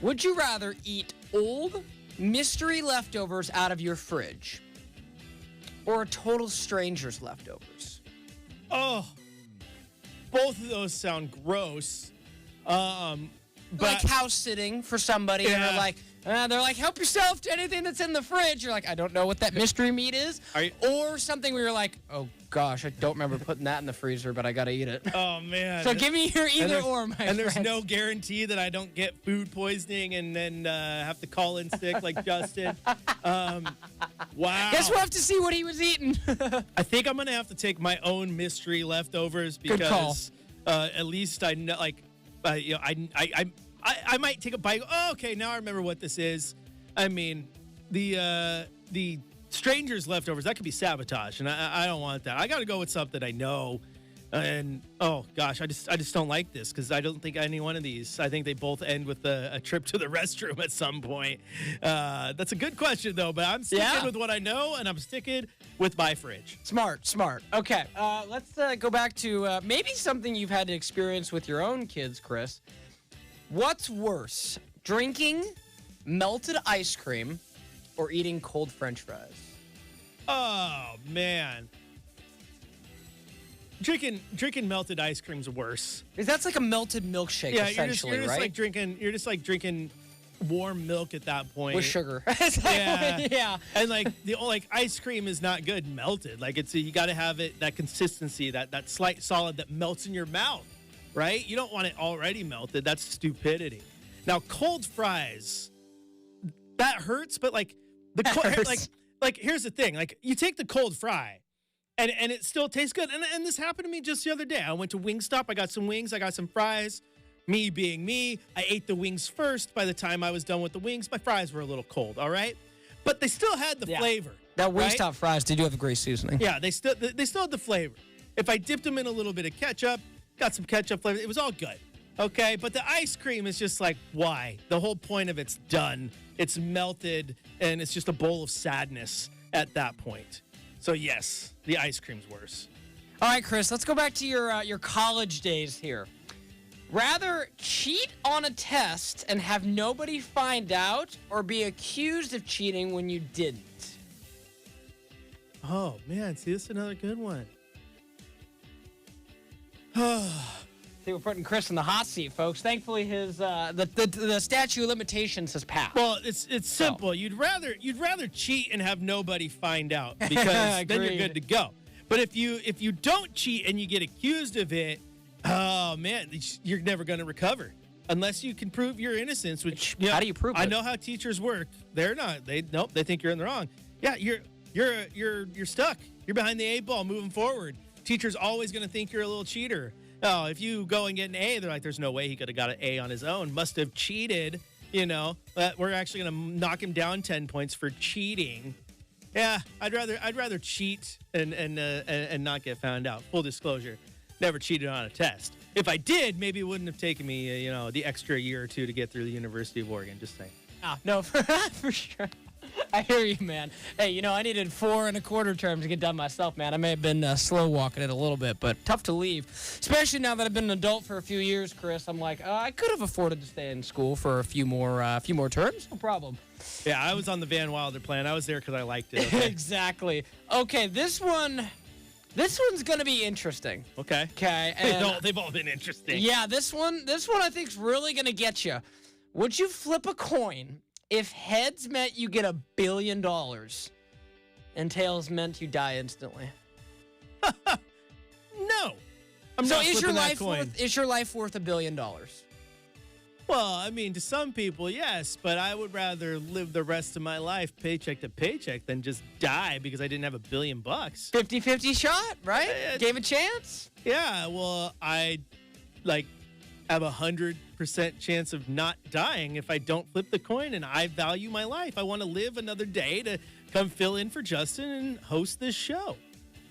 Would you rather eat old mystery leftovers out of your fridge or a total stranger's leftovers? Oh, both of those sound gross. But Like house sitting for somebody, and they're like, help yourself to anything that's in the fridge. You're like, I don't know what that mystery meat is. Or something where you're like, oh gosh, I don't remember putting that in the freezer, but I gotta eat it. Oh man! So give me your either or, my And there's friend. no guarantee that I don't get food poisoning and then have to call in sick like Justin. Wow. Guess we'll have to see what he was eating. I think I'm gonna have to take my own mystery leftovers Good call. because at least I know, like, I might take a bite. Oh, okay, now I remember what this is. I mean, the stranger's leftovers, that could be sabotage, and I don't want that. I got to go with something I know. And oh gosh, I just don't like this because I don't think any one of these. I think they both end with a trip to the restroom at some point. That's a good question though, but I'm sticking with what I know, and I'm sticking with my fridge. Smart. Okay, let's go back to maybe something you've had to experience with your own kids, Chris. What's worse, drinking melted ice cream or eating cold French fries? Oh man. Drinking melted ice cream's worse. Because that's like a melted milkshake, essentially, you're just right? You're just like drinking warm milk at that point With sugar. Yeah. And like ice cream is not good melted. Like you got to have it, that consistency, that slight solid that melts in your mouth, right? You don't want it already melted. That's stupidity. Now cold fries, that hurts, but like like here's the thing. Like you take the cold fry and it still tastes good. And this happened to me just the other day. I went to Wingstop. I got some wings. I got some fries. Me being me, I ate the wings first. By the time I was done with the wings, my fries were a little cold, all right? But they still had the flavor. That right? Wingstop fries, they do have a great seasoning. Yeah, they still had the flavor. If I dipped them in a little bit of ketchup, got some ketchup flavor, it was all good. Okay, but the ice cream is just like, why? The whole point of it's done. It's melted, and it's just a bowl of sadness at that point. So yes, the ice cream's worse. All right, Chris, let's go back to your college days here. Rather cheat on a test and have nobody find out, or be accused of cheating when you didn't? Oh man, see, this is another good one. See, we're putting Chris in the hot seat, folks. Thankfully, his the statute of limitations has passed. Well, it's simple. You'd rather cheat and have nobody find out because then you're Agreed. good to go. But if you don't cheat and you get accused of it, oh man, you're never going to recover unless you can prove your innocence. Which How do you prove it? I know how teachers work. They're not. They think you're in the wrong. Yeah, you're stuck. You're behind the 8 ball moving forward. Teacher's always going to think you're a little cheater. Oh, if you go and get an A, they're like, there's no way he could have got an A on his own. Must have cheated, But we're actually going to knock him down 10 points for cheating. Yeah, I'd rather cheat and not get found out. Full disclosure, never cheated on a test. If I did, maybe it wouldn't have taken me, the extra year or two to get through the University of Oregon. Just saying. No, for sure. I hear you, man. Hey, I needed 4 1/4 terms to get done myself, man. I may have been slow walking it a little bit, but tough to leave. Especially now that I've been an adult for a few years, Chris. I'm like, I could have afforded to stay in school for a few more terms. No problem. Yeah, I was on the Van Wilder plan. I was there because I liked it. Okay? Exactly. Okay, this one's gonna be interesting. Okay. Okay. They've all been interesting. Yeah, this one I think is really gonna get you. Would you flip a coin if heads meant you get $1 billion, entails meant you die instantly. No. I'm So not is your flipping that life coin. worth $1 billion? Well, I mean, to some people, yes, but I would rather live the rest of my life paycheck to paycheck than just die because I didn't have $1 billion. 50-50 shot, right? Gave a chance. Yeah, well, I have 100% chance of not dying if I don't flip the coin, and I value my life. I want to live another day to come fill in for Justin and host this show.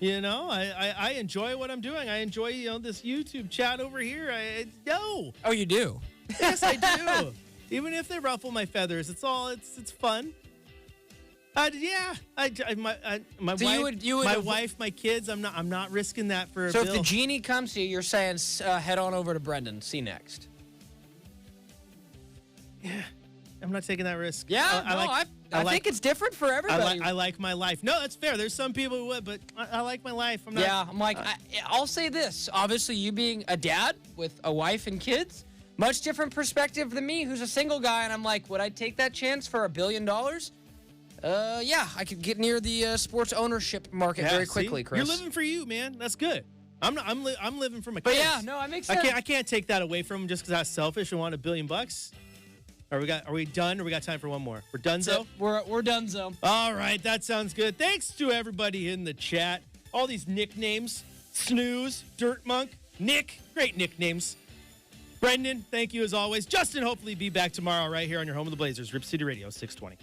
You know, I enjoy what I'm doing. I enjoy, this YouTube chat over here. Oh, you do? Yes, I do. Even if they ruffle my feathers, it's fun. My wife, my kids. I'm not risking that for a So bill. if the genie comes to you, you're saying head on over to Brenden. See next. Yeah, I'm not taking that risk. Yeah, I think it's different for everybody. I like my life. No, that's fair. There's some people who would, but I like my life. I'm not. Yeah, I'm like, I'll say this. Obviously, you being a dad with a wife and kids, much different perspective than me, who's a single guy, and I'm like, would I take that chance for $1 billion? Yeah, I could get near the sports ownership market very quickly, Chris. You're living for you, man. That's good. I'm living for my But kids. yeah, no, that makes sense. I can't take that away from them just because I was selfish and want $1 billion. Are we done, or we got time for one more? We're done, So we're done, so. All right, that sounds good. Thanks to everybody in the chat. All these nicknames: Snooze, Dirt Monk, Nick. Great nicknames. Brenden, thank you as always. Justin, hopefully be back tomorrow right here on your home of the Blazers, Rip City Radio 620.